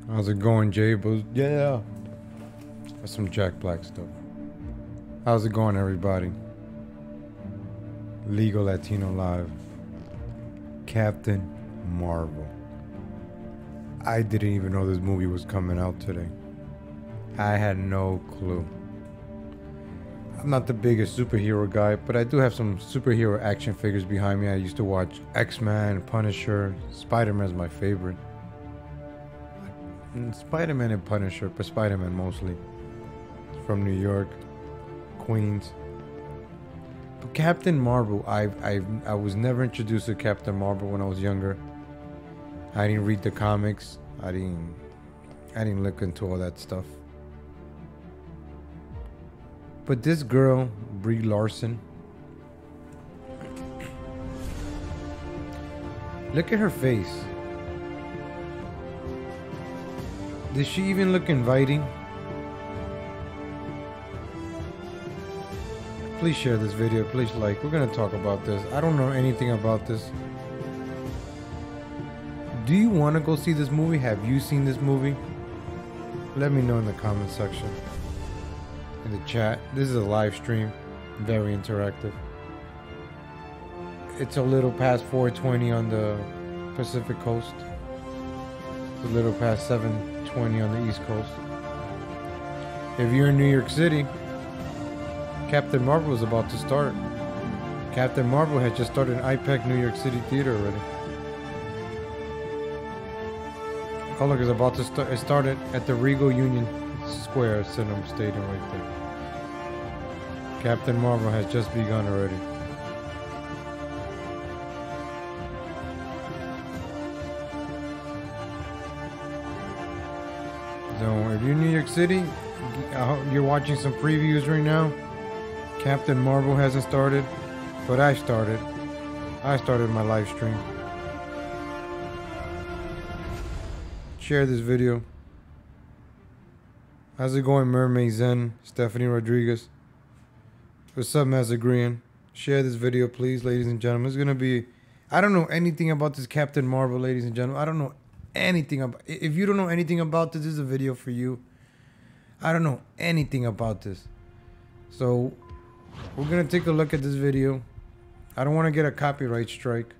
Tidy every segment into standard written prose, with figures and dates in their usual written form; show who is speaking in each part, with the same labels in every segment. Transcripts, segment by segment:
Speaker 1: How's it going, Jay? But yeah, that's some Jack Black stuff. How's it going, everybody? Legal Latino Live. Captain Marvel. I didn't even know this movie was coming out today. I had no clue. I'm not the biggest superhero guy, but I do have some superhero action figures behind me. I used to watch X-Men, Punisher, Spider-Man's my favorite. Spider-Man and Punisher, but Spider-Man mostly. From New York, Queens. But Captain Marvel, I was never introduced to Captain Marvel when I was younger. I didn't read the comics. I didn't look into all that stuff. But this girl, Brie Larson, look at her face. Does she even look inviting? Please share this video, please like. We're gonna talk about this. I don't know anything about this. Do you want to go see this movie? Have you seen this movie? Let me know in the comment section. In the chat. This is a live stream. Very interactive. It's a little past 4:20 on the Pacific Coast. It's a little past 7:20 on the East Coast. If you're in New York City, Captain Marvel is about to start. Captain Marvel has just started an IPEC New York City theater already. Oh look, it's about to start. It started at the Regal Union Square Cinema Stadium right there. Captain Marvel has just begun already. So if you're in New York City, you're watching some previews right now. Captain Marvel hasn't started, but I started. I started my live stream. Share this video. How's it going, Mermaid Zen, Stephanie Rodriguez? What's up, Mazagrian? Share this video, please, ladies and gentlemen. It's gonna be... I don't know anything about this Captain Marvel, ladies and gentlemen. I don't know anything about... If you don't know anything about this, this is a video for you. I don't know anything about this. So, we're gonna take a look at this video. I don't want to get a copyright strike.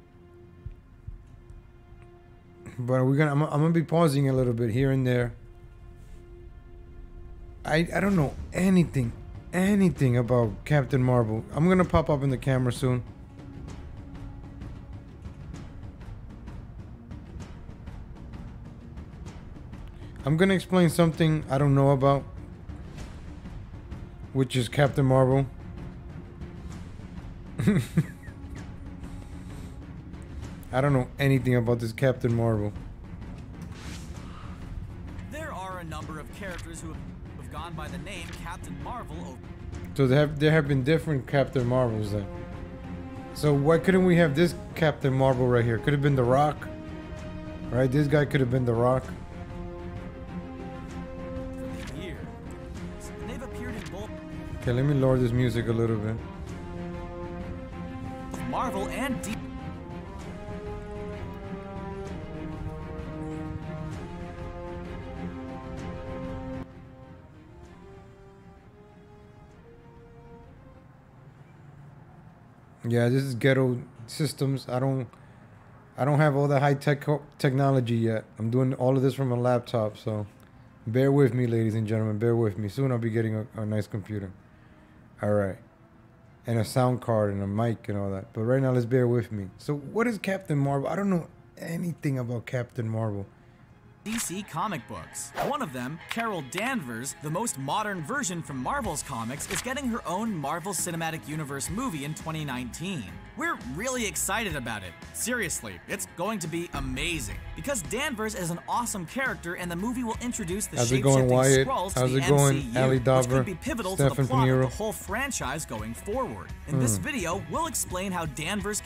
Speaker 1: But I'm gonna be pausing a little bit here and there. I don't know anything about Captain Marvel. I'm gonna pop up in the camera soon. I'm gonna explain something I don't know about, which is Captain Marvel. I don't know anything about this Captain Marvel.
Speaker 2: There are a number of characters who have gone by the name Captain Marvel.
Speaker 1: So there have been different Captain Marvels then. So why couldn't we have this Captain Marvel right here? Could have been The Rock. Right? This guy could have been The Rock.
Speaker 2: For the years. And they've appeared in both
Speaker 1: Okay, let me lower this music a little bit.
Speaker 2: Marvel and DC.
Speaker 1: Yeah, this is ghetto systems. I don't have all the high technology yet. I'm doing all of this from a laptop, so bear with me, ladies and gentlemen. Bear with me. Soon I'll be getting a nice computer. All right. And a sound card and a mic and all that. But right now, let's bear with me. So what is Captain Marvel? I don't know anything about Captain Marvel.
Speaker 2: DC comic books. One of them, Carol Danvers, the most modern version from Marvel's comics, is getting her own Marvel Cinematic Universe movie in 2019. We're really excited about it. Seriously, it's going to be amazing. Because Danvers is an awesome character and the movie will introduce the shape-shifting Skrulls to the MCU, which could be pivotal to the plot of the whole franchise going forward. In this video, we'll explain how Danvers...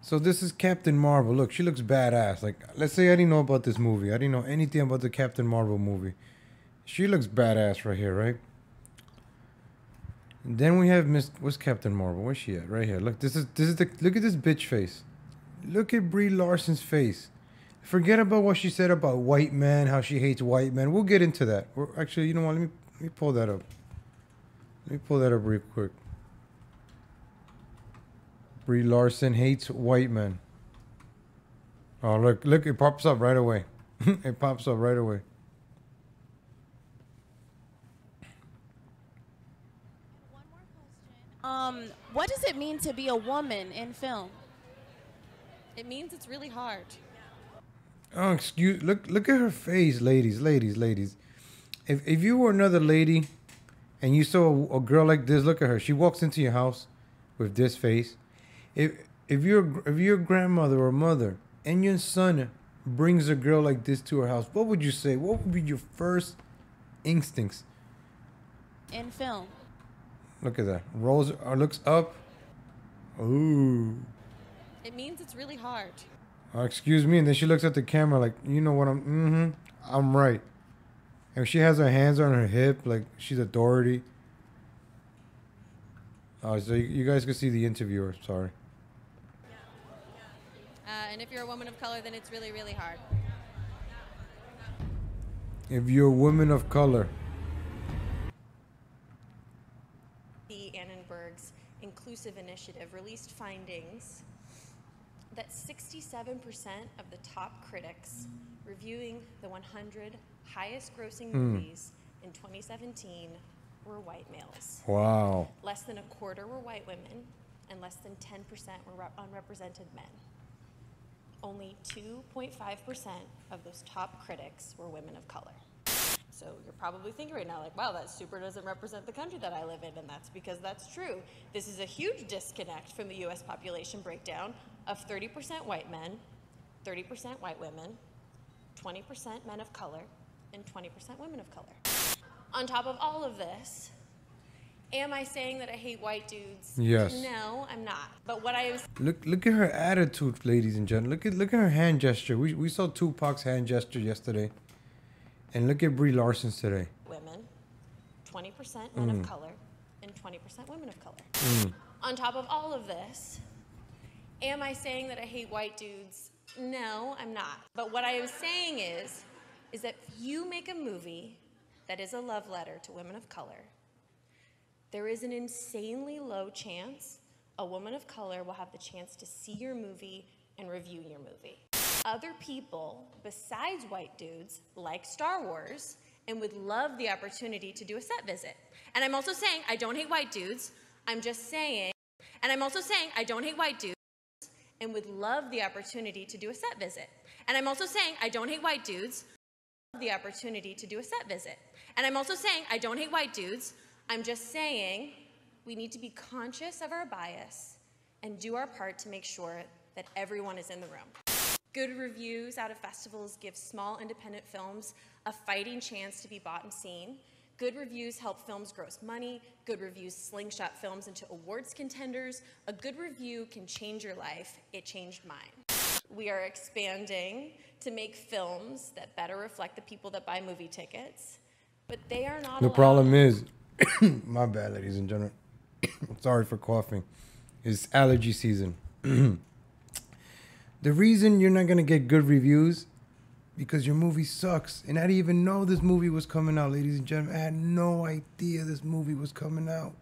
Speaker 1: So this is Captain Marvel. Look, she looks badass. Like, let's say I didn't know about this movie. I didn't know anything about the Captain Marvel movie. She looks badass right here, right? And then we have what's Captain Marvel? Where's she at? Right here. Look, this is the look at this bitch face. Look at Brie Larson's face. Forget about what she said about white men, how she hates white men. We'll get into that. Actually, you know what? Let me pull that up. Let me pull that up real quick. Brie Larson hates white men. Oh, look, it pops up right away. It pops up right away.
Speaker 3: One more question. What does it mean to be a woman in film?
Speaker 4: It means it's really hard.
Speaker 1: Oh, look at her face, ladies. If you were another lady and you saw a girl like this, look at her. She walks into your house with this face. If your grandmother or mother and your son brings a girl like this to her house, what would you say? What would be your first instincts?
Speaker 3: In film.
Speaker 1: Look at that. Rolls looks up. Ooh.
Speaker 4: It means it's really hard.
Speaker 1: Excuse me, and then she looks at the camera like, you know what, I'm right. And she has her hands on her hip like she's authority. Oh, so you guys can see the interviewer. Sorry.
Speaker 4: And if you're a woman of color, then it's really, really hard.
Speaker 1: If you're a woman of color.
Speaker 4: The Annenberg's Inclusive Initiative released findings that 67% of the top critics reviewing the 100 highest grossing movies in 2017 were white males.
Speaker 1: Wow.
Speaker 4: Less than a quarter were white women, and less than 10% were unrepresented men. Only 2.5% of those top critics were women of color. So you're probably thinking right now, like, wow, that super doesn't represent the country that I live in, and that's because that's true. This is a huge disconnect from the US population breakdown of 30% white men, 30% white women, 20% men of color, and 20% women of color. On top of all of this, am I saying that I hate white dudes?
Speaker 1: Yes.
Speaker 4: No, I'm not. But what I was
Speaker 1: Look at her attitude, ladies and gentlemen. Look at her hand gesture. We saw Tupac's hand gesture yesterday. And look at Brie Larson's today.
Speaker 4: women, 20% men of color, and 20% women of color. On top of all of this, am I saying that I hate white dudes? No, I'm not. But what I was saying is that if you make a movie that is a love letter to women of color, there is an insanely low chance a woman of color will have the chance to see your movie and review your movie. Other people besides white dudes like Star Wars and would love the opportunity to do a set visit. And I'm also saying I don't hate white dudes. I'm just saying, and I'm also saying I don't hate white dudes and would love the opportunity to do a set visit. And I'm also saying I don't hate white dudes. The opportunity to do a set visit. And I'm also saying I don't hate white dudes. I'm just saying we need to be conscious of our bias and do our part to make sure that everyone is in the room. Good reviews out of festivals give small independent films a fighting chance to be bought and seen. Good reviews help films gross money. Good reviews slingshot films into awards contenders. A good review can change your life. It changed mine. We are expanding to make films that better reflect the people that buy movie tickets, but they are not
Speaker 1: The problem is, my bad, ladies and gentlemen. Sorry for coughing. It's allergy season. The reason you're not going to get good reviews because your movie sucks. And I didn't even know this movie was coming out, ladies and gentlemen. I had no idea this movie was coming out.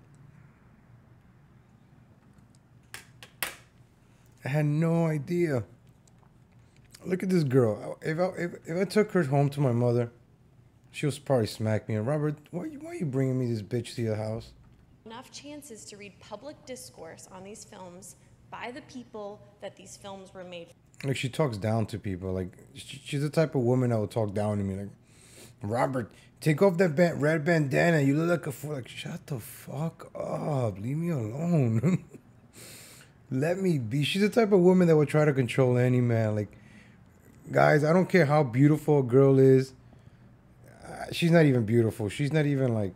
Speaker 1: I had no idea. Look at this girl. If I took her home to my mother, she'll probably smack me. And Robert, why are you bringing me this bitch to your house?
Speaker 4: Enough chances to read public discourse on these films by the people that these films were made for.
Speaker 1: Like, she talks down to people. Like, she's the type of woman that will talk down to me. Like, Robert, take off that red bandana. You look like a fool. Like, shut the fuck up. Leave me alone. Let me be. She's the type of woman that will try to control any man. Like, guys, I don't care how beautiful a girl is. She's not even beautiful. She's not even like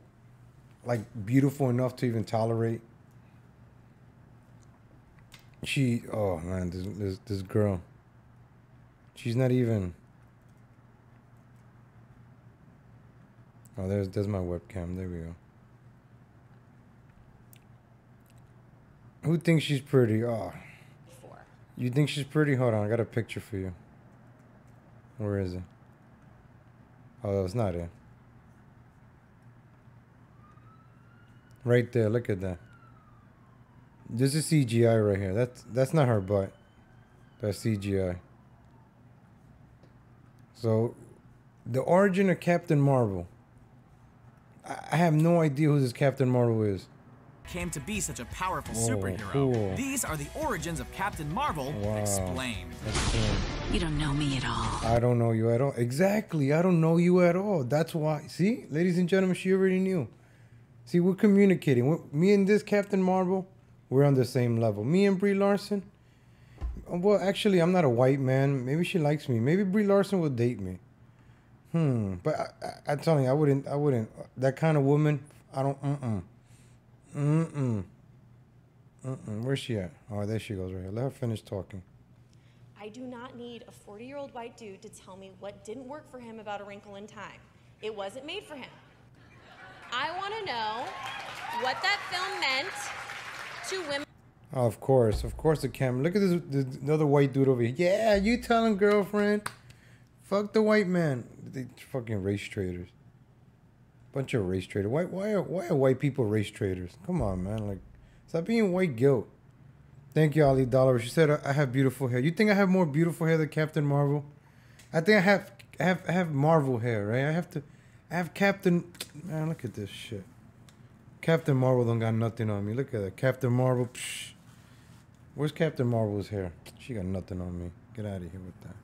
Speaker 1: beautiful enough to even tolerate. Oh man, this girl. She's not even. Oh, there's my webcam. There we go. Who thinks she's pretty? Oh. You think she's pretty? Hold on, I got a picture for you. Where is it? Oh, it's not it. Right there. Look at that. This is CGI right here. That's not her butt. That's CGI. So, the origin of Captain Marvel. I have no idea who this Captain Marvel is.
Speaker 2: Came to be such a powerful
Speaker 1: Oh,
Speaker 2: superhero.
Speaker 1: cool.
Speaker 2: These are the origins of Captain Marvel
Speaker 1: Wow.
Speaker 2: explained.
Speaker 1: That's cool.
Speaker 5: You don't know me at all.
Speaker 1: I don't know you at all. Exactly. I don't know you at all. That's why. See, ladies and gentlemen, she already knew. See, we're communicating. Me and this Captain Marvel, we're on the same level. Me and Brie Larson. Well, actually, I'm not a white man. Maybe she likes me. Maybe Brie Larson will date me. But I'm telling you, I wouldn't. That kind of woman, I don't. Where's she at? Oh, there she goes right here. Let her finish talking.
Speaker 4: I do not need a 40-year-old white dude to tell me what didn't work for him about A Wrinkle in Time. It wasn't made for him. I want to know what that film meant to women.
Speaker 1: Oh, of course, the camera. Look at this other white dude over here. Yeah, you tell him, girlfriend. Fuck the white man. They fucking race traders. Bunch of race traders. Why are white people race traders? Come on, man. Like, stop being white guilt. Thank you, Ali Dollar. She said I have beautiful hair. You think I have more beautiful hair than Captain Marvel? I think I have Marvel hair, right? I have Captain. Man, look at this shit. Captain Marvel don't got nothing on me. Look at that. Captain Marvel. Psh. Where's Captain Marvel's hair? She got nothing on me. Get out of here with that.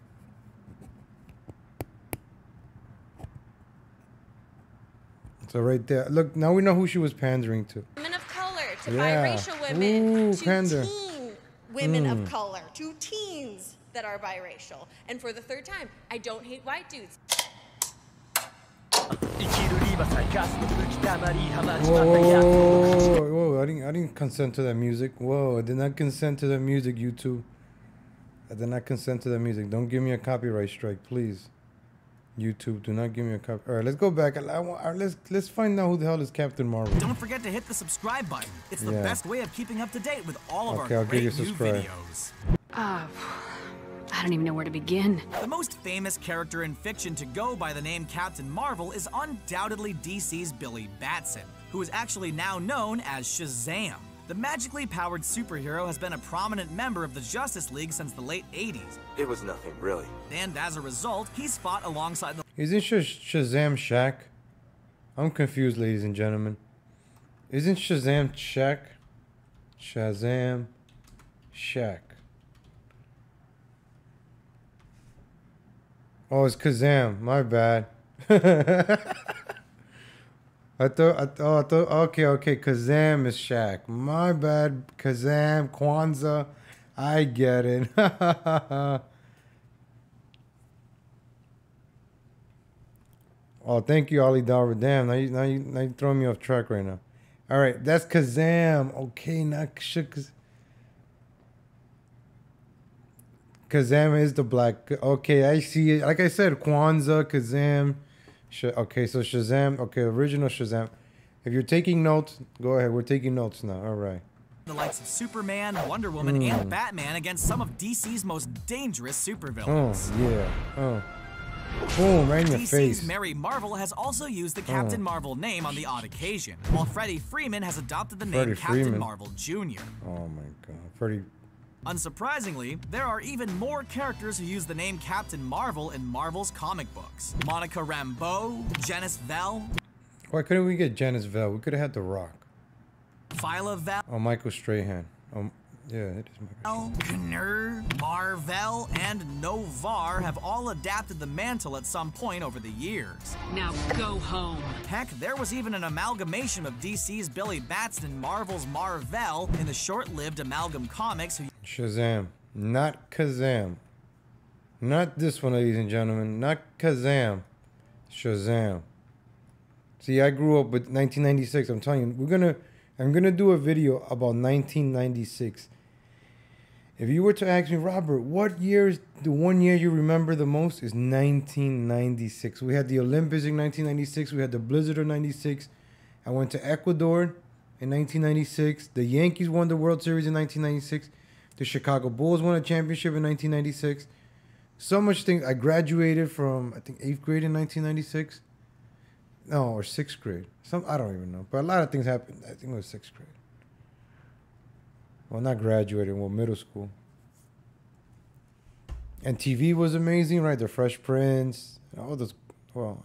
Speaker 1: So right there. Look, now we know who she was pandering to.
Speaker 4: Women of color, to
Speaker 1: Yeah.
Speaker 4: biracial women,
Speaker 1: Ooh,
Speaker 4: to
Speaker 1: pander.
Speaker 4: teen women of color, to teens that are biracial. And for the third time, I don't hate white dudes.
Speaker 1: Whoa, I didn't consent to that music. Whoa, I did not consent to that music, YouTube. I did not consent to that music. Don't give me a copyright strike, please. YouTube, do not give me a copy. All right, let's go back. Let's find out who the hell is Captain Marvel.
Speaker 2: Don't forget to hit the subscribe button. It's the
Speaker 1: Yeah.
Speaker 2: best way of keeping up to date with all of
Speaker 1: Okay,
Speaker 2: our
Speaker 1: I'll give
Speaker 2: great
Speaker 1: you
Speaker 2: new
Speaker 1: subscribe.
Speaker 2: videos.
Speaker 5: I don't even know where to begin.
Speaker 2: The most famous character in fiction to go by the name Captain Marvel is undoubtedly DC's Billy Batson, who is actually now known as Shazam. The magically powered superhero has been a prominent member of the Justice League since the late 80s.
Speaker 6: It was nothing, really.
Speaker 2: And as a result, he's fought alongside the
Speaker 1: Isn't Shazam Shaq? I'm confused, ladies and gentlemen. Isn't Shazam Shaq? Shazam Shaq. Oh, it's Kazam. My bad. I thought, okay, Kazam is Shaq. My bad, Kazam, Kwanzaa. I get it. Oh, thank you, Ali Dalver. Damn, now you throwing me off track right now. All right, that's Kazam. Okay, not Kazam is the black. Okay, I see it. Like I said, Kwanzaa, Kazam. Okay, so Shazam. Okay, original Shazam. If you're taking notes, go ahead. We're taking notes now. All right.
Speaker 2: the likes of Superman, Wonder Woman, and Batman against some of DC's most dangerous supervillains.
Speaker 1: Oh, yeah. Oh. Boom, right in your
Speaker 2: DC's
Speaker 1: face.
Speaker 2: Mary Marvel has also used the Captain Marvel name on the odd occasion, while Freddie Freeman has adopted the name
Speaker 1: Freddie
Speaker 2: Captain
Speaker 1: Freeman.
Speaker 2: Marvel Jr.
Speaker 1: Oh, my God. Freddie.
Speaker 2: Unsurprisingly, there are even more characters who use the name Captain Marvel in Marvel's comic books. Monica Rambeau, Janice Vell,
Speaker 1: Why couldn't we get Janice Vell? We could have had The Rock.
Speaker 2: Phyla Vell,
Speaker 1: Oh, Michael Strahan. Yeah, it is Michael.
Speaker 2: Knur, Marvel, and Novar have all adapted the mantle at some point over the years.
Speaker 5: Now go home.
Speaker 2: Heck, there was even an amalgamation of DC's Billy Batson and Marvel's Marvel in the short-lived Amalgam Comics, who
Speaker 1: Shazam. Not Kazam. Not this one, ladies and gentlemen. Not Kazam. Shazam. See, I grew up with 1996. I'm telling you, I'm gonna do a video about 1996. If you were to ask me, Robert, what year is the one year you remember the most? Is 1996. We had the Olympics in 1996. We had the Blizzard of 96. I went to Ecuador in 1996. The Yankees won the World Series in 1996. The Chicago Bulls won a championship in 1996. So much things. I graduated from, I think, 8th grade in 1996. No, or 6th grade. I don't even know. But a lot of things happened. I think it was 6th grade. Well, not graduated. Well, middle school. And TV was amazing, right? The Fresh Prince. All those. Well,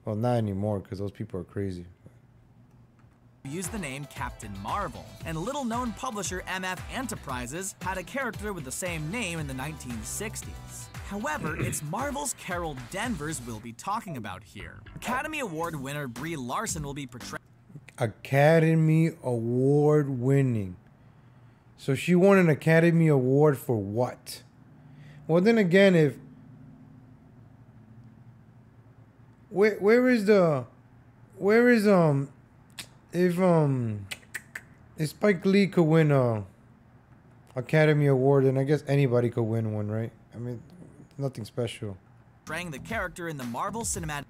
Speaker 1: not anymore because those people are crazy.
Speaker 2: Used the name Captain Marvel, and little-known publisher MF Enterprises had a character with the same name in the 1960s. However, it's Marvel's Carol Danvers we'll be talking about here. Academy Award winner Brie Larson will be portrayed.
Speaker 1: Academy Award winning. So she won an Academy Award for what? Well, then again, if if Spike Lee could win a Academy Award, then I guess anybody could win one, right? I mean, nothing special.
Speaker 2: Portraying the character in the Marvel Cinematic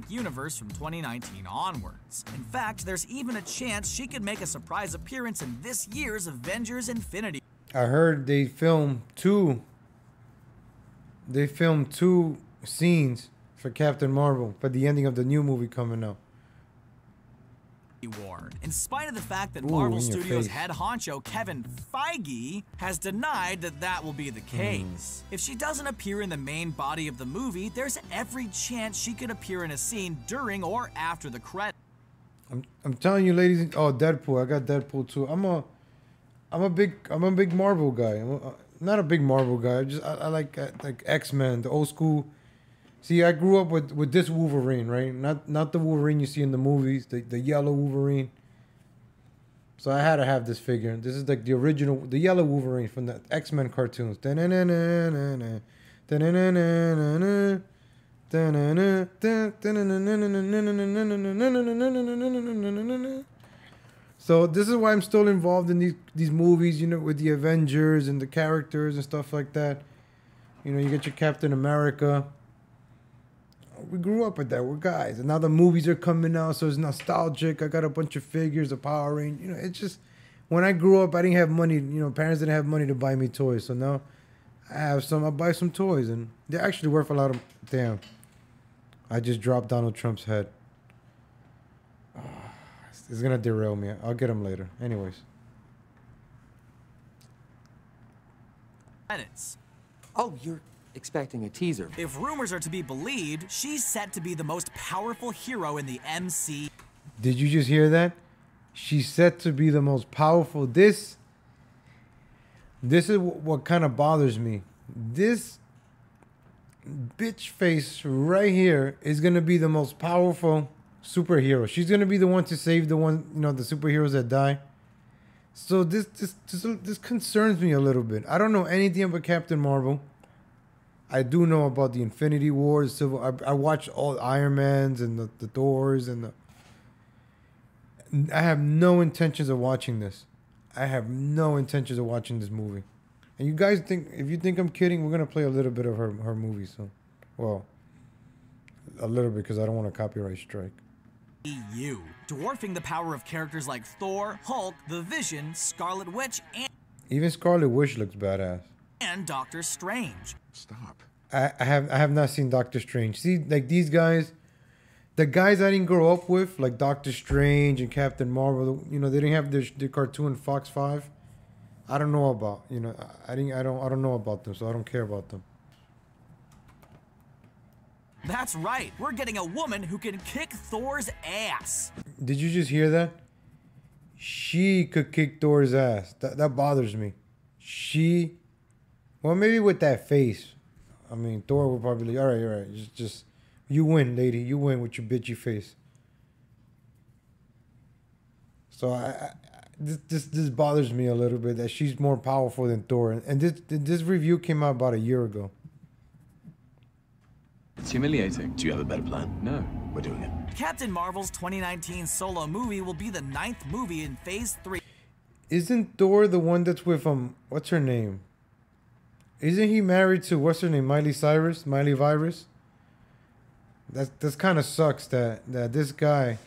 Speaker 2: Universe from 2019 onwards. In fact, there's even a chance she could make a surprise appearance in this year's Avengers Infinity.
Speaker 1: I heard they filmed two scenes for Captain Marvel for the ending of the new movie coming out.
Speaker 2: Award. In spite of the fact that
Speaker 1: Ooh,
Speaker 2: Marvel
Speaker 1: in your
Speaker 2: Studios
Speaker 1: face.
Speaker 2: head honcho Kevin Feige has denied that will be the case. If she doesn't appear in the main body of the movie, there's every chance she could appear in a scene during or after the credits.
Speaker 1: I'm telling you, ladies. Oh, Deadpool! I got Deadpool too. I'm a big Marvel guy. Not a big Marvel guy. I like X-Men, the old school. See, I grew up with this Wolverine, right? Not the Wolverine you see in the movies, the yellow Wolverine. So I had to have this figure. This is like the original, the yellow Wolverine from the X-Men cartoons. So this is why I'm still involved in these movies, you know, with the Avengers and the characters and stuff like that. You know, you get your Captain America. We grew up with that. We're guys. And now the movies are coming out, so it's nostalgic. I got a bunch of figures of Power Rangers. You know, it's just, when I grew up, I didn't have money. You know, parents didn't have money to buy me toys. So now I have some. I buy some toys. And they're actually worth a lot of... Damn. I just dropped Donald Trump's head. It's going to derail me. I'll get him later. Anyways.
Speaker 6: Oh, you're expecting a teaser.
Speaker 2: If rumors are to be believed, she's set to be the most powerful hero in the MC.
Speaker 1: Did you just hear that? She's set to be the most powerful. This is what kind of bothers me. This bitch face right here is going to be the most powerful superhero. She's going to be the one to save the superheroes that die. So this concerns me a little bit. I don't know anything about Captain Marvel. I do know about the Infinity War, the Civil. I watched all Iron Mans and the Thors and I have no intentions of watching this. I have no intentions of watching this movie. And you guys if you think I'm kidding, we're gonna play a little bit of her movie. So, well, a little bit because I don't want a copyright strike.
Speaker 2: EU, dwarfing the power of characters like Thor, Hulk, The Vision, Scarlet Witch, and
Speaker 1: Even Scarlet Witch looks badass.
Speaker 2: Doctor Strange.
Speaker 7: Stop.
Speaker 1: I have not seen Doctor Strange. See, like these guys, the guys I didn't grow up with, like Doctor Strange and Captain Marvel. You know, they didn't have their cartoon Fox 5. I don't know about. You know, I don't know about them, so I don't care about them.
Speaker 2: That's right. We're getting a woman who can kick Thor's ass.
Speaker 1: Did you just hear that? She could kick Thor's ass. That bothers me. Well, maybe with that face. I mean, Thor would probably be like, all right. Just, you win, lady. You win with your bitchy face. So this bothers me a little bit that she's more powerful than Thor. And this review came out about a year ago.
Speaker 8: It's humiliating.
Speaker 7: Do you have a better plan?
Speaker 8: No.
Speaker 7: We're doing it.
Speaker 2: Captain Marvel's 2019 solo movie will be the 9th movie in Phase 3.
Speaker 1: Isn't Thor the one that's with what's her name? Isn't he married to what's her name? Miley Virus? That's kind of sucks that this guy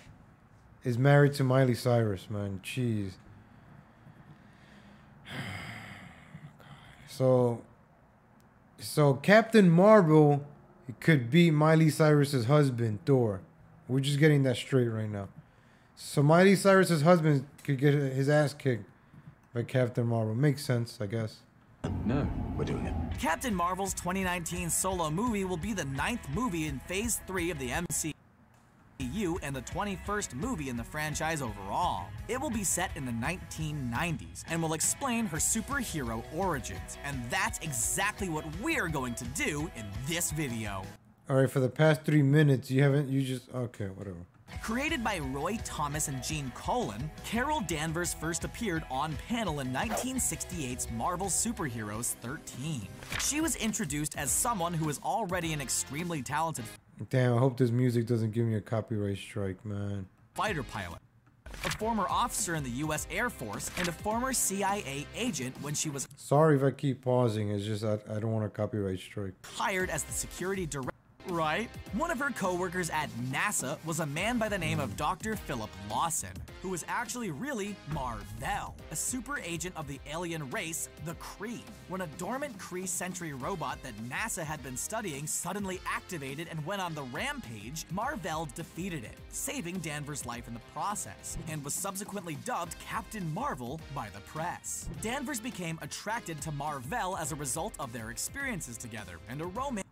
Speaker 1: is married to Miley Cyrus, man. Jeez. So So Captain Marvel could be Miley Cyrus's husband, Thor. We're just getting that straight right now. So Miley Cyrus's husband could get his ass kicked by Captain Marvel. Makes sense, I guess.
Speaker 7: No, we're doing it.
Speaker 2: Captain Marvel's 2019 solo movie will be the 9th movie in Phase 3 of the MCU and the 21st movie in the franchise overall. It will be set in the 1990s and will explain her superhero origins. And that's exactly what we're going to do in this video.
Speaker 1: All right, for the past 3 minutes, okay, whatever.
Speaker 2: Created by Roy Thomas and Gene Colan, Carol Danvers first appeared on panel in 1968's Marvel Superheroes 13. She was introduced as someone who was already an extremely talented
Speaker 1: Damn, I hope this music doesn't give me a copyright strike, man.
Speaker 2: fighter pilot, a former officer in the U.S. Air Force, and a former CIA agent when she was
Speaker 1: Sorry if I keep pausing, it's just I don't want a copyright strike.
Speaker 2: hired as the security director. Right? One of her co-workers at NASA was a man by the name of Dr. Philip Lawson, who was actually really Mar-Vell, a super agent of the alien race, the Kree. When a dormant Kree sentry robot that NASA had been studying suddenly activated and went on the rampage, Mar-Vell defeated it, saving Danvers' life in the process, and was subsequently dubbed Captain Marvel by the press. Danvers became attracted to Mar-Vell as a result of their experiences together, and a romance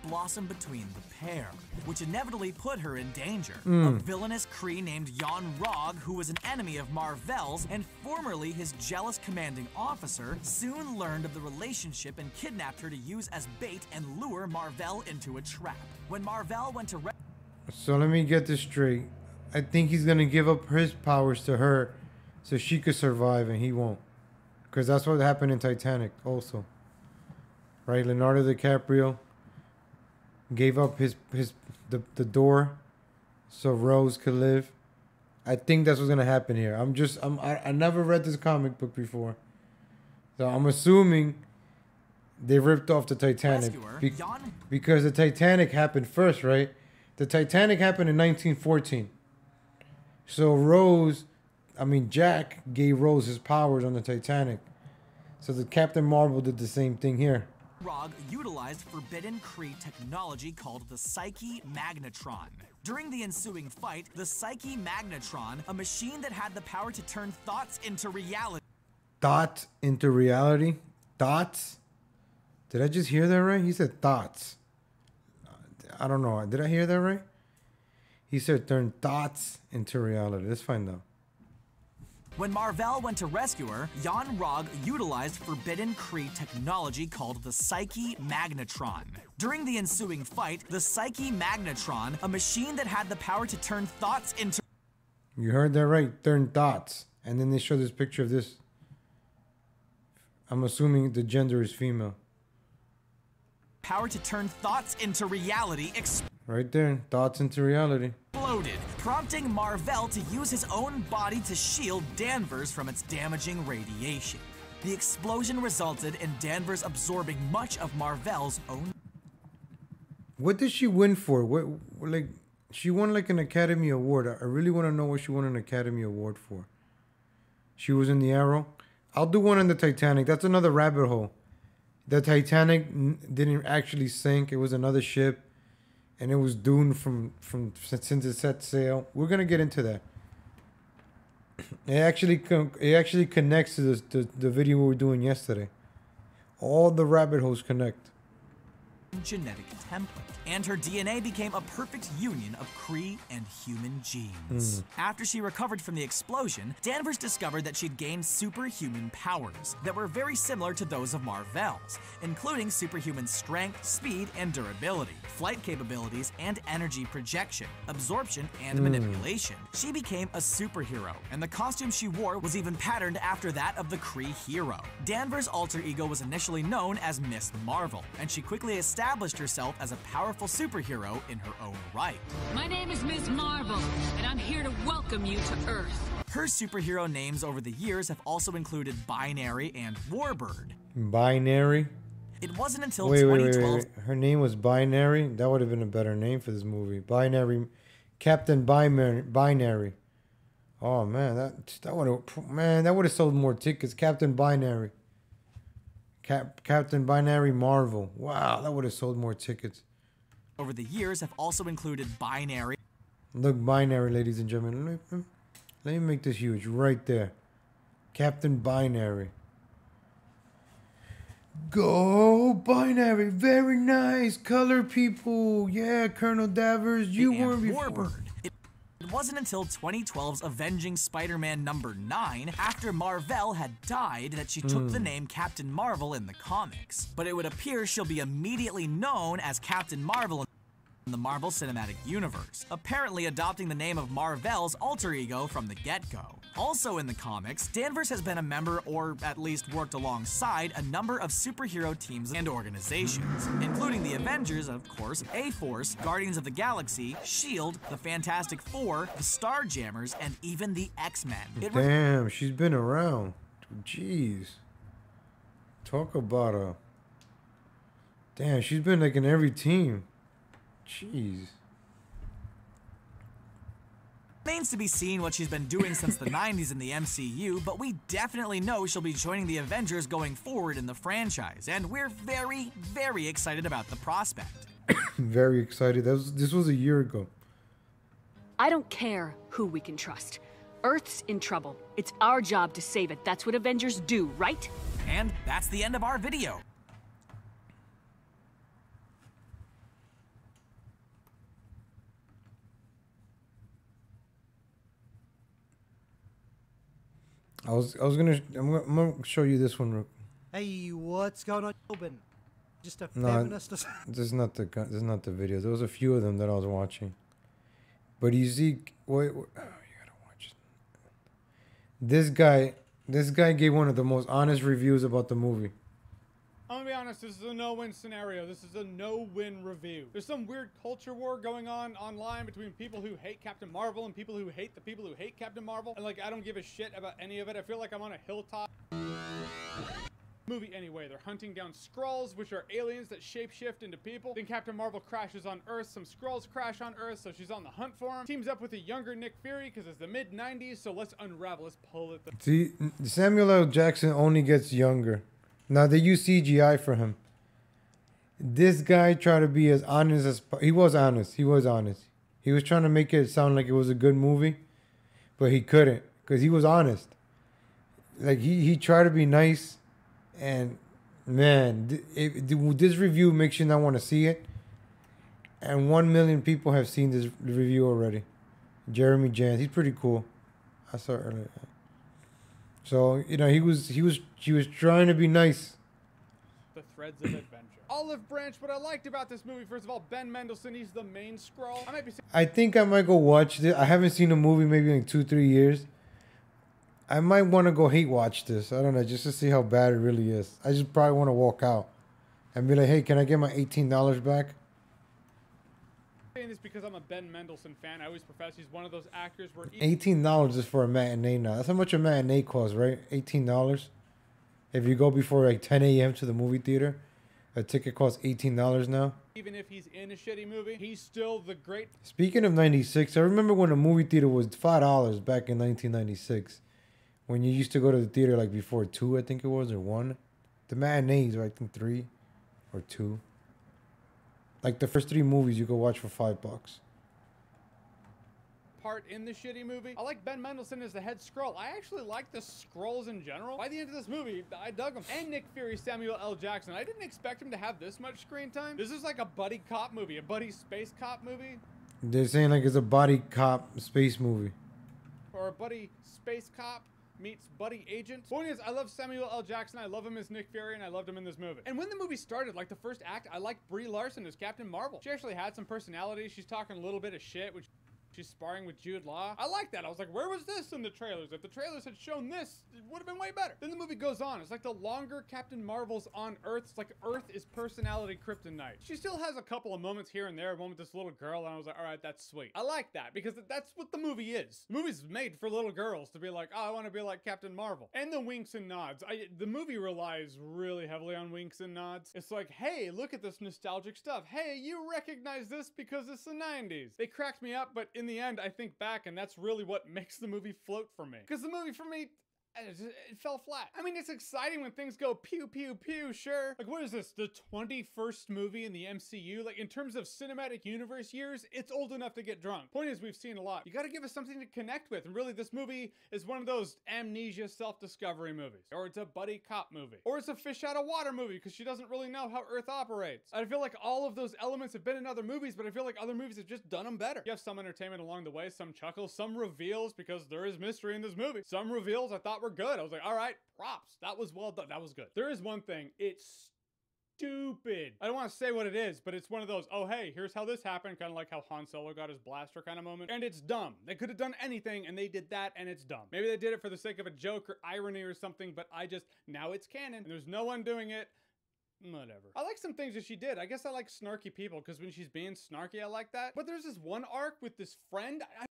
Speaker 2: blossomed between the pair, which inevitably put her in danger. A villainous Kree named Yon-Rogg, who was an enemy of Mar-Vell's and formerly his jealous commanding officer, soon learned of the relationship and kidnapped her to use as bait and lure Mar-Vell into a trap. When Mar-Vell went to
Speaker 1: So let me get this straight. I think he's gonna give up his powers to her so she could survive and he won't. Because that's what happened in Titanic also. Right? Leonardo DiCaprio gave up the door so Rose could live. I think that's what's gonna happen here. I never read this comic book before, so I'm assuming they ripped off the Titanic because the Titanic happened first, right? The Titanic happened in 1914. So Jack gave Rose his powers on the Titanic. So the Captain Marvel did the same thing here.
Speaker 2: Rogg utilized forbidden Kree technology called the Psyche Magnetron. During the ensuing fight, the Psyche Magnetron, a machine that had the power to turn thoughts into reality.
Speaker 1: Thoughts into reality? Thoughts? Did I just hear that right? He said thoughts. I don't know. Did I hear that right? He said turn thoughts into reality. Let's find out.
Speaker 2: When Mar-Vell went to rescue her, Yon-Rogg utilized forbidden Kree technology called the Psyche Magnetron. During the ensuing fight, the Psyche Magnetron, a machine that had the power to turn thoughts into...
Speaker 1: You heard that right, turn thoughts. And then they show this picture of this. I'm assuming the gender is female.
Speaker 2: Power to turn thoughts into reality
Speaker 1: right there, thoughts into reality.
Speaker 2: Exploded, prompting Mar-Vell to use his own body to shield Danvers from its damaging radiation. The explosion resulted in Danvers absorbing much of Mar-Vell's own...
Speaker 1: What did she win for? She won like an Academy Award. I really want to know what she won an Academy Award for. She was in the Arrow. I'll do one on the Titanic. That's another rabbit hole. The Titanic didn't actually sink. It was another ship. And it was doomed since it set sail. We're gonna get into that. It actually connects to the video we were doing yesterday. All the rabbit holes connect.
Speaker 2: Genetic template, and her DNA became a perfect union of Kree and human genes. After she recovered from the explosion, Danvers discovered that she'd gained superhuman powers that were very similar to those of Mar-Vell's, including superhuman strength, speed, and durability, flight capabilities, and energy projection, absorption, and manipulation. She became a superhero, and the costume she wore was even patterned after that of the Kree hero. Danvers' alter ego was initially known as Miss Marvel, and she quickly established herself as a powerful superhero in her own right.
Speaker 5: My name is Ms. Marvel, and I'm here to welcome you to Earth.
Speaker 2: Her superhero names over the years have also included Binary and Warbird.
Speaker 1: Binary?
Speaker 2: It wasn't until 2012...
Speaker 1: Wait. Her name was Binary? That would have been a better name for this movie. Binary. Captain Binary. Oh, man. That would have sold more tickets. Captain Binary. Captain Binary Marvel. Wow, that would have sold more tickets.
Speaker 2: over the years have also included Binary.
Speaker 1: Look, Binary, ladies and gentlemen. Let me make this huge right there. Captain Binary. Go Binary. Very nice. Color people. Yeah, Colonel Davers. You
Speaker 2: and
Speaker 1: weren't before.
Speaker 2: Warbird. It wasn't until 2012's Avenging Spider-Man #9, after Marvel had died, that she took the name Captain Marvel in the comics. But it would appear she'll be immediately known as Captain Marvel in the Marvel Cinematic Universe, apparently adopting the name of Marvel's alter ego from the get-go. Also in the comics, Danvers has been a member, or at least worked alongside, a number of superhero teams and organizations, including the Avengers, of course, A-Force, Guardians of the Galaxy, S.H.I.E.L.D., the Fantastic Four, the Starjammers, and even the X-Men.
Speaker 1: Damn, she's been around. Jeez. Talk about her. Damn, she's been like in every team. Jeez.
Speaker 2: Remains to be seen what she's been doing since the 90s in the MCU, but we definitely know she'll be joining the Avengers going forward in the franchise, and we're very, very excited about the prospect.
Speaker 1: Very excited. This was a year ago.
Speaker 5: I don't care who we can trust. Earth's in trouble. It's our job to save it. That's what Avengers do, right?
Speaker 2: And that's the end of our video.
Speaker 1: I'm gonna show you this one.
Speaker 8: Hey, what's going on, Melbourne? Just a
Speaker 1: No,
Speaker 8: feminist or
Speaker 1: this is not the video. There was a few of them that I was watching. But you see, wait, oh, you gotta watch it. This guy gave one of the most honest reviews about the movie.
Speaker 9: I'm gonna be honest, this is a no-win scenario. This is a no-win review. There's some weird culture war going on online between people who hate Captain Marvel and people who hate the people who hate Captain Marvel. And like, I don't give a shit about any of it. I feel like I'm on a hilltop. Movie anyway. They're hunting down Skrulls, which are aliens that shapeshift into people. Then Captain Marvel crashes on Earth. Some Skrulls crash on Earth, so she's on the hunt for him. Teams up with a younger Nick Fury because it's the mid-90s, so let's unravel. Let's pull it.
Speaker 1: See, Samuel L. Jackson only gets younger. Now they use CGI for him. This guy tried to be as honest as he was honest. He was honest. He was trying to make it sound like it was a good movie, but he couldn't because he was honest. Like he tried to be nice, and man, this review makes you not want to see it. And 1 million people have seen this review already. Jeremy Jans, he's pretty cool. I saw it earlier. So, you know, he was trying to be nice.
Speaker 9: The threads of adventure. Olive Branch, what I liked about this movie, first of all, Ben Mendelsohn, he's the main Skrull.
Speaker 1: I think I might go watch this. I haven't seen a movie maybe in 2-3 years. I might want to go hate watch this. I don't know, just to see how bad it really is. I just probably want to walk out and be like, hey, can I get my $18 back?
Speaker 9: Saying this because I'm a Ben Mendelsohn fan. I always profess he's one of those actors where
Speaker 1: $18 is for a matinee now. That's how much a matinee costs, right? $18. If you go before like 10 a.m. to the movie theater, a ticket costs $18 now.
Speaker 9: Even if he's in a shitty movie, he's still the great.
Speaker 1: Speaking of 96, I remember when a movie theater was $5 back in 1996. When you used to go to the theater like before 2, I think it was, or 1. The matinees were I think 3 or 2. Like the first 3 movies you could watch for $5.
Speaker 9: Part in the shitty movie. I like Ben Mendelsohn as the head Skrull. I actually like the Skrulls in general. By the end of this movie, I dug them. And Nick Fury, Samuel L. Jackson. I didn't expect him to have this much screen time. This is like a buddy cop movie, a buddy space cop movie.
Speaker 1: They're saying like it's a buddy cop space movie.
Speaker 9: Or a buddy space cop meets buddy agent. Point is, I love Samuel L. Jackson. I love him as Nick Fury, and I loved him in this movie. And when the movie started, like the first act, I liked Brie Larson as Captain Marvel. She actually had some personality. She's talking a little bit of shit, which she's sparring with Jude Law. I like that. I was like, where was this in the trailers? If the trailers had shown this, it would have been way better. Then the movie goes on. It's like the longer Captain Marvel's on Earth. It's like Earth is personality kryptonite. She still has a couple of moments here and there. One with this little girl, and I was like, all right, that's sweet. I like that because that's what the movie is. The movie's made for little girls to be like, oh, I want to be like Captain Marvel. And the winks and nods. The movie relies really heavily on winks and nods. It's like, hey, look at this nostalgic stuff. Hey, you recognize this because it's the 90s. They cracked me up, but in the end, I think back, and that's really what makes the movie float for me. Because the movie, for me, it fell flat. I mean, it's exciting when things go pew, pew, pew, sure. Like, what is this, the 21st movie in the MCU? Like, in terms of cinematic universe years, it's old enough to get drunk. Point is, we've seen a lot. You gotta give us something to connect with. And really, this movie is one of those amnesia self-discovery movies. Or it's a buddy cop movie. Or it's a fish out of water movie because she doesn't really know how Earth operates. I feel like all of those elements have been in other movies, but I feel like other movies have just done them better. You have some entertainment along the way, some chuckles, some reveals because there is mystery in this movie. Some reveals I thought were good. I was like, all right, props. That was well done. That was good. There is one thing. It's stupid. I don't want to say what it is, but it's one of those, oh, hey, here's how this happened. Kind of like how Han Solo got his blaster kind of moment. And it's dumb. They could have done anything and they did that and it's dumb. Maybe they did it for the sake of a joke or irony or something, but now it's canon and there's no one doing it. Whatever. I like some things that she did. I guess I like snarky people because when she's being snarky, I like that. But there's this one arc with this friend. I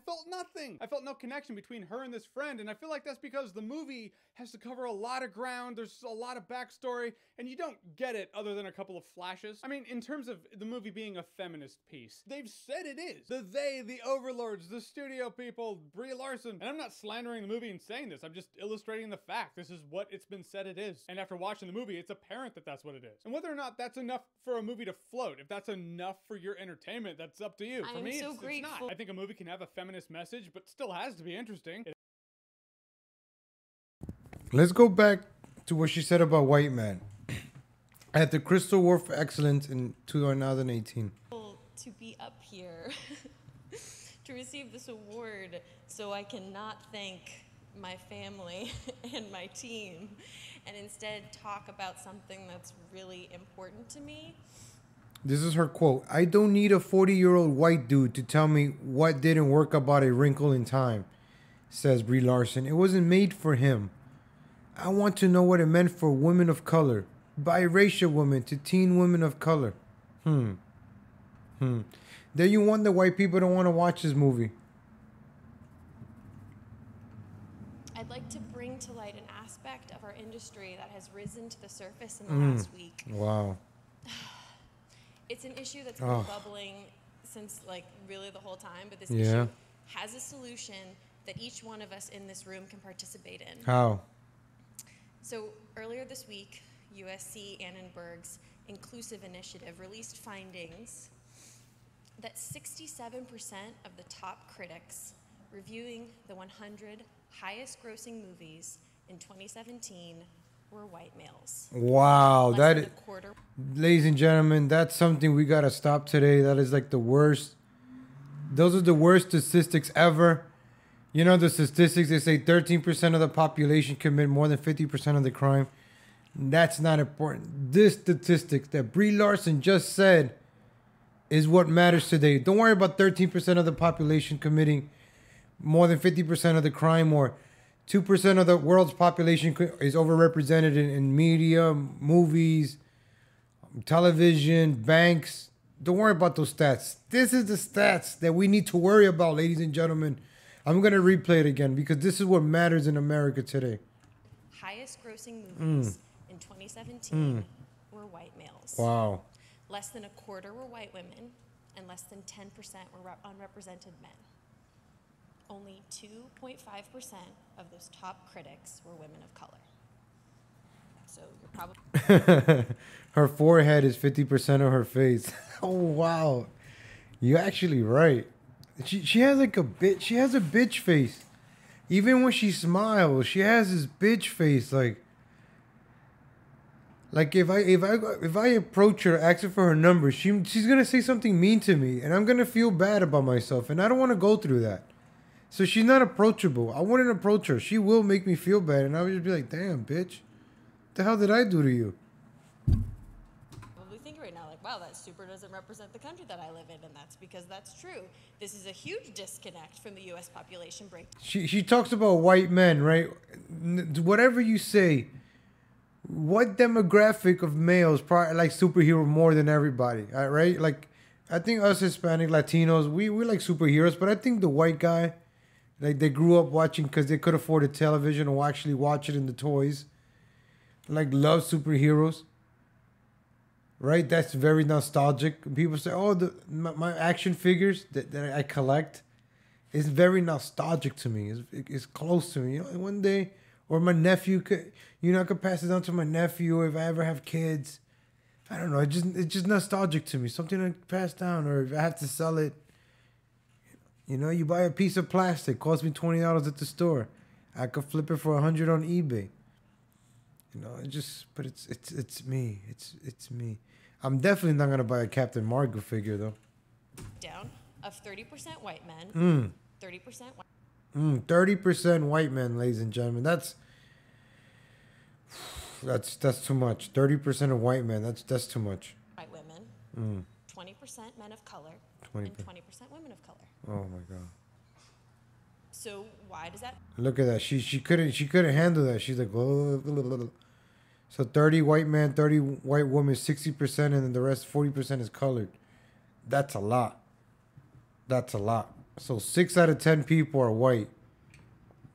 Speaker 9: felt nothing. I felt no connection between her and this friend, and I feel like that's because the movie has to cover a lot of ground. There's a lot of backstory, and you don't get it other than a couple of flashes. I mean, in terms of the movie being a feminist piece, they've said it is. The overlords, the studio people, Brie Larson. And I'm not slandering the movie and saying this. I'm just illustrating the fact. This is what it's been said it is. And after watching the movie, it's apparent that that's what it is. And whether or not that's enough for a movie to float, if that's enough for your entertainment, that's up to you. For me, it's not. I think a movie can have a feminist message, but still has to be interesting.
Speaker 1: Let's go back to what she said about white men. At the Crystal War for Excellence in 2018.
Speaker 4: To be up here to receive this award so I cannot thank my family and my team and instead talk about something that's really important to me.
Speaker 1: This is her quote. I don't need a 40-year-old white dude to tell me what didn't work about A Wrinkle in Time, says Brie Larson. It wasn't made for him. I want to know what it meant for women of color, biracial women to teen women of color. Then you wonder why people don't want to watch this movie.
Speaker 4: I'd like to bring to light an aspect of our industry that has risen to the surface in the last week.
Speaker 1: Wow.
Speaker 4: It's an issue that's been bubbling since really the whole time, but this issue has a solution that each one of us in this room can participate in.
Speaker 1: How?
Speaker 4: So earlier this week, USC Annenberg's Inclusive Initiative released findings that 67% of the top critics reviewing the 100 highest grossing movies in 2017 were white males.
Speaker 1: Wow,
Speaker 4: quarter.
Speaker 1: Ladies and gentlemen, that's something we gotta stop today. That is like the worst. Those are the worst statistics ever. You know the statistics, they say 13% of the population commit more than 50% of the crime. That's not important. This statistic that Brie Larson just said is what matters today. Don't worry about 13% of the population committing more than 50% of the crime, or 2% of the world's population is overrepresented in media, movies, television, banks. Don't worry about those stats. This is the stats that we need to worry about, ladies and gentlemen. I'm going to replay it again because this is what matters in America today.
Speaker 4: Highest grossing movies in 2017 were white males.
Speaker 1: Wow.
Speaker 4: Less than a quarter were white women, and less than 10% were unrepresented men. Only 2.5% of those top critics were women of color. So you're probably...
Speaker 1: Her forehead is 50% of her face. Oh, wow. You're actually right. She has like a bitch. She has a bitch face. Even when she smiles, she has this bitch face. Like if I approach her, ask her for her number, she's gonna say something mean to me, and I'm gonna feel bad about myself, and I don't want to go through that. So she's not approachable. I wouldn't approach her. She will make me feel bad, and I would just be like, "Damn, bitch, what the hell did I do to you?"
Speaker 4: Probably think right now, like, wow, that super doesn't represent the country that I live in, and that's because that's true. This is a huge disconnect from the U.S. population break.
Speaker 1: She talks about white men, right? Whatever you say, what demographic of males probably like superhero more than everybody, right? Like, I think us Hispanic Latinos, we like superheroes, but I think the white guy, like they grew up watching because they could afford a television or actually watch it in the toys, like love superheroes. Right, that's very nostalgic. People say, "Oh, my action figures that I collect It's very nostalgic to me. It's close to me. You know, one day, or my nephew could, I could pass it on to my nephew, or if I ever have kids. I don't know. It's just nostalgic to me. Something I pass down, or if I have to sell it. You know, you buy a piece of plastic, costs me $20 at the store. I could flip it for $100 on eBay. You know, but it's me. It's me. I'm definitely not gonna buy a Captain Marvel figure though.
Speaker 4: Down of 30% white men. 30% white.
Speaker 1: 30% white men, ladies and gentlemen. That's too much. 30% of white men. That's too much.
Speaker 4: White women. 20% men of color.
Speaker 1: 20%.
Speaker 4: And 20% women of color.
Speaker 1: Oh my God.
Speaker 4: So why does that?
Speaker 1: Look at that. She couldn't handle that. She's like, oh. So 30 white men, 30 white women, 60%, and then the rest 40% is colored. That's a lot. That's a lot. So 6 out of 10 people are white.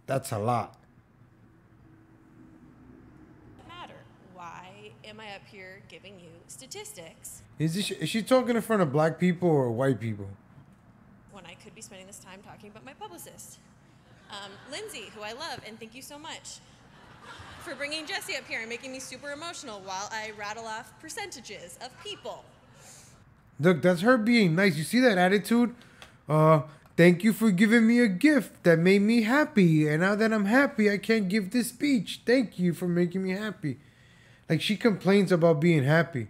Speaker 1: That's a lot.
Speaker 4: Matter. Why am I up here giving you statistics?
Speaker 1: Is she talking in front of black people or white people?
Speaker 4: When I could be spending this time talking about my publicist, Lindsay, who I love, and thank you so much for bringing Jesse up here and making me super emotional while I rattle off percentages of people.
Speaker 1: Look, that's her being nice. You see that attitude? Thank you for giving me a gift that made me happy. And now that I'm happy, I can't give this speech. Thank you for making me happy. Like, she complains about being happy.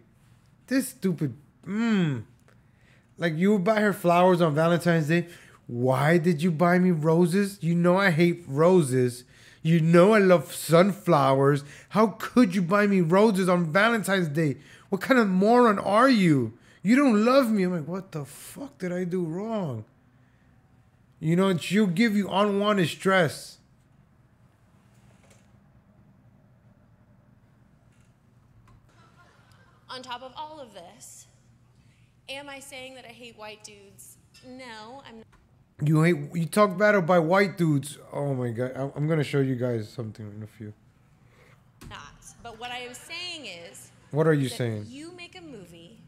Speaker 1: This stupid, Like, you would buy her flowers on Valentine's Day. Why did you buy me roses? You know I hate roses. You know I love sunflowers. How could you buy me roses on Valentine's Day? What kind of moron are you? You don't love me. I'm like, what the fuck did I do wrong? You know, she'll give you unwanted stress.
Speaker 4: On top of all of this, am I saying that I hate white dudes? No, I'm not.
Speaker 1: You talk bad about white dudes. Oh my God. I'm going to show you guys something in a few.
Speaker 4: Not. But what I am saying is...
Speaker 1: What are you
Speaker 4: that
Speaker 1: saying?
Speaker 4: If you make a movie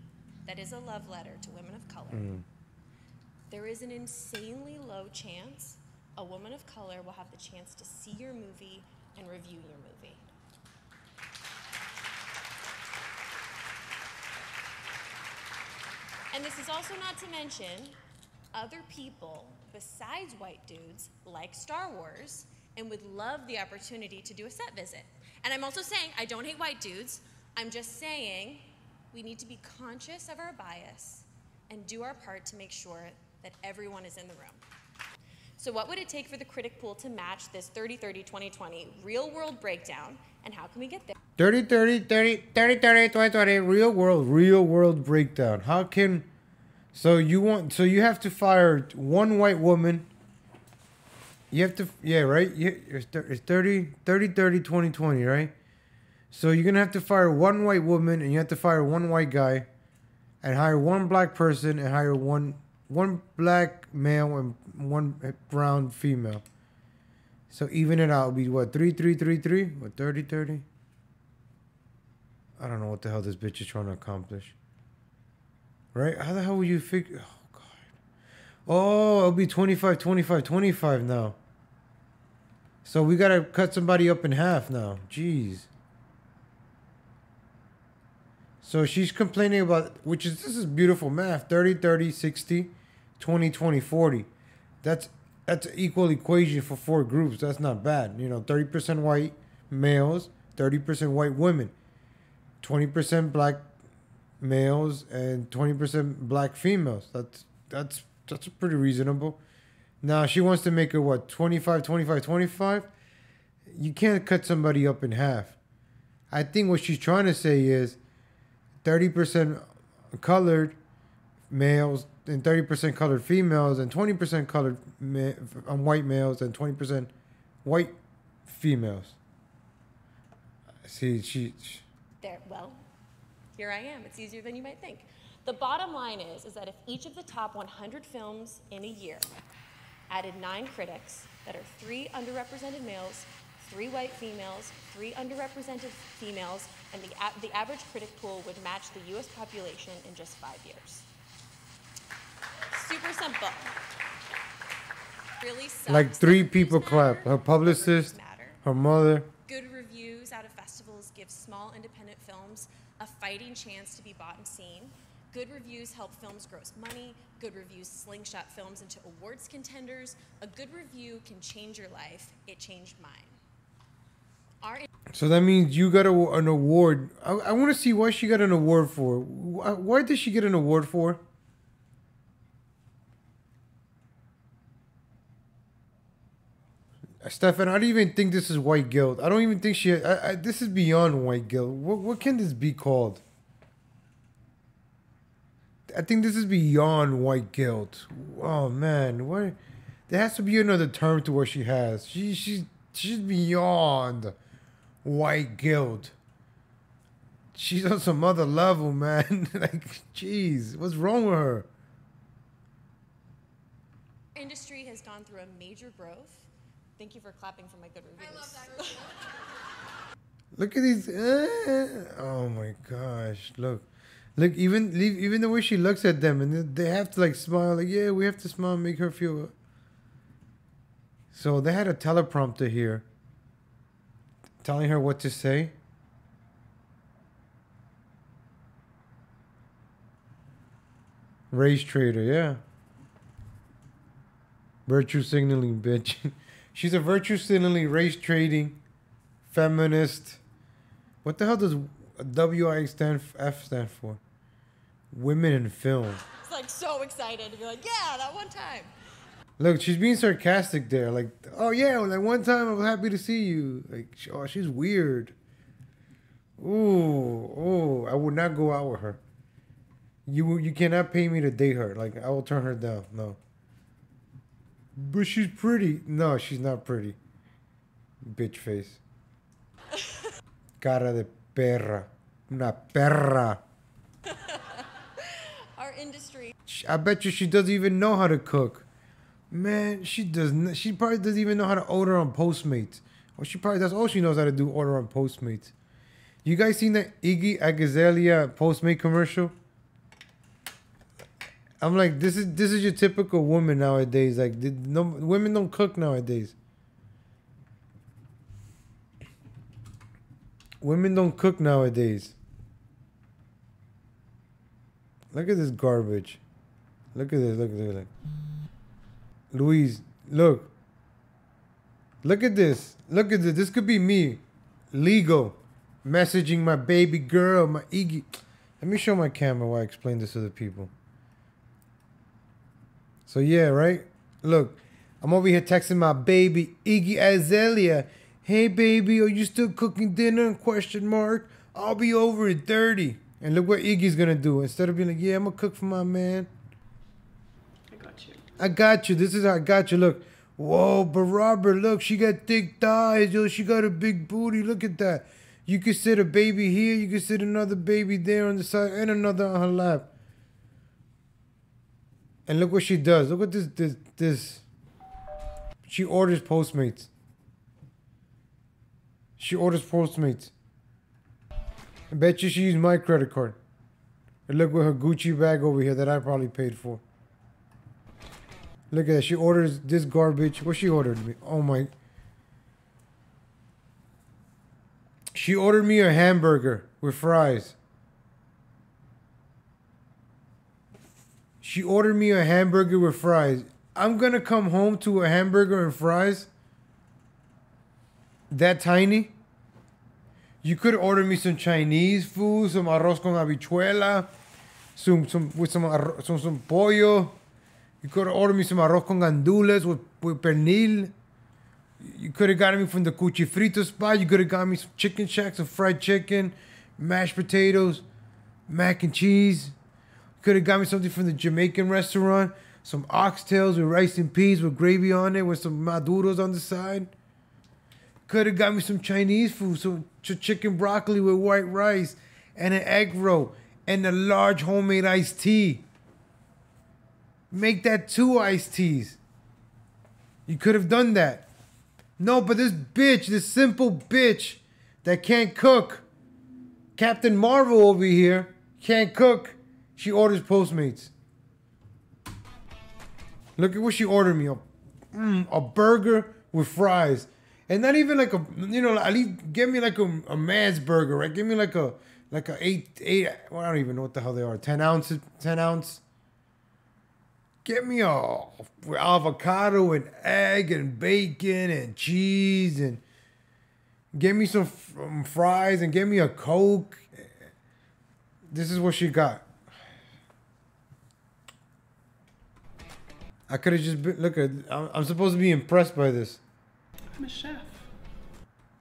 Speaker 4: that is a love letter to women of color, there is an insanely low chance a woman of color will have the chance to see your movie and review your movie. And this is also not to mention other people besides white dudes like Star Wars and would love the opportunity to do a set visit. And I'm also saying I don't hate white dudes. I'm just saying we need to be conscious of our bias and do our part to make sure that everyone is in the room. So what would it take for the critic pool to match this 30-30-2020 real world breakdown, and how can we get there?
Speaker 1: 30-30-2020 real world breakdown. How can... So you have to fire one white woman. You have to, yeah, right? It's 30-30-2020, right? So you're going to have to fire one white woman, and you have to fire one white guy, and hire one black person, and hire one black male and one brown female. So even it out would be what, 3-3-3-3? What, 30-30? I don't know what the hell this bitch is trying to accomplish. Right? How the hell would you figure? Oh, God. Oh, it'll be 25-25-25 now. So we got to cut somebody up in half now. Jeez. So she's complaining about, this is beautiful math. 30-30-60, 20-20-40. That's an equal equation for 4 groups. That's not bad. You know, 30% white males, 30% white women, 20% black males, and 20% black females. That's pretty reasonable. Now she wants to make it what, 25-25-25? You can't cut somebody up in half. I think what she's trying to say is 30% colored males and 30% colored females and 20% colored white males and 20% white females. See,
Speaker 4: There, well, here I am. It's easier than you might think. The bottom line is that if each of the top 100 films in a year added 9 critics that are 3 underrepresented males, 3 white females, 3 underrepresented females, and the average critic pool would match the US population in just 5 years. Super simple. really sucks.
Speaker 1: Like 3 people clap. Her publicist, her mother.
Speaker 4: Good reviews out of festivals give small independent films a fighting chance to be bought and seen. Good reviews help films gross money. Good reviews slingshot films into awards contenders. A good review can change your life. It changed mine.
Speaker 1: So that means you got an award. I want to see why she got an award for. Why did she get an award for? Stefan, I don't even think this is white guilt. I don't even think she... this is beyond white guilt. What can this be called? I think this is beyond white guilt. Oh, man. What? There has to be another term to what she has. She's beyond white guilt. She's on some other level, man. Like, jeez. What's wrong with her?
Speaker 4: Industry has gone through a major growth. Thank you for clapping for my good reviews. I love that.
Speaker 1: Look at these. Oh my gosh! Look, even the way she looks at them, and they have to like smile. Like, yeah, we have to smile, and make her feel. So they had a teleprompter here, telling her what to say. Race trader, yeah. Virtue signaling, bitch. She's a virtue signaling, race trading, feminist. What the hell does WI F stand for? Women in film.
Speaker 4: It's like so excited to be like, yeah, that one time.
Speaker 1: Look, she's being sarcastic there. Like, oh yeah, like one time I was happy to see you. Like, oh, she's weird. Ooh, I would not go out with her. You cannot pay me to date her. Like, I will turn her down. No. But she's pretty. No, she's not pretty. Bitch face. Cara de perra. Una perra.
Speaker 4: Our industry.
Speaker 1: I bet you she doesn't even know how to cook. Man, she doesn't. She probably doesn't even know how to order on Postmates. Or that's all she knows how to do, order on Postmates. You guys seen that Iggy Azalea Postmate commercial? I'm like, this is your typical woman nowadays. Like, no women don't cook nowadays. Women don't cook nowadays. Look at this garbage. Look at this. Look. Louise, look. Look at this. Look at this. This could be me. Legal. Messaging my baby girl, my Iggy. Let me show my camera while I explain this to the people. So yeah, right? Look, I'm over here texting my baby, Iggy Azalea. Hey baby, are you still cooking dinner? Question mark. I'll be over at 30. And look what Iggy's gonna do. Instead of being like, yeah, I'm gonna cook for my man. I got you. This is how I got you. Look. Whoa, but Robert, look, she got thick thighs. Yo, she got a big booty. Look at that. You could sit a baby here. You could sit another baby there on the side and another on her lap. And look what she does. Look at this. She orders Postmates. I bet you she used my credit card. And look with her Gucci bag over here that I probably paid for. Look at that. She orders this garbage. What she ordered me? Oh my. She ordered me a hamburger with fries. She ordered me a hamburger with fries. I'm going to come home to a hamburger and fries that tiny. You could order me some Chinese food, some arroz con habichuela, some pollo. You could have ordered me some arroz con gandules with pernil. You could have gotten me from the Cuchifrito spot. You could have got me some chicken shack, some fried chicken, mashed potatoes, mac and cheese. Could have got me something from the Jamaican restaurant. Some oxtails with rice and peas with gravy on it with some maduros on the side. Could have got me some Chinese food, some chicken broccoli with white rice and an egg roll and a large homemade iced tea. Make that 2 iced teas. You could have done that. No, but this bitch, this simple bitch that can't cook, Captain Marvel over here, can't cook. She orders Postmates. Look at what she ordered me. a burger with fries. And not even like a, you know, at least give me like a man's burger, right? Give me like a eight, well, I don't even know what the hell they are. 10 ounce. Get me a avocado and egg and bacon and cheese and get me some fries and get me a Coke. This is what she got. I could have just been, look at, I'm supposed to be impressed by this.
Speaker 10: I'm a chef.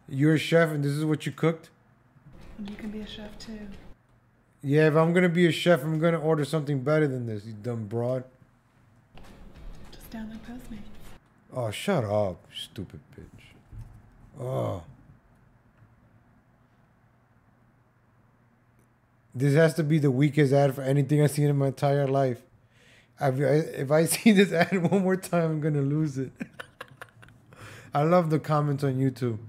Speaker 1: You're a chef and this is what you cooked?
Speaker 10: And you can be a chef too.
Speaker 1: Yeah, if I'm going to be a chef, I'm going to order something better than this, you dumb broad.
Speaker 10: Just down like Postmates.
Speaker 1: Oh, shut up, stupid bitch. Oh. This has to be the weakest ad for anything I've seen in my entire life. If I see this ad one more time, I'm going to lose it. I love the comments on YouTube.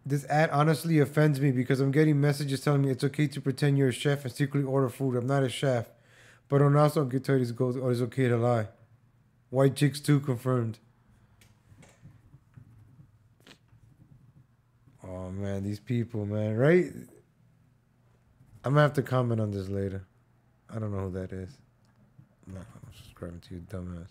Speaker 1: This ad honestly offends me because I'm getting messages telling me it's okay to pretend you're a chef and secretly order food. I'm not a chef. But on also get told it's okay to lie. White chicks too confirmed. Oh man, these people, man, right? I'm gonna have to comment on this later. I don't know who that is. I'm not subscribing to you, dumbass.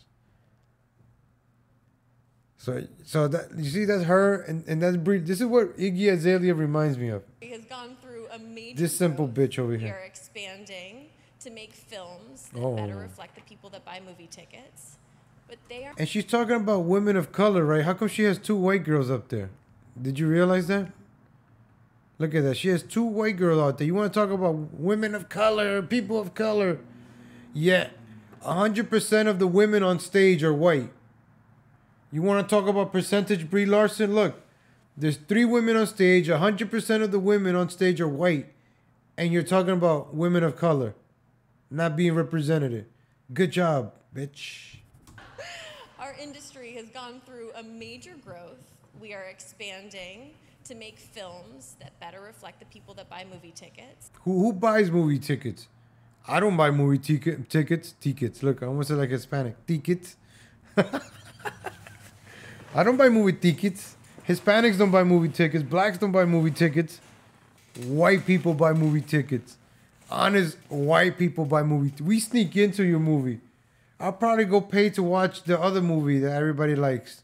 Speaker 1: So that you see, that's her, and that's Brie. This is what Iggy Azalea reminds me of.
Speaker 4: Has gone through a major
Speaker 1: This simple bitch over
Speaker 4: We
Speaker 1: here.
Speaker 4: are expanding to make films that
Speaker 1: Oh.
Speaker 4: better reflect the people that buy movie tickets. But they are
Speaker 1: And she's talking about women of color, right? How come she has 2 white girls up there? Did you realize that? Look at that. She has 2 white girls out there. You want to talk about women of color, people of color? Yeah, 100% of the women on stage are white. You want to talk about percentage, Brie Larson? Look, there's 3 women on stage. 100% of the women on stage are white. And you're talking about women of color not being represented. Good job, bitch.
Speaker 4: Our industry has gone through a major growth. We are expanding to make films that better reflect the people that buy movie tickets.
Speaker 1: Who buys movie tickets? I don't buy movie tickets. Tickets. Look, I almost said like Hispanic. Tickets. I don't buy movie tickets. Hispanics don't buy movie tickets. Blacks don't buy movie tickets. White people buy movie tickets. Honest white people buy movie. We sneak into your movie. I'll probably go pay to watch the other movie that everybody likes.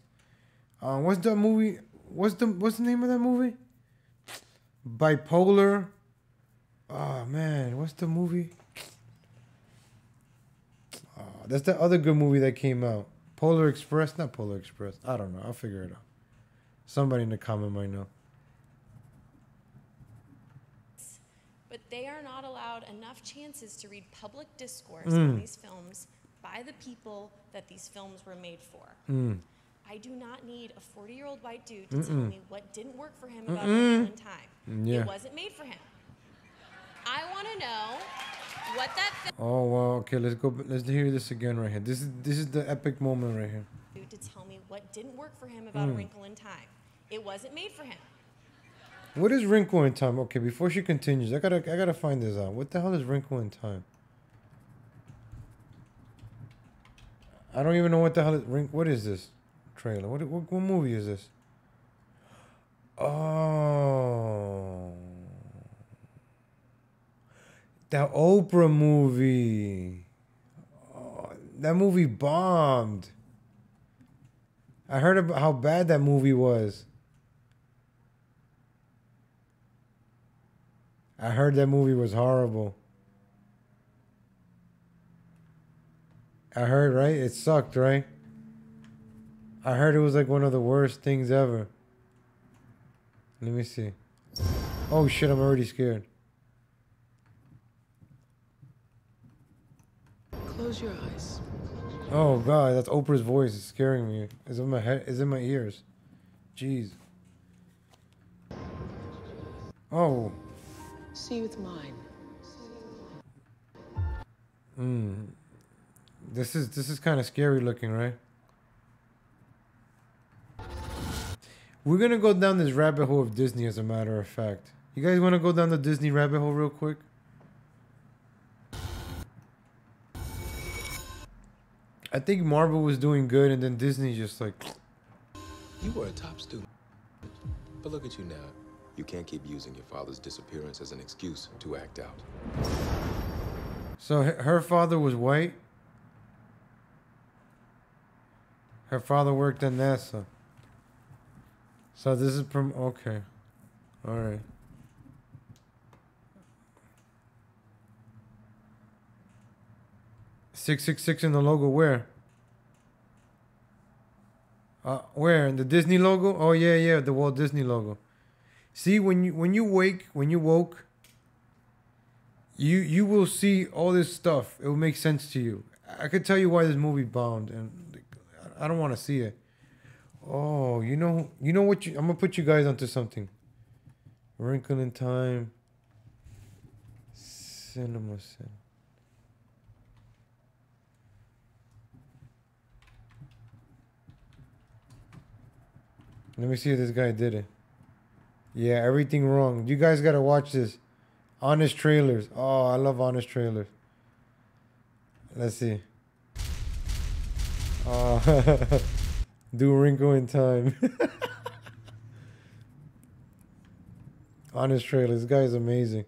Speaker 1: What's the movie? What's the name of that movie? Bipolar. Oh man, what's the movie? Oh, that's the other good movie that came out. Polar Express, not Polar Express. I don't know. I'll figure it out. Somebody in the comment might know.
Speaker 4: But they are not allowed enough chances to read public discourse on these films by the people that these films were made for. I do not need a 40-year-old white dude to tell me what didn't work for him about Wrinkle in Time.
Speaker 1: Yeah.
Speaker 4: It wasn't made for him. I want to know what that film
Speaker 1: Oh wow. Okay, let's go. Let's hear this again right here. This is the epic moment right here.
Speaker 4: to tell me what didn't work for him about A Wrinkle in Time. It wasn't made for him.
Speaker 1: What is Wrinkle in Time? Okay, before she continues, I gotta find this out. What the hell is Wrinkle in Time? I don't even know what the hell is what is this trailer? What movie is this? Oh, that Oprah movie. Oh, that movie bombed. I heard about how bad that movie was. I heard that movie was horrible. I heard, right? It sucked, right? I heard it was like one of the worst things ever. Let me see. Oh shit, I'm already scared.
Speaker 10: Close your eyes.
Speaker 1: Oh god, that's Oprah's voice. It's scaring me. It's in my head. It's in my ears. Jeez. Oh.
Speaker 10: See with mine.
Speaker 1: This is kind of scary looking, right? We're gonna go down this rabbit hole of Disney, as a matter of fact. You guys want to go down the Disney rabbit hole real quick? I think Marvel was doing good, and then Disney just like.
Speaker 7: You were a top student. But look at you now. You can't keep using your father's disappearance as an excuse to act out.
Speaker 1: So her father was white. Her father worked at NASA. So this is from okay. All right. 666 in the logo. Where? Where? In the Disney logo? Oh yeah, yeah, the Walt Disney logo. See, when you woke, you will see all this stuff. It will make sense to you. I could tell you why this movie bombed, and I don't want to see it. Oh, you know what? I'm gonna put you guys onto something. Wrinkle in Time. Cinema Sin. Let me see if this guy did it. Yeah, everything wrong. You guys gotta watch this. Honest trailers. Oh, I love honest trailers. Let's see. Do Wrinkle in Time. Honest trailers. This guy is amazing.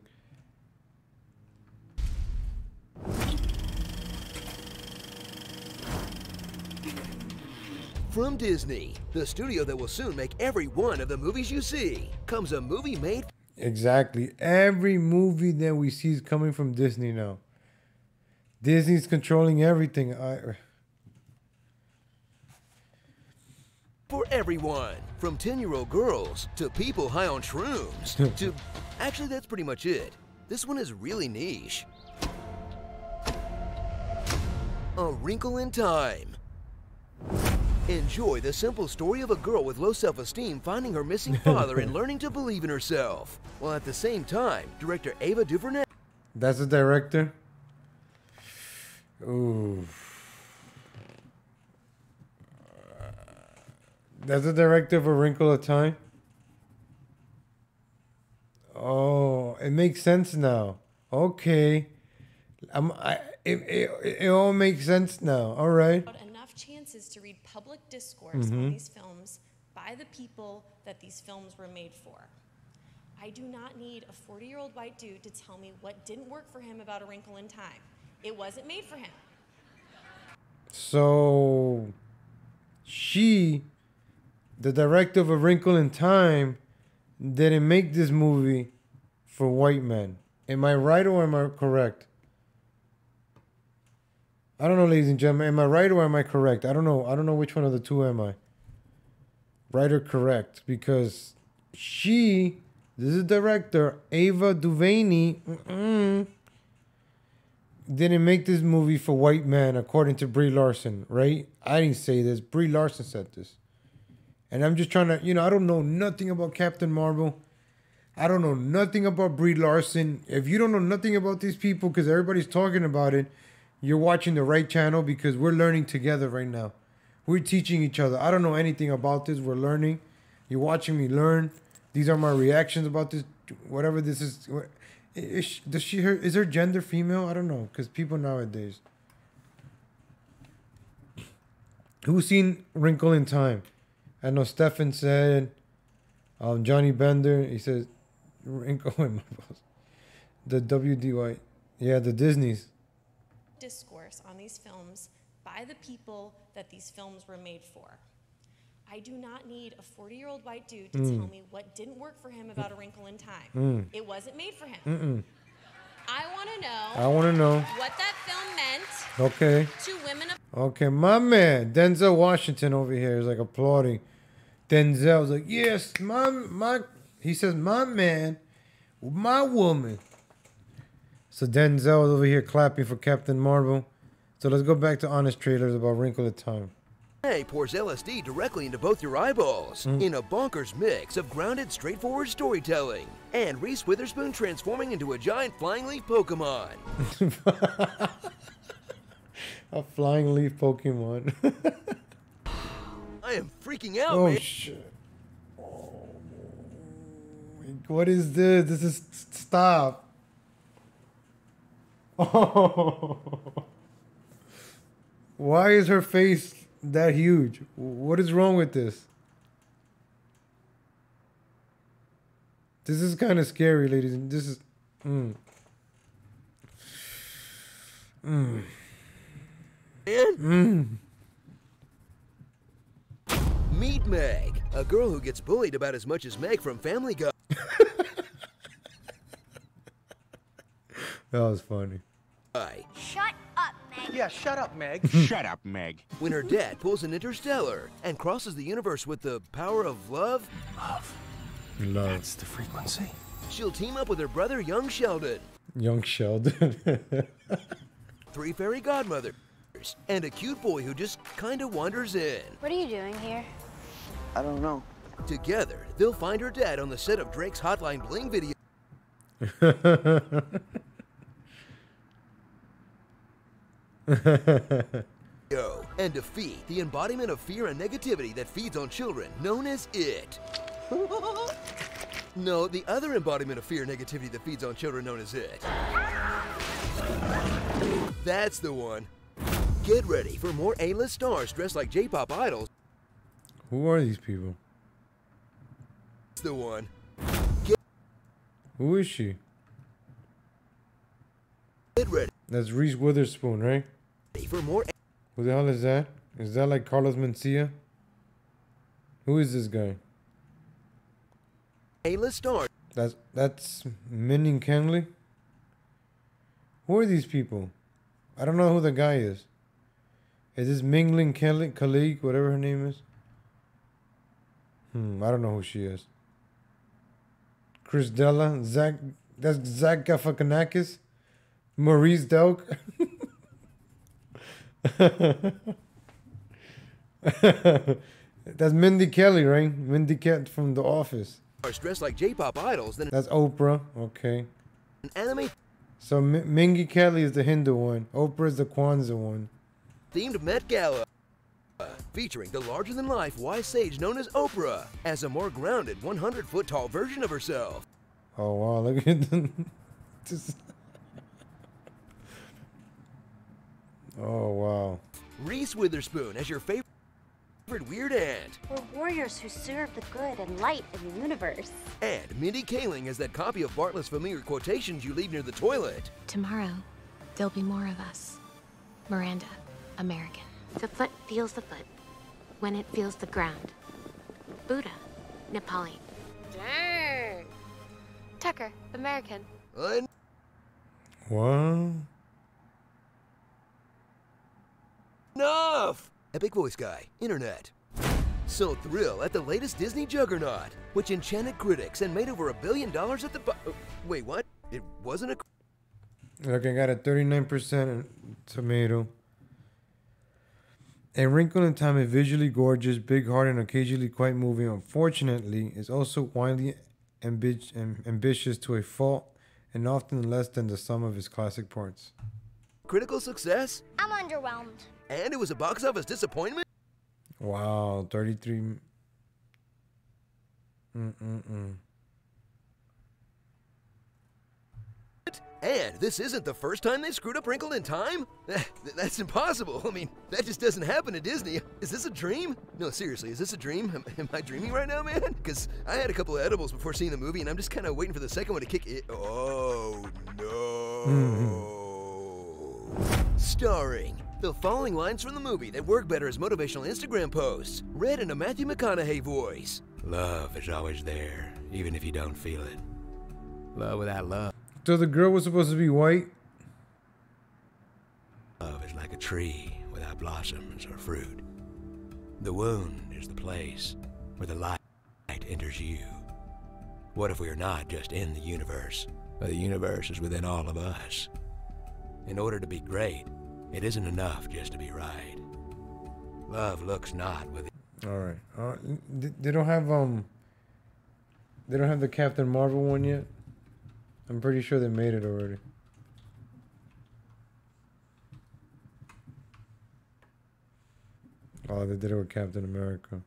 Speaker 11: From Disney, the studio that will soon make every one of the movies you see, comes a movie made.
Speaker 1: Exactly. Every movie that we see is coming from Disney now. Disney's controlling everything.
Speaker 11: For everyone, from 10-year-old girls to people high on shrooms to... Actually, that's pretty much it. This one is really niche. A Wrinkle in Time. Enjoy the simple story of a girl with low self-esteem finding her missing father and learning to believe in herself. While at the same time, director Ava DuVernay...
Speaker 1: That's the director? Ooh. That's the director of A Wrinkle of Time? Oh, it makes sense now. Okay. It all makes sense now. All right.
Speaker 4: Enough chances to read public discourse on these films by the people that these films were made for. I do not need a 40-year-old white dude to tell me what didn't work for him about A Wrinkle in Time. It wasn't made for him.
Speaker 1: So, she, the director of A Wrinkle in Time, didn't make this movie for white men. Am I right or am I correct? I don't know, ladies and gentlemen. Am I right or am I correct? I don't know. I don't know which one of the two am I. Right or correct? Because she, this is director, Ava DuVernay, didn't make this movie for white men, according to Brie Larson, right? I didn't say this. Brie Larson said this. And I'm just trying to, I don't know nothing about Captain Marvel. I don't know nothing about Brie Larson. If you don't know nothing about these people, because everybody's talking about it, you're watching the right channel, because we're learning together right now. We're teaching each other. I don't know anything about this. We're learning. You're watching me learn. These are my reactions about this. Whatever this is. Is her gender female? I don't know, because people nowadays. Who's seen Wrinkle in Time? I know Stefan said. Johnny Bender. He says Wrinkle in my balls. The WDY. Yeah, the Disneys.
Speaker 4: Discourse on these films by the people that these films were made for. I do not need a 40-year-old white dude to tell me what didn't work for him about A Wrinkle in Time. It wasn't made for him. I want to know what that film meant to women of...
Speaker 1: Okay, my man, Denzel Washington over here is like applauding. Denzel's like, yes, he says, my man, my woman. So Denzel's over here clapping for Captain Marvel. So let's go back to honest trailers about Wrinkle in Time.
Speaker 11: Pours LSD directly into both your eyeballs in a bonkers mix of grounded, straightforward storytelling and Reese Witherspoon transforming into a giant flying leaf Pokemon.
Speaker 1: A flying leaf Pokemon.
Speaker 11: I am freaking out, man.
Speaker 1: Oh, shit. Oh, what is this? This is... Stop. Oh. Why is her face that huge? What is wrong with this? This is kind of scary, ladies. And this is.
Speaker 11: Meet Meg, a girl who gets bullied about as much as Meg from Family Guy.
Speaker 1: That was funny.
Speaker 12: Shut up, Meg.
Speaker 8: Yeah, shut up, Meg.
Speaker 13: Shut up, Meg.
Speaker 11: When her dad pulls an interstellar and crosses the universe with the power of love.
Speaker 13: Love.
Speaker 1: Love.
Speaker 13: That's the frequency.
Speaker 11: She'll team up with her brother, young Sheldon.
Speaker 1: Young Sheldon.
Speaker 11: 3 fairy godmothers. And a cute boy who just kind of wanders in.
Speaker 12: What are you doing here?
Speaker 8: I don't know.
Speaker 11: Together, they'll find her dad on the set of Drake's Hotline Bling video. And defeat the embodiment of fear and negativity that feeds on children, known as IT. No, the other embodiment of fear and negativity that feeds on children, known as IT. That's the one. Get ready for more A-list stars dressed like J-pop idols.
Speaker 1: Who are these people?
Speaker 11: That's the one.
Speaker 1: Who is she?
Speaker 11: Get ready
Speaker 1: That's Reese Witherspoon, right?
Speaker 11: for more.
Speaker 1: Who the hell is that? Is that like Carlos Mencia? Who is this guy?
Speaker 11: A-list stars.
Speaker 1: That's Mindy Kaling. Who are these people? I don't know who the guy is. Is this Mingling Kalik, whatever her name is? I don't know who she is. Chris Della, that's Zach Galifianakis, Maurice Delk. That's Mindy Kelly, right? Mindy Kelly from The Office.
Speaker 11: Dressed like J-pop idols. Then
Speaker 1: That's Oprah. Okay.
Speaker 11: an anime
Speaker 1: So Mindy Kelly is the Hindu one. Oprah is the Kwanzaa one.
Speaker 11: themed Met Gala. Featuring the larger-than-life wise sage known as Oprah as a more grounded 100-foot-tall version of herself.
Speaker 1: Oh wow! Look at them. Oh wow!
Speaker 11: Reese Witherspoon as your favorite weird aunt.
Speaker 12: We're warriors who serve the good and light in the universe.
Speaker 11: And Mindy Kaling as that copy of Bartlett's familiar quotations you leave near the toilet.
Speaker 14: Tomorrow, there'll be more of us. Miranda, American.
Speaker 12: The foot feels the foot when it feels the ground. Buddha, Nepali.
Speaker 14: Dang. Tucker, American.
Speaker 1: What?
Speaker 11: Enough! Epic voice guy, internet. So thrill at the latest Disney juggernaut, which enchanted critics and made over $1 billion at the wait, what? It wasn't a...
Speaker 1: Look, I got a 39% tomato. A Wrinkle in Time is visually gorgeous, big-hearted, and occasionally quite moving. Unfortunately, it's also wildly ambitious to a fault, and often less than the sum of its classic parts.
Speaker 11: Critical success?
Speaker 12: I'm underwhelmed.
Speaker 11: And it was a box office disappointment?
Speaker 1: Wow, 33.
Speaker 11: And this isn't the first time they screwed up Wrinkle in Time? That's impossible. I mean, that just doesn't happen at Disney. Is this a dream? No, seriously, is this a dream? Am I dreaming right now, man? Because I had a couple of edibles before seeing the movie, and I'm just kind of waiting for the second one to kick it. Oh, no. Starring the following lines from the movie that work better as motivational Instagram posts, read in a Matthew McConaughey voice.
Speaker 15: Love is always there, even if you don't feel it. Love without love.
Speaker 1: So the girl was supposed to be white?
Speaker 15: Love is like a tree without blossoms or fruit. The wound is the place where the light enters you. What if we are not just in the universe, but the universe is within all of us? In order to be great, it isn't enough just to be right. Love looks not within.
Speaker 1: All right. They don't have the Captain Marvel one yet. I'm pretty sure they made it already. Oh, they did it with Captain America.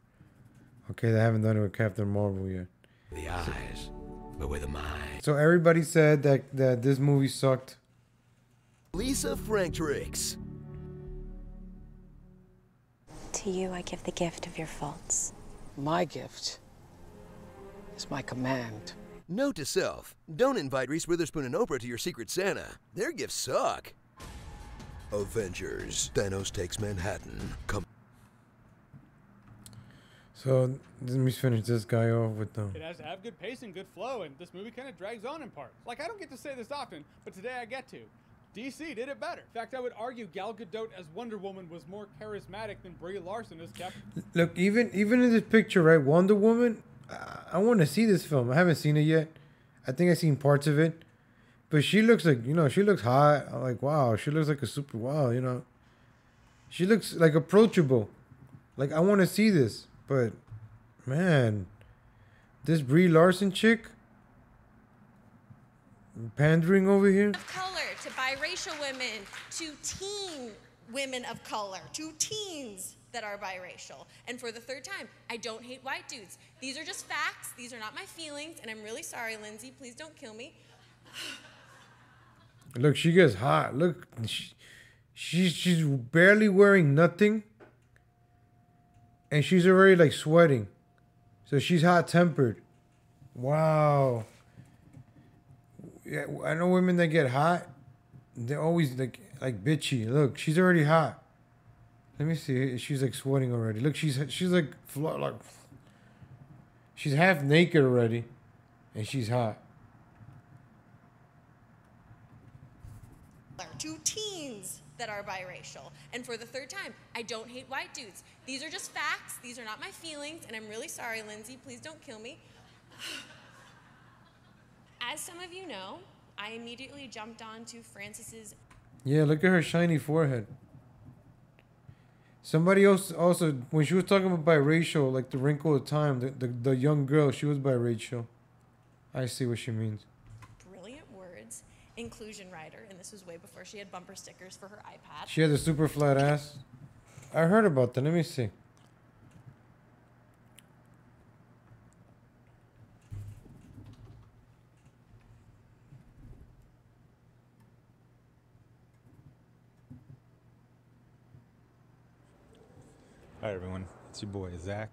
Speaker 1: Okay, they haven't done it with Captain Marvel yet.
Speaker 15: The eyes, but with a mind.
Speaker 1: So everybody said that this movie sucked.
Speaker 11: Lisa Frank Tricks.
Speaker 16: To you, I give the gift of your faults.
Speaker 17: My gift is my command.
Speaker 11: Note to self, don't invite Reese Witherspoon and Oprah to your Secret Santa. Their gifts suck. Avengers. Thanos takes Manhattan. Come.
Speaker 1: So let me finish this guy off with them.
Speaker 9: It has to have good pacing, good flow, and this movie kind of drags on in parts. Like, I don't get to say this often, but today I get to. DC did it better. In fact, I would argue Gal Gadot as Wonder Woman was more charismatic than Brie Larson as Captain.
Speaker 1: Look, even in this picture, right? Wonder Woman. I want to see this film. I haven't seen it yet. I think I've seen parts of it, but she looks like, you know, she looks hot. I'm like, wow, she looks like a super wow, you know. She looks like approachable. Like, I want to see this, but man, this Brie Larson chick pandering over here.
Speaker 4: Of color to biracial women, to teen women of color, to teens that are biracial. And for the third time, I don't hate white dudes. These are just facts. These are not my feelings. And I'm really sorry, Lindsay. Please don't kill me.
Speaker 1: Look, she gets hot. Look, she's barely wearing nothing. And she's already like sweating. So she's hot-tempered. Wow. Yeah, I know women that get hot. They're always like bitchy. Look, she's already hot. Let me see. She's like sweating already. Look, she's like she's half naked already, and she's hot.
Speaker 4: To teens that are biracial. And for the third time, I don't hate white dudes. These are just facts. These are not my feelings. And I'm really sorry, Lindsay. Please don't kill me. As some of you know, I immediately jumped onto Frances's.
Speaker 1: Yeah, look at her shiny forehead. Somebody else also, when she was talking about biracial, like The Wrinkle of Time, the young girl, she was biracial. I see what she means.
Speaker 4: Brilliant words, inclusion writer, and this was way before she had bumper stickers for her iPad.
Speaker 1: She has a super flat ass. I heard about that. Let me see.
Speaker 18: Hi everyone, it's your boy Zach.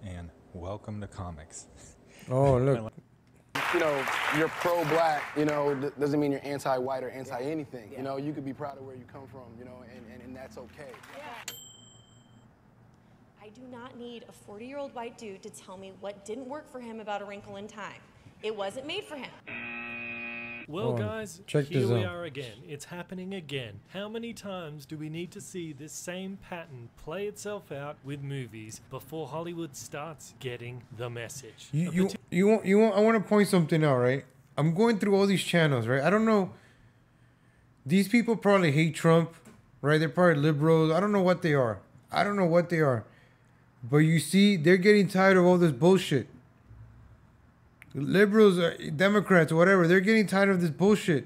Speaker 18: And welcome to comics.
Speaker 1: Oh, look.
Speaker 19: You know, you're pro-black, you know, doesn't mean you're anti-white or anti-anything. You know, you could be proud of where you come from, you know, and that's okay.
Speaker 4: I do not need a 40-year-old white dude to tell me what didn't work for him about A Wrinkle in Time. It wasn't made for him.
Speaker 20: Well, guys,
Speaker 1: check
Speaker 20: here
Speaker 1: this
Speaker 20: we
Speaker 1: out.
Speaker 20: are again. It's happening again. How many times do we need to see this same pattern play itself out with movies before Hollywood starts getting the message?
Speaker 1: You want I want to point something out, right? I'm going through all these channels, right? I don't know. These people probably hate Trump, right? They're probably liberals. I don't know what they are. I don't know what they are. But you see, they're getting tired of all this bullshit. Liberals, Democrats, whatever, they're getting tired of this bullshit.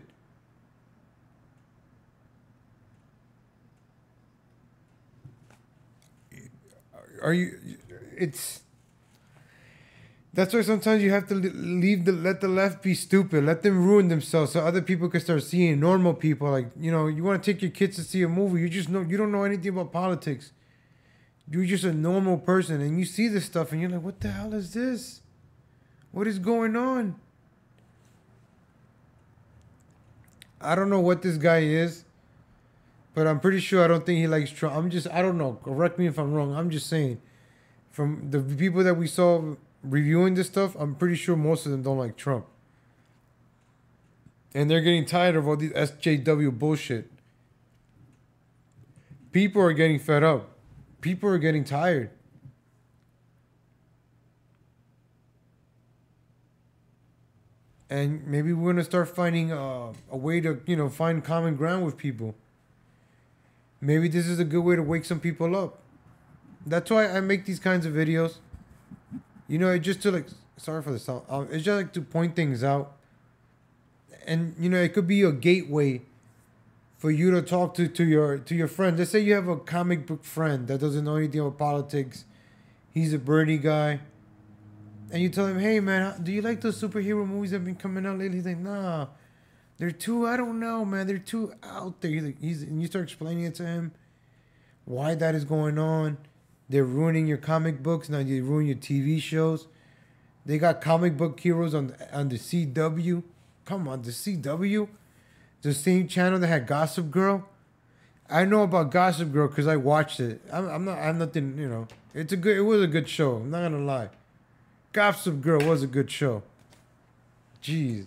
Speaker 1: That's why sometimes you have to let the left be stupid. Let them ruin themselves so other people can start seeing normal people. Like, you know, you want to take your kids to see a movie. You don't know anything about politics. You're just a normal person and you see this stuff and you're like, what the hell is this? What is going on? I don't know what this guy is, but I'm pretty sure I don't think he likes Trump. I don't know. Correct me if I'm wrong. I'm just saying. From the people that we saw reviewing this stuff, I'm pretty sure most of them don't like Trump. And they're getting tired of all these SJW bullshit. People are getting fed up. People are getting tired. And maybe we're gonna start finding a way to, you know, find common ground with people. Maybe this is a good way to wake some people up. That's why I make these kinds of videos. You know, just to like, sorry for the sound. It's just like to point things out. And you know, it could be a gateway for you to talk to your friends. Let's say you have a comic book friend that doesn't know anything about politics. He's a Bernie guy. And you tell him, hey man, do you like those superhero movies that have been coming out lately? He's like, nah, They're too, I don't know, man. They're too out there. And you start explaining it to him why that is going on. They're ruining your comic books. Now they ruin your TV shows. They got comic book heroes on the CW. Come on, the CW? The same channel that had Gossip Girl? I know about Gossip Girl because I watched it. I'm nothing, you know. It was a good show. I'm not gonna lie. Gossip Girl was a good show. Jeez.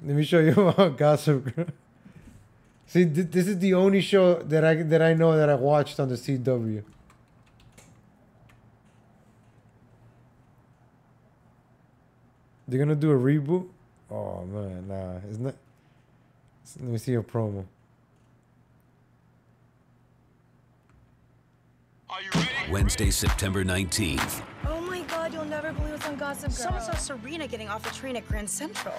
Speaker 1: Let me show you about Gossip Girl. See, this is the only show that I know that I watched on the CW. They're gonna do a reboot? Oh man, nah, isn't it? Let me see a promo.
Speaker 21: Wednesday, September 19th.
Speaker 22: Oh my god, you'll never believe what's on Gossip Girl. Someone saw Serena getting off the train at Grand Central.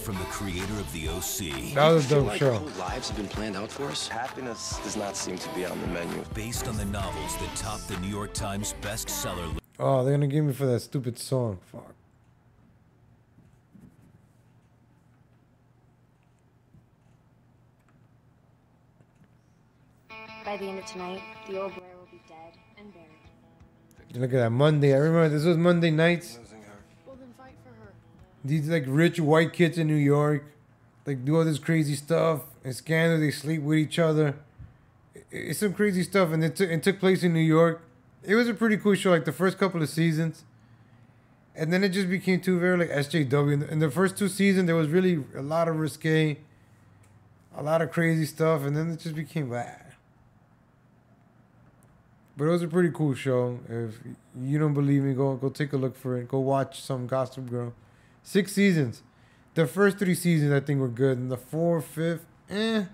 Speaker 21: From the creator of the OC.
Speaker 1: That was a dope show.
Speaker 23: Our whole lives have been planned out for us. Happiness does not seem to be on the menu.
Speaker 21: Based on the novels that topped the New York Times bestseller list.
Speaker 1: Oh, they're gonna give me for that stupid song. Fuck.
Speaker 12: By the end of tonight, the old Blair will be dead and buried.
Speaker 1: Look at that Monday. I remember this was Monday nights.
Speaker 22: Well, then fight for her.
Speaker 1: These like rich white kids in New York, like do all this crazy stuff and scandal. They sleep with each other. It's some crazy stuff, and it took place in New York. It was a pretty cool show, like the first couple of seasons, and then it just became too very like SJW. In the first 2 seasons, there was really a lot of risque, a lot of crazy stuff, and then it just became bad. But it was a pretty cool show. If you don't believe me, go take a look for it. Go watch some Gossip Girl. 6 seasons. The first 3 seasons I think were good, and the 4th, 5th,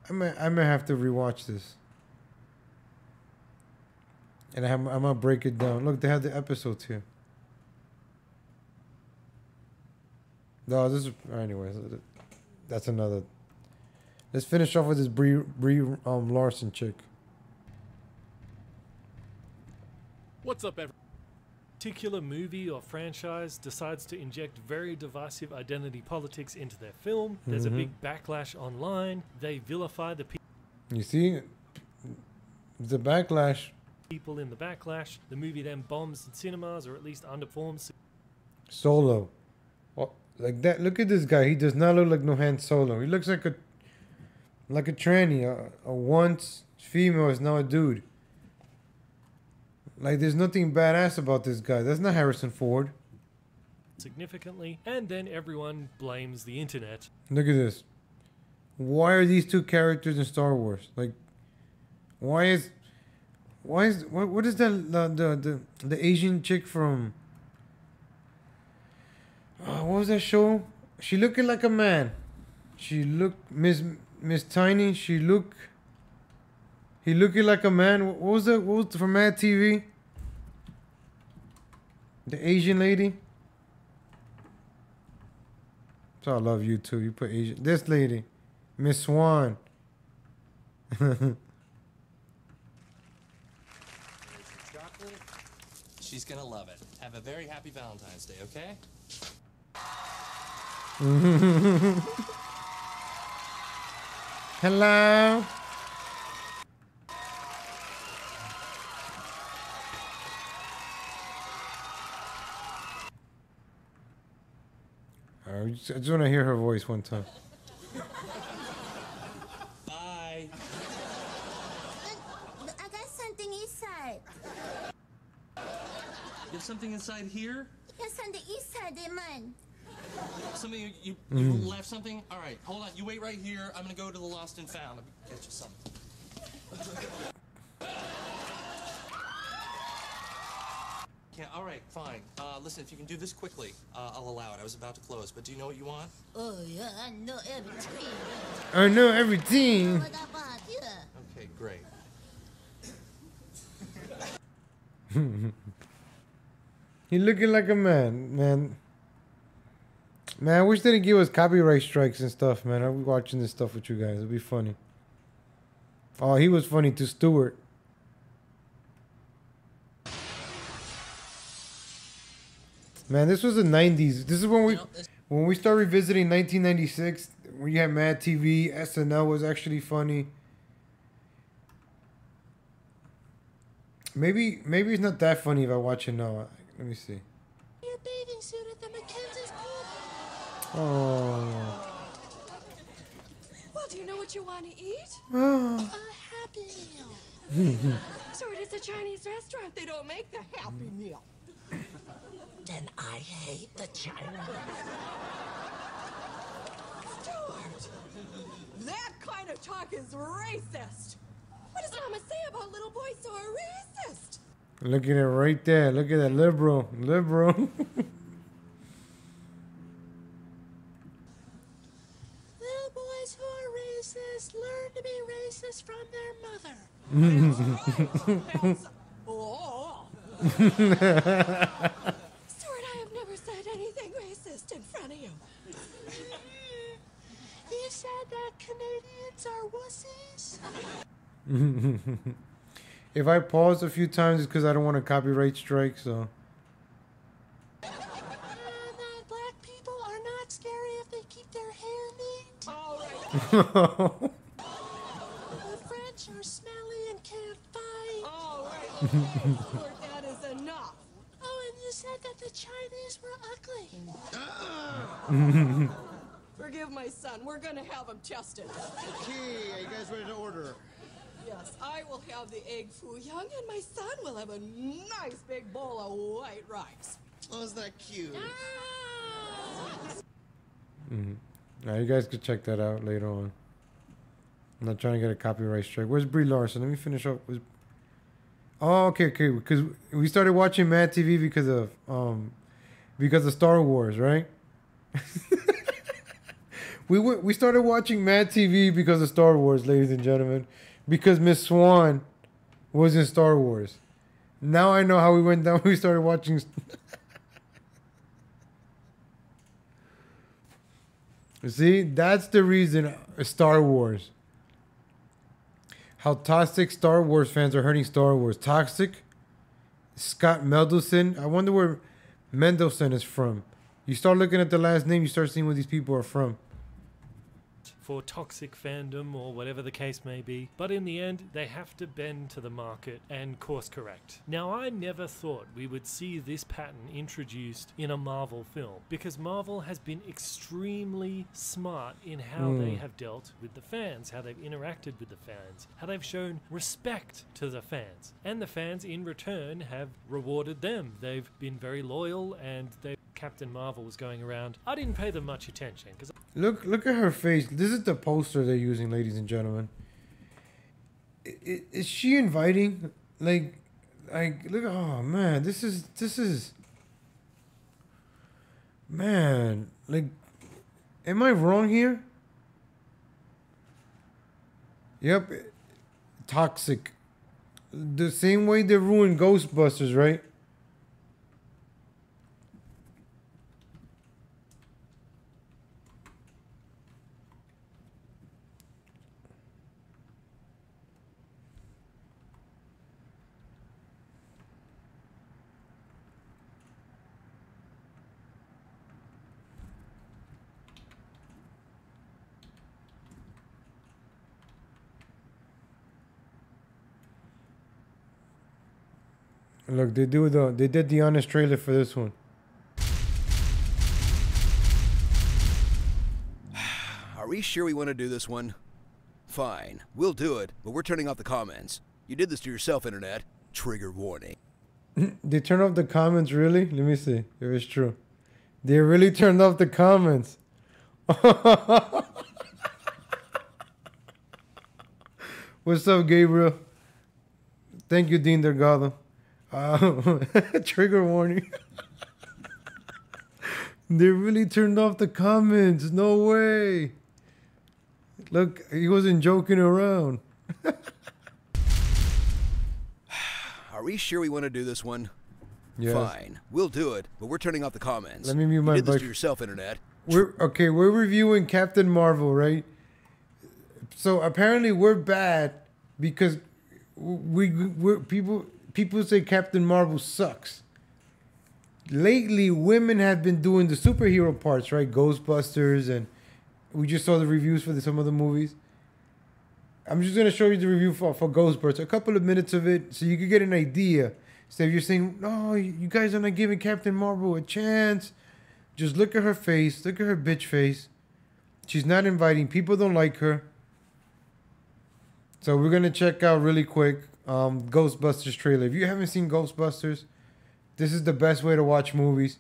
Speaker 1: I might have to rewatch this. And I'm gonna break it down. Look, they have the episodes here. No, this is anyways. That's another. Let's finish off with this Brie Larson chick.
Speaker 20: What's up, everyone? Particular movie or franchise decides to inject very divisive identity politics into their film. There's a big backlash online. They vilify the people.
Speaker 1: You see, the backlash.
Speaker 20: People in the backlash. The movie then bombs in cinemas, or at least underperforms.
Speaker 1: Solo. Well, like that. Look at this guy. He does not look like no Han Solo. He looks like a tranny. A once female is now a dude. Like, there's nothing badass about this guy. That's not Harrison Ford.
Speaker 20: Significantly, and then everyone blames the internet.
Speaker 1: Look at this. Why are these 2 characters in Star Wars? Like, what is that the Asian chick from what was that show? She looking like a man. She looked Miss Tiny. He looking like a man. What was that? What was from Mad TV? The Asian lady. So I love you too. You put Asian. This lady, Miss Swan.
Speaker 24: She's gonna love it. Have a very happy Valentine's Day, okay?
Speaker 1: Hello. I just want to hear her voice one time.
Speaker 24: Bye.
Speaker 25: I got something inside.
Speaker 24: You have something inside here?
Speaker 25: Yes, on the east side, man.
Speaker 24: Something you left something? All right, hold on. You wait right here. I'm gonna go to the lost and found. Let me get you something. Yeah, all right, fine. Listen, if you can do this quickly, I'll allow it. I was about to close, but do you know what you want?
Speaker 25: Oh, yeah, I know everything.
Speaker 1: I know everything.
Speaker 25: What about you?
Speaker 24: Okay, great.
Speaker 1: He looking like a man, man. Man, I wish they didn't give us copyright strikes and stuff, man. I'll be watching this stuff with you guys. It'll be funny. Oh, he was funny to Stewart. Man, this was the 90s. This is when we start revisiting 1996. When you had Mad TV, SNL was actually funny. Maybe it's not that funny if I watch it now. Let me see.
Speaker 25: Your bathing suit at the Mackenzie's pool.
Speaker 1: Oh.
Speaker 2: Well, do you know what you want to eat?
Speaker 25: A Happy Meal.
Speaker 2: So it is a Chinese restaurant. They don't make the Happy Meal.
Speaker 25: Then I hate the Chinese.
Speaker 2: Stuart! That kind of talk is racist. What does Mama say about little boys who are racist?
Speaker 1: Look at it right there. Look at that liberal. Liberal.
Speaker 25: Little boys who are racist learn to be racist from their mother.
Speaker 2: Oh. Stuart, I have never said anything racist in front of you.
Speaker 25: You said that Canadians are wussies?
Speaker 1: If I pause a few times, it's because I don't want a copyright strike, so.
Speaker 25: That black people are not scary if they keep their hair neat.
Speaker 2: All right.
Speaker 25: The French are smelly and can't fight.
Speaker 2: All right. Stuart, that is enough.
Speaker 25: Oh, and you said that the Chinese were ugly.
Speaker 2: Forgive my son. We're going to have him tested.
Speaker 3: Okay, are you guys ready to order?
Speaker 2: Yes, I will have the egg foo young, and my son will have a nice big bowl of white rice.
Speaker 3: Oh, is that cute?
Speaker 1: Now you guys could check that out later on. I'm not trying to get a copyright strike. Where's Brie Larson? Let me finish up. Oh, okay. Because we started watching Mad TV because of Star Wars, right? We started watching Mad TV because of Star Wars, ladies and gentlemen. Because Miss Swan was in Star Wars. Now I know how we went down. We started watching. See, that's the reason. Star Wars. How toxic Star Wars fans are hurting Star Wars. Toxic. Scott Mendelson. I wonder where Mendelson is from. You start looking at the last name, you start seeing where these people are from.
Speaker 20: For toxic fandom or whatever the case may be, but in the end they have to bend to the market and course correct. Now, I never thought we would see this pattern introduced in a Marvel film, because Marvel has been extremely smart in how they have dealt with the fans, how they've interacted with the fans, how they've shown respect to the fans, and the fans in return have rewarded them. They've been very loyal, and Captain Marvel was going around. I didn't pay them much attention because
Speaker 1: Look at her face. This is the poster they're using, ladies and gentlemen. Is she inviting? Like, look. Oh man, this is. Man, like, am I wrong here? Yep, toxic. The same way they ruined Ghostbusters, right? Look, they did the honest trailer for this one.
Speaker 11: Are we sure we want to do this one? Fine, we'll do it, but we're turning off the comments. You did this to yourself, Internet. Trigger warning.
Speaker 1: They turned off the comments, really? Let me see if it's true. They really turned off the comments. What's up, Gabriel? Thank you, Dean Delgado. Trigger warning. They really turned off the comments. No way. Look, he wasn't joking around.
Speaker 11: Are we sure we want to do this one?
Speaker 1: Yes.
Speaker 11: Fine, we'll do it, but we're turning off the comments.
Speaker 1: Let me mute my
Speaker 11: You did this
Speaker 1: mic.
Speaker 11: to yourself, Internet.
Speaker 1: We're reviewing Captain Marvel, right? So apparently we're bad because we're people say Captain Marvel sucks. lately women have been doing the superhero parts, right? Ghostbusters, and we just saw the reviews for some of the movies. I'm just gonna show you the review for Ghostbusters, a couple of minutes of it, so you can get an idea. So if you're saying, no, you guys are not giving Captain Marvel a chance, just look at her face, look at her bitch face. She's not inviting. People don't like her. So we're gonna check out really quick Ghostbusters trailer. If you haven't seen Ghostbusters, this is the best way to watch movies.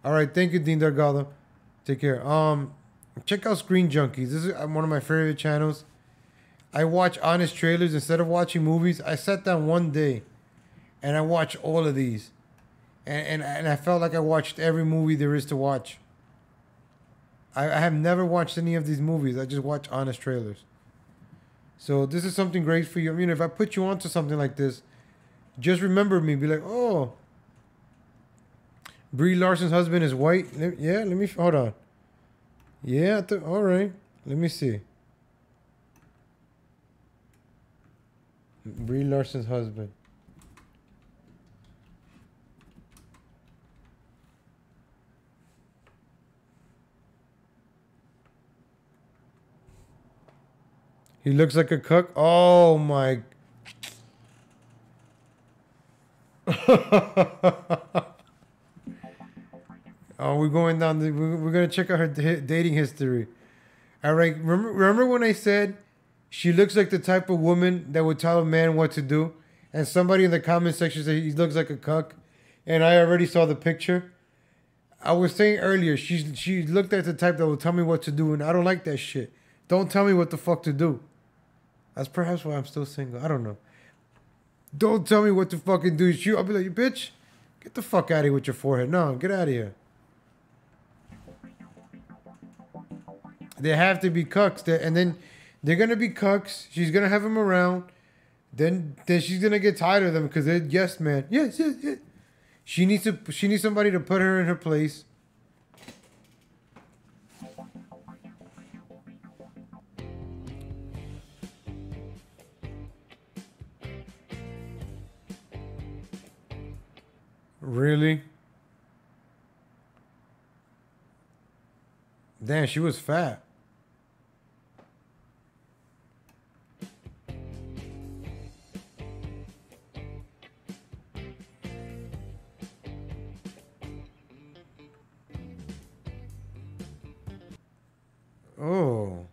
Speaker 1: All right, thank you, Dean Delgado. Take care. Check out Screen Junkies. This is one of my favorite channels. I watch honest trailers instead of watching movies. I sat down one day and I watched all of these. And I felt like I watched every movie there is to watch. I have never watched any of these movies. I just watch honest trailers. So this is something great for you. I mean, if I put you onto something like this, just remember me. Be like, oh, Brie Larson's husband is white. Yeah, let me, hold on. Yeah, all right. Let me see. Brie Larson's husband. He looks like a cook. Oh my. Oh, we're going down. We're gonna check out her dating history. All right. Remember when I said she looks like the type of woman that would tell a man what to do, and somebody in the comment section said he looks like a cuck, and I already saw the picture. I was saying earlier she looked at the type that will tell me what to do, and I don't like that shit. Don't tell me what the fuck to do. That's perhaps why I'm still single. I don't know. Don't tell me what to fucking do. I'll be like, bitch, get the fuck out of here with your forehead. No, get out of here. They have to be cucks. And then they're going to be cucks. She's going to have them around. Then she's going to get tired of them because they're yes, man. Yes. She needs somebody to put her in her place. Really? Damn, she was fat. Oh.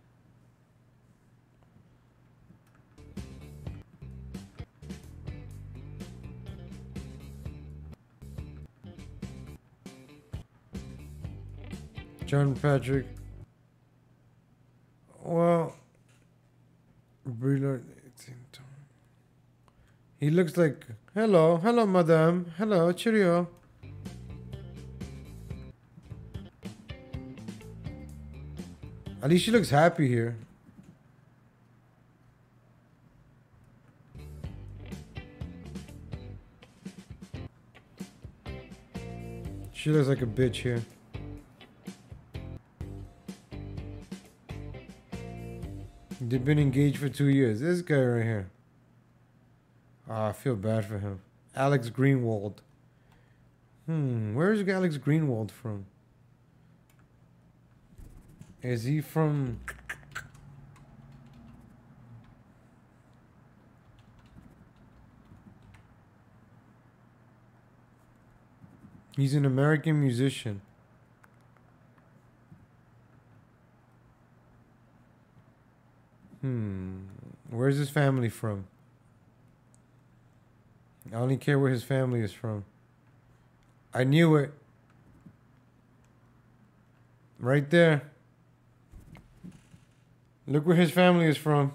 Speaker 1: John Patrick. Well, he looks like, hello, madam. Hello, cheerio. At least she looks happy here. She looks like a bitch here. They've been engaged for 2 years. This guy right here. I feel bad for him. Alex Greenwald. Where is Alex Greenwald from? Is he from... He's an American musician. Where's his family from? I only care where his family is from. I knew it. Right there. Look where his family is from.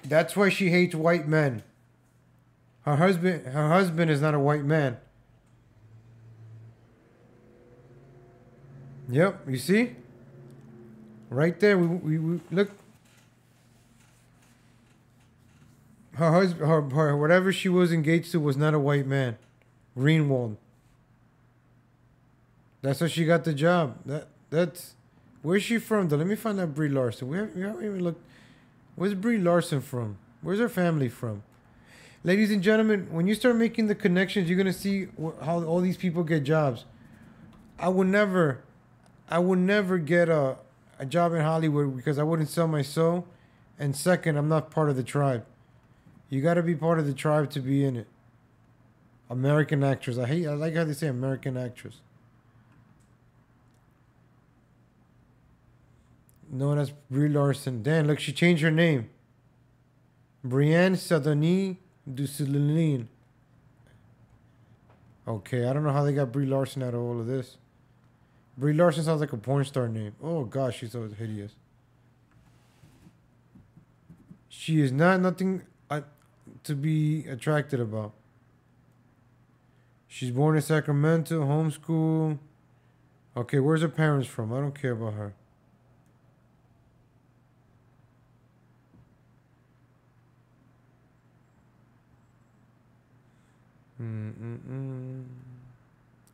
Speaker 1: That's why she hates white men. Her husband is not a white man. Yep, you see? Right there, we look. Her husband, her whatever she was engaged to was not a white man. Greenwald. That's how she got the job. That's where's she from though? Let me find out Brie Larson. We haven't even looked. Where's Brie Larson from? Where's her family from? Ladies and gentlemen, when you start making the connections, you're gonna see how all these people get jobs. I would never get a job in Hollywood because I wouldn't sell my soul. And second, I'm not part of the tribe. You got to be part of the tribe to be in it. American actress. I like how they say American actress. No, that's Brie Larson. Dan, look, she changed her name. Brienne Sadonie Dusoulin. Okay, I don't know how they got Brie Larson out of all of this. Brie Larson sounds like a porn star name. Oh gosh, she's so hideous. She is not nothing to be attracted about. She's born in Sacramento, homeschool. Okay, where's her parents from? I don't care about her.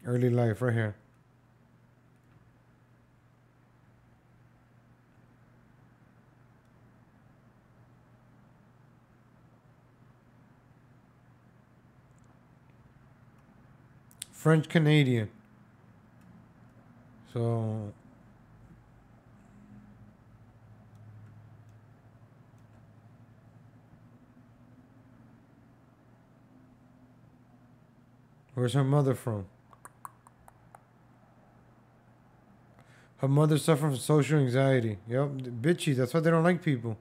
Speaker 1: Early life, right here. French Canadian. So where's her mother from? Her mother suffered from social anxiety. Yep, bitchy. That's why they don't like people.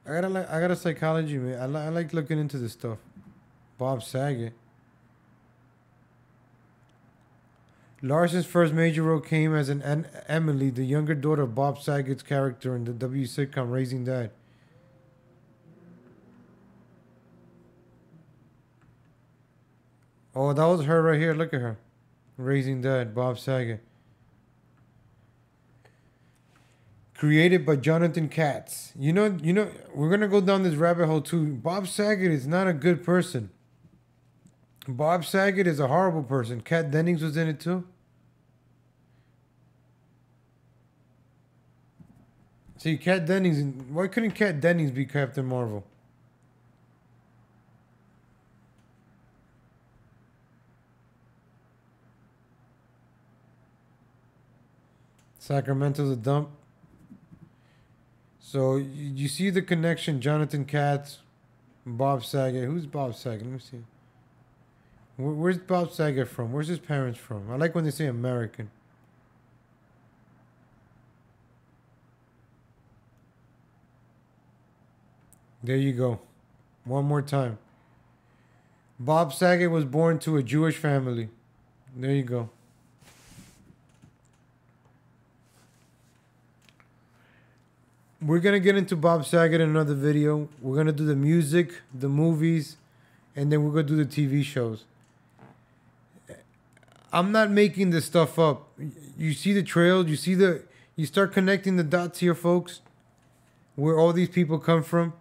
Speaker 1: I got a psychology, man. I like looking into this stuff. Bob Saget. Larson's first major role came as an Emily, the younger daughter of Bob Saget's character in the W sitcom Raising Dad. Oh, that was her right here. Look at her. Raising Dad, Bob Saget. Created by Jonathan Katz. You know, we're going to go down this rabbit hole too. Bob Saget is not a good person. Bob Saget is a horrible person. Kat Dennings was in it too. See, Kat Dennings. Why couldn't Kat Dennings be Captain Marvel? Sacramento's a dump. So you see the connection, Jonathan Katz, Bob Saget. Who's Bob Saget? Let me see. Where's Bob Saget from? Where's his parents from? I like when they say American. There you go. One more time. Bob Saget was born to a Jewish family. There you go. We're going to get into Bob Saget in another video. We're going to do the music, the movies, and then we're going to do the TV shows. I'm not making this stuff up. You see the trails, you start connecting the dots here, folks, where all these people come from.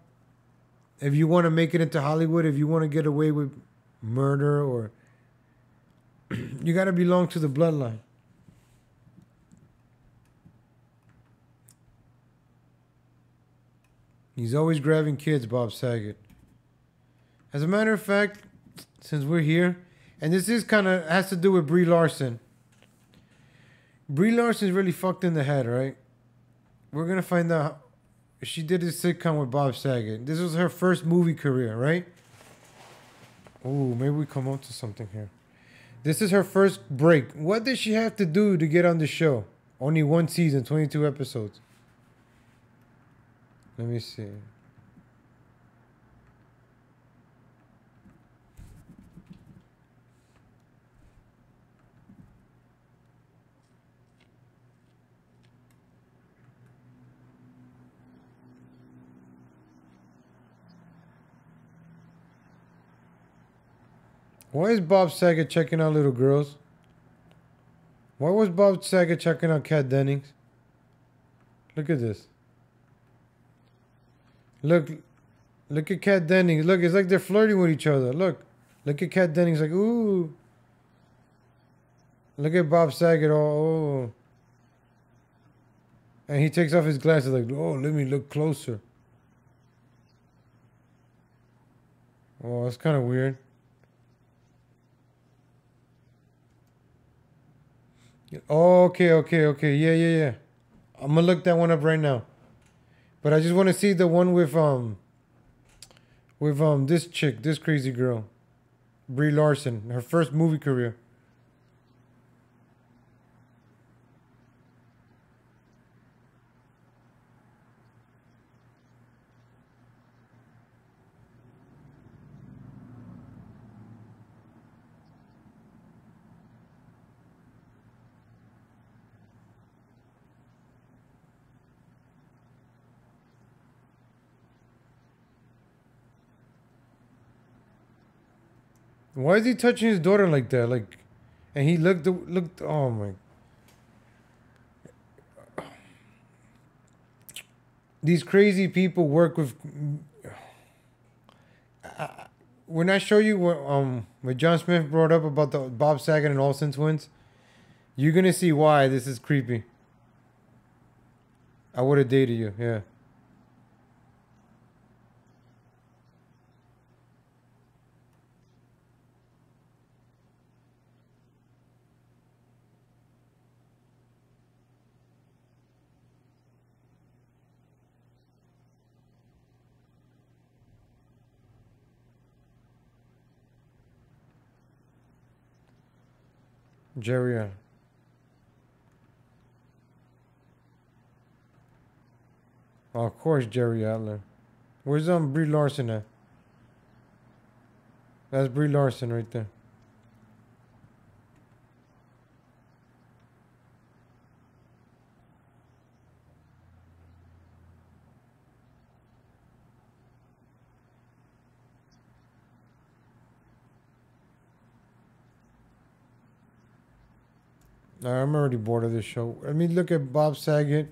Speaker 1: If you want to make it into Hollywood, if you want to get away with murder, or you got to belong to the bloodline. He's always grabbing kids, Bob Saget. As a matter of fact, since we're here, and this is kind of has to do with Brie Larson. Brie Larson's really fucked in the head, right? We're going to find out. She did this sitcom with Bob Saget. This was her first movie career, right? Ooh, maybe we come up to something here. This is her first break. What did she have to do to get on the show? Only one season, 22 episodes. Let me see. Why is Bob Saget checking out little girls? Why was Bob Saget checking out Kat Dennings? Look at this. Look at Kat Dennings. Look, it's like they're flirting with each other. Look at Kat Dennings like, ooh. Look at Bob Saget, oh. And he takes off his glasses like, oh, let me look closer. Oh, that's kind of weird. Oh, okay. Yeah. I'm gonna look that one up right now. But I just want to see the one with this chick, this crazy girl, Brie Larson, her first movie career. Why is he touching his daughter like that? Like, and he looked. Oh my. These crazy people work with. When I show you what John Smith brought up about the Bob Saget and Olsen twins, you're gonna see why this is creepy. I would have dated you, yeah. Jerry Allen. Oh, of course, Jerry Adler. Where's Brie Larson at? That's Brie Larson right there. I'm already bored of this show. Let me look at Bob Saget.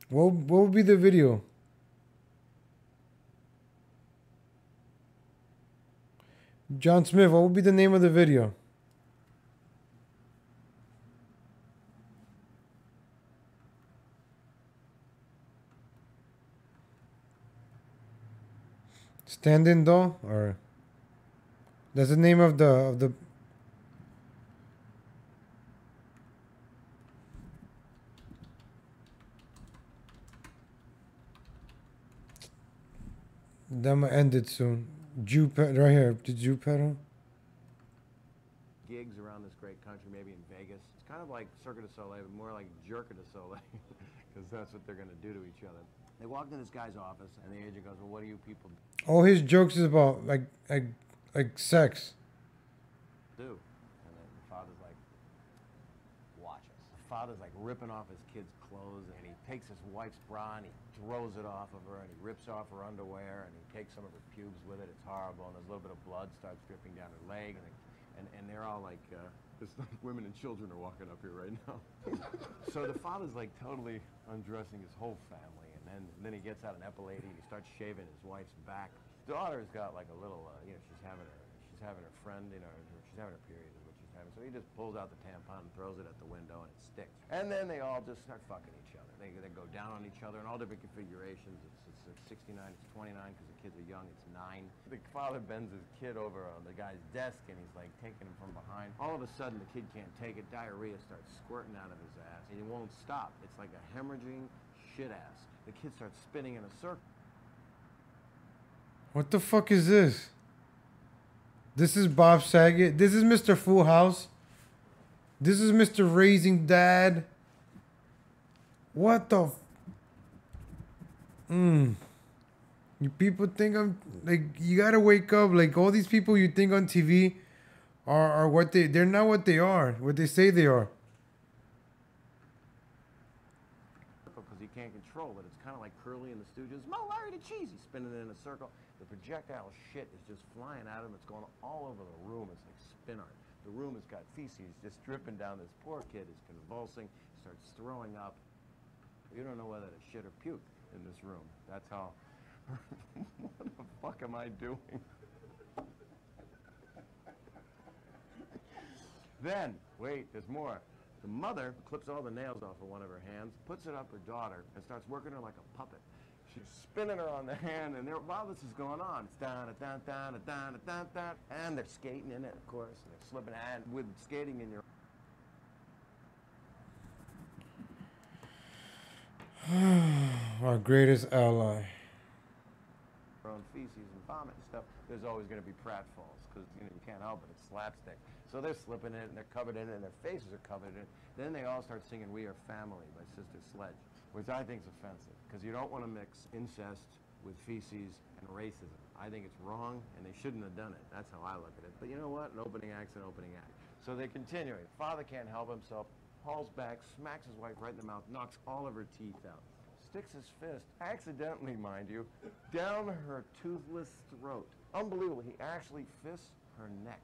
Speaker 1: What would be the video? John Smith, what would be the name of the video? Stand-in doll, or that's the name of the I'm gonna end it soon. Right here. Did you pedal?
Speaker 5: Gigs around this great country, maybe in Vegas. It's kind of like Cirque du Soleil, but more like Jerk du Soleil, because that's what they're going to do to each other. They walked in this guy's office, and the agent goes, "Well, what do you people
Speaker 1: All his jokes is about like sex.
Speaker 5: do?" And then the father's like, "Watch us." The father's like ripping off his kid's clothes, and he takes his wife's bra and he throws it off of her, and he rips off her underwear, and he takes some of her pubes with it. It's horrible, and there's a little bit of blood starts dripping down her leg, and they're all like, it's like women and children are walking up here right now. So the father's like totally undressing his whole family, and then he gets out an epilator, and he starts shaving his wife's back. His daughter's got like a little, she's having her friend, she's having her period is what she's having. So he just pulls out the tampon and throws it at the window, and it sticks. And then they all just start fucking each other. They go down on each other in all different configurations. It's 69, it's 29 because the kids are young, it's 9. The father bends his kid over on the guy's desk and he's like taking him from behind. All of a sudden the kid can't take it. Diarrhea starts squirting out of his ass and he won't stop. It's like a hemorrhaging shit ass. The kid starts spinning in a circle.
Speaker 1: What the fuck is this? This is Bob Saget. This is Mr. Full House. This is Mr. Raising Dad. What the? You people think I'm like, you gotta wake up. Like all these people you think on TV are what they're not what they are. What they say they are.
Speaker 5: circle because he can't control it. It's kind of like Curly and the Stooges. Mo, Larry the Cheese. He's spinning it in a circle. The projectile shit is just flying at him. It's going all over the room. It's like spin art. The room has got feces just dripping down. This poor kid is convulsing, starts throwing up. You don't know whether to shit or puke in this room. That's how... What the fuck am I doing? Then, wait, there's more. The mother clips all the nails off of one of her hands, puts it up her daughter, and starts working her like a puppet. She's spinning her on the hand, and while this is going on, it's down, and they're skating in it, of course, and they're slipping, and with skating in your
Speaker 1: our greatest ally.
Speaker 5: own feces and vomit and stuff, there's always going to be pratfalls, because you can't help it, it's slapstick. So they're slipping in it, and they're covered in it, and their faces are covered in it. Then they all start singing We Are Family by Sister Sledge, which I think is offensive, because you don't want to mix incest with feces and racism. I think it's wrong, and they shouldn't have done it. That's how I look at it. But you know what? An opening act's an opening act. So they're continuing. Father can't help himself, hauls back, smacks his wife right in the mouth, knocks all of her teeth out, sticks his fist, accidentally, mind you, down her toothless throat. Unbelievable. He actually fists her neck.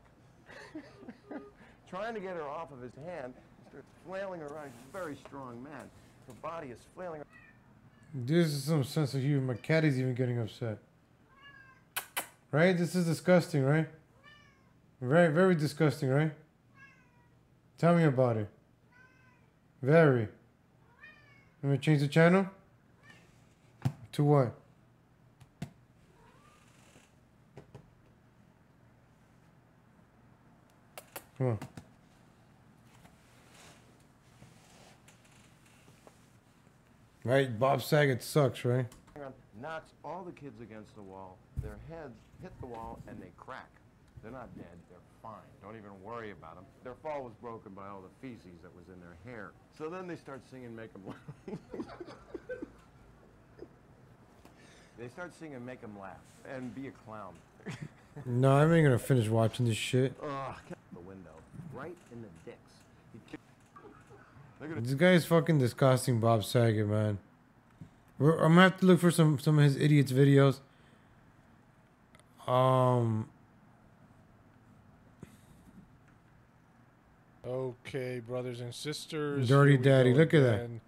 Speaker 5: Trying to get her off of his hand, he starts flailing around. He's a very strong man. Her body is flailing.
Speaker 1: This is some sense of humor. My cat is even getting upset. Right? This is disgusting, right? Very, very disgusting, right? Tell me about it. Very. Let me change the channel? To what? Come on. Right? Bob Saget sucks, right?
Speaker 5: Knocks all the kids against the wall. Their heads hit the wall and they crack. They're not dead. They're fine. Don't even worry about them. Their fall was broken by all the feces that was in their hair. So then they start singing Make 'em Laugh. They start singing Make 'em Laugh and Be a Clown.
Speaker 1: No, I ain't gonna finish watching this shit.
Speaker 5: Ugh, the window. Right in the dicks. Look at
Speaker 1: This guy is fucking disgusting, Bob Saget, man. I'm gonna have to look for some of his idiots videos.
Speaker 6: Okay, brothers and sisters.
Speaker 1: Dirty
Speaker 6: here we
Speaker 1: Daddy,
Speaker 6: go
Speaker 1: look at that.
Speaker 6: again.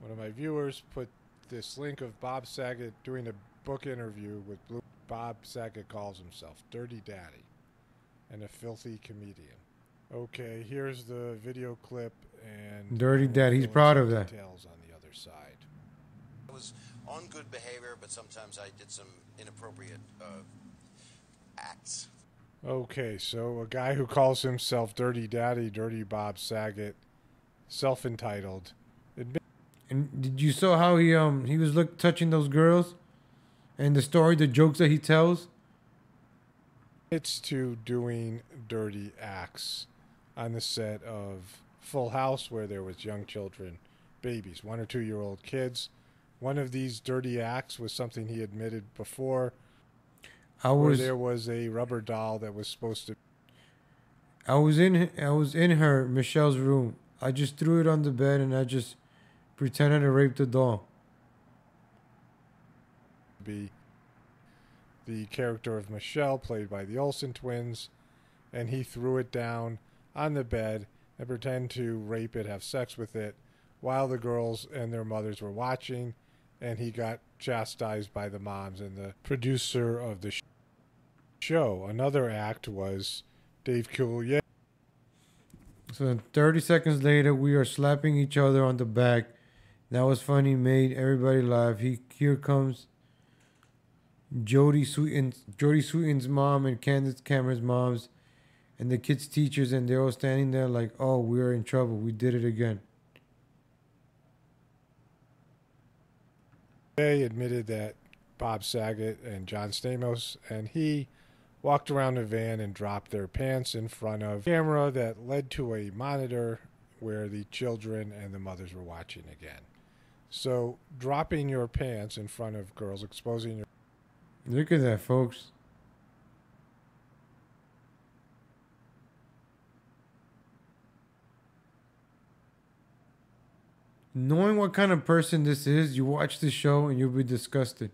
Speaker 6: One of my viewers put this link of Bob Saget doing a book interview with Blue. Bob Saget calls himself Dirty Daddy and a filthy comedian. Okay, here's the video clip and
Speaker 1: Dirty Daddy, he's proud of that.
Speaker 6: Details on the other side.
Speaker 7: I was on good behavior, but sometimes I did some inappropriate acts.
Speaker 6: Okay, so a guy who calls himself Dirty Daddy, Dirty Bob Saget, self-entitled.
Speaker 1: And did you saw how he was touching those girls, and the story, the jokes that he tells?
Speaker 6: It's to doing dirty acts on the set of Full House, where there was young children, babies, 1 or 2 year old kids. One of these dirty acts was something he admitted before. Where there was a rubber doll that was supposed to.
Speaker 1: I was in her Michelle's room. I just threw it on the bed and I just pretended to rape the doll.
Speaker 6: Be the character of Michelle, played by the Olsen twins, and he threw it down on the bed and pretended to rape it, have sex with it, while the girls and their mothers were watching, and he got chastised by the moms and the producer of the show. Another act was Dave Coulier.
Speaker 1: So 30 seconds later, we are slapping each other on the back. That was funny, made everybody laugh. Here comes Jodie Sweeten's mom and Candace Cameron's moms and the kids' teachers, and they're all standing there like, oh, we're in trouble. We did it again.
Speaker 6: They admitted that Bob Saget and John Stamos and he walked around the van and dropped their pants in front of a camera that led to a monitor where the children and the mothers were watching again. So dropping your pants in front of girls, exposing your...
Speaker 1: Look at that, folks. Knowing what kind of person this is, you watch the show and you'll be disgusted.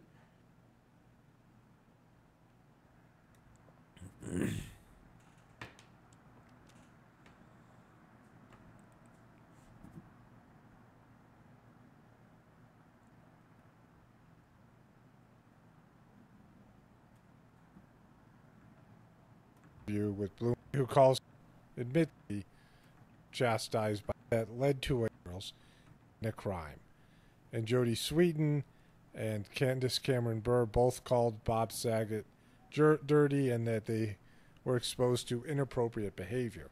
Speaker 6: With Bloom, who calls admittedly chastised by that led to a crime, and Jodie Sweetin and Candace Cameron Bure both called Bob Saget dirty and that they were exposed to inappropriate behavior.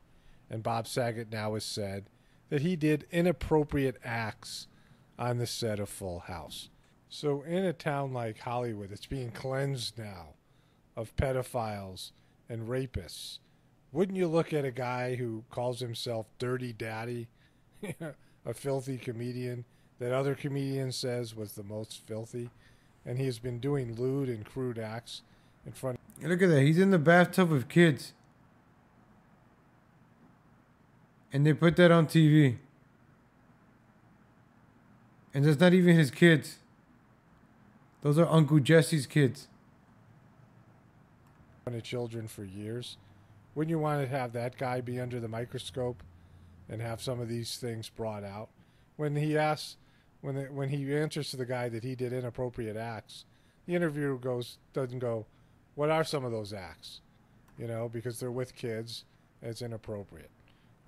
Speaker 6: And Bob Saget now has said that he did inappropriate acts on the set of Full House. So in a town like Hollywood, it's being cleansed now of pedophiles and rapists. Wouldn't you look at a guy who calls himself Dirty Daddy, a filthy comedian that other comedians says was the most filthy, and he has been doing lewd and crude acts in front of...
Speaker 1: Look at that. He's in the bathtub with kids. And they put that on TV. And that's not even his kids. Those are Uncle Jesse's kids.
Speaker 6: Children for years. Wouldn't you want to have that guy be under the microscope and have some of these things brought out? When he asks, when he answers to the guy that he did inappropriate acts, the interviewer doesn't go, what are some of those acts? You know, because they're with kids and it's inappropriate.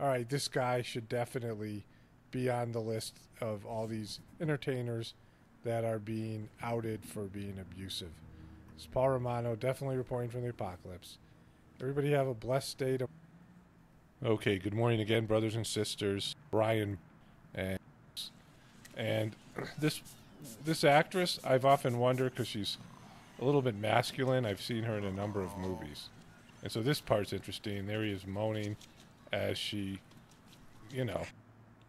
Speaker 6: All right, this guy should definitely be on the list of all these entertainers that are being outed for being abusive. It's Paul Romano, definitely reporting from the apocalypse. Everybody have a blessed day. Okay, good morning again, brothers and sisters. Brian and this actress, I've often wondered, because she's a little bit masculine. I've seen her in a number of movies. And so this part's interesting. There he is moaning as she, you know.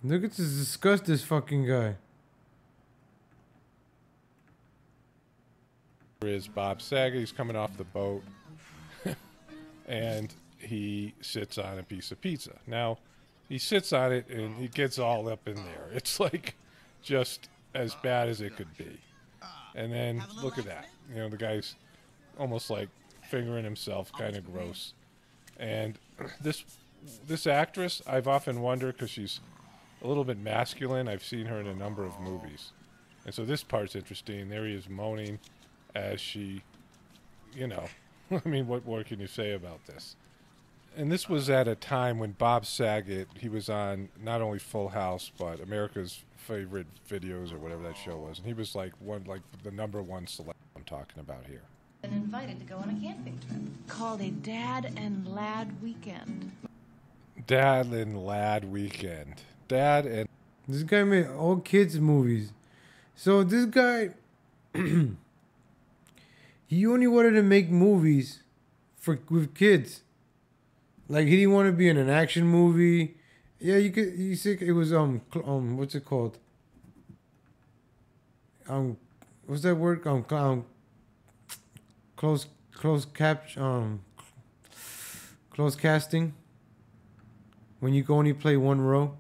Speaker 1: Look at this disgust, this fucking guy.
Speaker 6: Is Bob Saget. He's coming off the boat and he sits on a piece of pizza. Now he sits on it and he gets all up in there. It's like just as bad as it could be. And then look at that. You know, the guy's almost like fingering himself, kind of gross. And this actress, I've often wondered, because she's a little bit masculine. I've seen her in a number of movies. And so this part's interesting. There he is moaning as she, you know, I mean, what more can you say about this? And this was at a time when Bob Saget, he was on not only Full House, but America's Favorite Videos or whatever that show was. And he was like the #1 celeb I'm talking about here.
Speaker 8: Been invited to go on a camping trip called a Dad and Lad Weekend.
Speaker 6: Dad and Lad Weekend. Dad and...
Speaker 1: This guy made all kids movies. So this guy... He only wanted to make movies with kids. Like, he didn't want to be in an action movie. Yeah, you see, it was what's it called? What's that word? Close casting. When you can only play one role.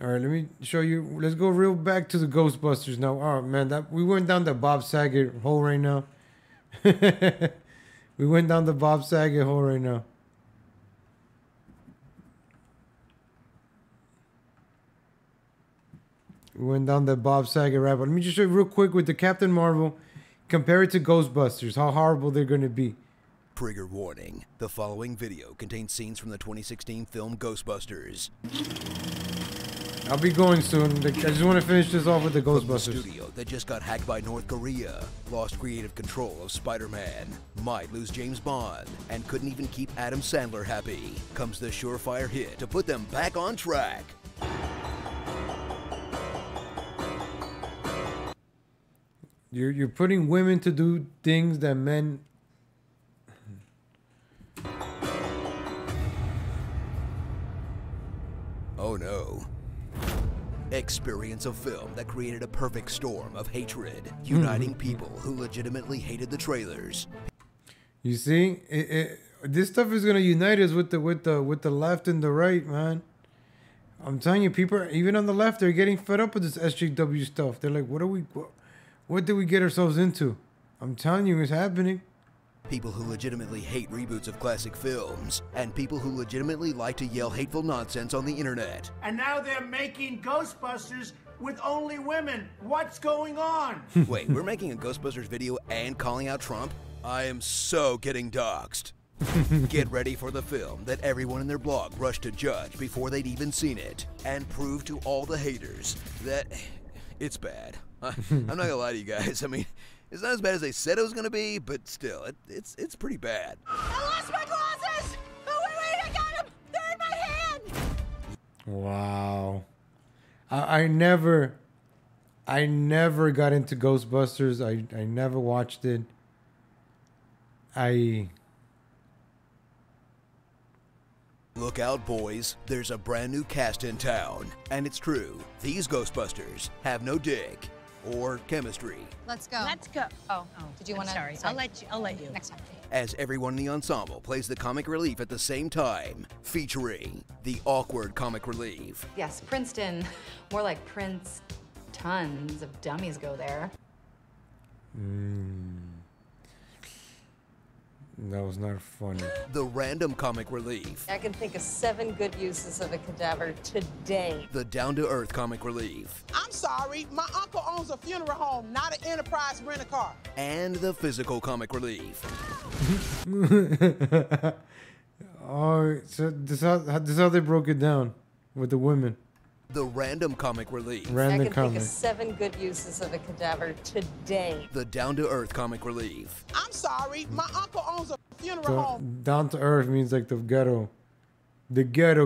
Speaker 1: All right, let me show you. Let's go real back to the Ghostbusters now. Oh, man, we went down the Bob Saget hole right now. We went down the Bob Saget hole right now. We went down the Bob Saget rabbit. Let me just show you real quick with the Captain Marvel. Compare it to Ghostbusters, how horrible they're going to be.
Speaker 11: Trigger warning. The following video contains scenes from the 2016 film Ghostbusters.
Speaker 1: I'll be going soon. I just want to finish this off with the Ghostbusters.
Speaker 11: From the studio that just got hacked by North Korea, lost creative control of Spider-Man, might lose James Bond, and couldn't even keep Adam Sandler happy, comes the surefire hit to put them back on track.
Speaker 1: You're putting women to do things that men...
Speaker 11: Oh no. Experience a film that created a perfect storm of hatred, uniting people who legitimately hated the trailers.
Speaker 1: You see, this stuff is gonna unite us with the left and the right, man. I'm telling you, people, even on the left, they're getting fed up with this SJW stuff. They're like, what did we get ourselves into? I'm telling you, it's happening.
Speaker 11: People who legitimately hate reboots of classic films, and people who legitimately like to yell hateful nonsense on the internet.
Speaker 10: And now they're making Ghostbusters with only women. What's going on?
Speaker 11: Wait, we're making a Ghostbusters video and calling out Trump? I am so getting doxxed. Get ready for the film that everyone in their blog rushed to judge before they'd even seen it, and prove to all the haters that it's bad. I'm not gonna lie to you guys. I mean, it's not as bad as they said it was gonna be, but still, it's pretty bad.
Speaker 25: I lost my glasses! Oh, wait, I got them! They're in my hand!
Speaker 1: Wow. I never got into Ghostbusters. I never watched it.
Speaker 11: Look out, boys. There's a brand new cast in town. And it's true. These Ghostbusters have no dick or chemistry.
Speaker 13: Let's go.
Speaker 8: Let's go.
Speaker 13: Oh, did you want to?
Speaker 8: Sorry. I'll let you.
Speaker 13: Next time.
Speaker 11: As everyone in the ensemble plays the comic relief at the same time, featuring the awkward comic relief.
Speaker 14: Yes, Princeton. More like Prince. Tons of dummies go there.
Speaker 1: That was not funny.
Speaker 11: The random comic relief.
Speaker 15: I can think of 7 good uses of a cadaver today.
Speaker 11: The down-to-earth comic relief.
Speaker 16: I'm sorry, my uncle owns a funeral home, not an Enterprise rent-a-car.
Speaker 11: And the physical comic relief.
Speaker 1: Oh, so this is how they broke it down with the women.
Speaker 11: The random comic relief.
Speaker 1: Random
Speaker 15: I can
Speaker 1: comic.
Speaker 15: think of 7 good uses of a cadaver today.
Speaker 11: The down-to-earth comic relief.
Speaker 16: I'm sorry, my uncle owns a funeral home.
Speaker 1: Down to earth means like the ghetto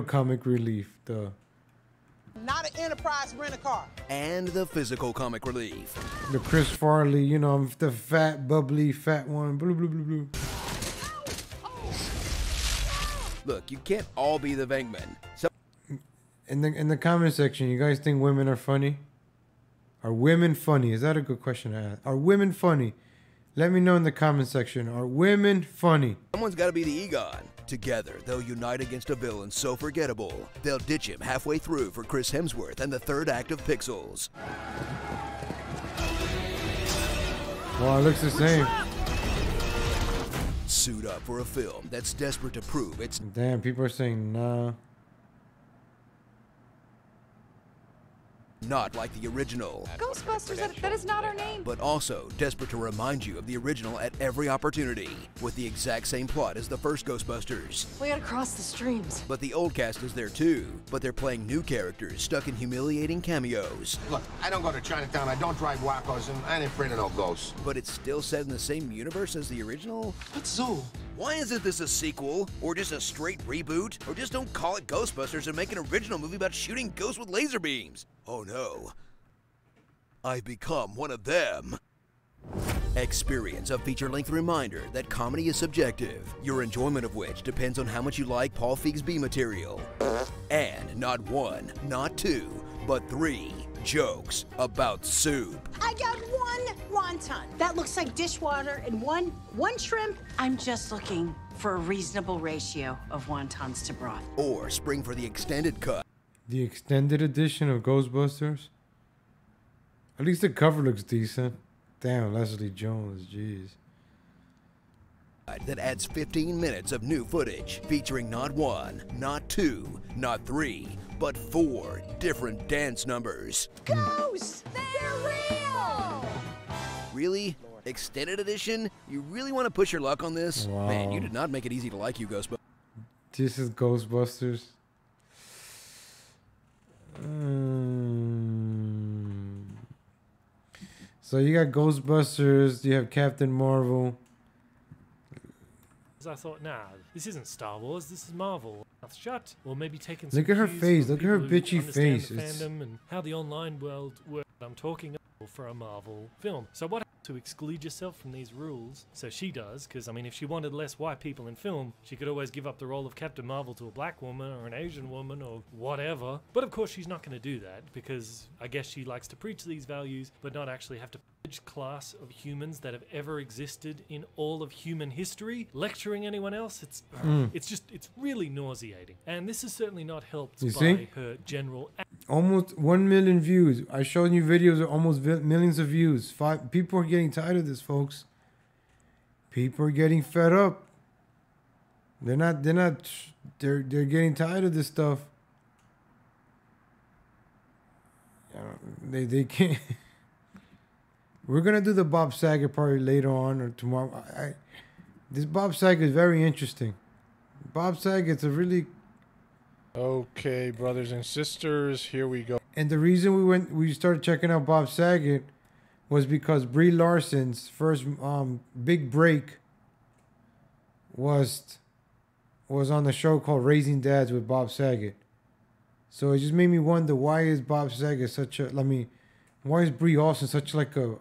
Speaker 1: comic relief.
Speaker 16: Not an Enterprise rent-a-car.
Speaker 11: And the physical comic relief.
Speaker 1: The Chris Farley, you know, the fat, bubbly, fat one. Blue, blue, blue, blue.
Speaker 11: Look, you can't all be the Venkman. So
Speaker 1: In the comment section, you guys think women are funny? Are women funny? Is that a good question to ask? Are women funny? Let me know in the comment section. Are women funny?
Speaker 11: Someone's got to be the Egon. Together, they'll unite against a villain so forgettable, they'll ditch him halfway through for Chris Hemsworth and the third act of Pixels.
Speaker 1: Wow, it looks the same.
Speaker 11: Suit up for a film that's desperate to prove it's...
Speaker 1: Damn, people are saying nah.
Speaker 11: Not like the original.
Speaker 14: Ghostbusters, that is not our name.
Speaker 11: But also desperate to remind you of the original at every opportunity, with the exact same plot as the first Ghostbusters.
Speaker 15: We gotta cross the streams.
Speaker 11: But the old cast is there too, but they're playing new characters stuck in humiliating cameos.
Speaker 3: Look, I don't go to Chinatown, I don't drive Wacos, and I ain't afraid of no ghosts.
Speaker 11: But it's still set in the same universe as the original?
Speaker 3: What's Zoo?
Speaker 11: Why isn't this a sequel? Or just a straight reboot? Or just don't call it Ghostbusters and make an original movie about shooting ghosts with laser beams? Oh no. I've become one of them. Experience a feature-length reminder that comedy is subjective, your enjoyment of which depends on how much you like Paul Feig's B material. And not 1, not 2, but 3 jokes about soup.
Speaker 25: I got 1 wonton. That looks like dishwater and one shrimp.
Speaker 8: I'm just looking for a reasonable ratio of wontons to broth.
Speaker 11: Or spring for the extended cut.
Speaker 1: The extended edition of Ghostbusters? At least the cover looks decent. Damn, Leslie Jones, jeez.
Speaker 11: That adds 15 minutes of new footage featuring not 1, not 2, not 3, but 4 different dance numbers.
Speaker 25: Ghosts! They're real!
Speaker 11: Really? Extended edition? You really want to push your luck on this?
Speaker 1: Wow.
Speaker 11: Man, you did not make it easy to like you, Ghostbusters.
Speaker 1: This is Ghostbusters. So you got Ghostbusters, you have Captain Marvel.
Speaker 20: I thought, nah, this isn't Star Wars, this is Marvel. Mouth shut. Or maybe taking
Speaker 1: Look at her
Speaker 20: cues
Speaker 1: face,
Speaker 20: from
Speaker 1: look at her
Speaker 20: people who
Speaker 1: bitchy
Speaker 20: understand
Speaker 1: face.
Speaker 20: the
Speaker 1: It's-
Speaker 20: fandom and how the online world works. I'm talking for a Marvel film. So what to exclude yourself from these rules. So she does, because I mean, if she wanted less white people in film, she could always give up the role of Captain Marvel to a black woman or an Asian woman or whatever. But of course she's not going to do that, because I guess she likes to preach these values but not actually have to privilege class of humans that have ever existed in all of human history lecturing anyone else. It's really nauseating, and this is certainly not helped
Speaker 1: You
Speaker 20: by
Speaker 1: see?
Speaker 20: her general
Speaker 1: Almost 1 million views. I showed you videos of almost millions of views. People are getting tired of this, folks. People are getting fed up. They're getting tired of this stuff. They can't. We're gonna do the Bob Saget part later on or tomorrow. This Bob Saget is very interesting. Bob Saget's a really.
Speaker 6: Okay, brothers and sisters, here we go.
Speaker 1: And the reason we started checking out Bob Saget was because Brie Larson's first big break was on the show called Raising Dads with Bob Saget. So it just made me wonder, why is Bob Saget why is Brie Larson such like an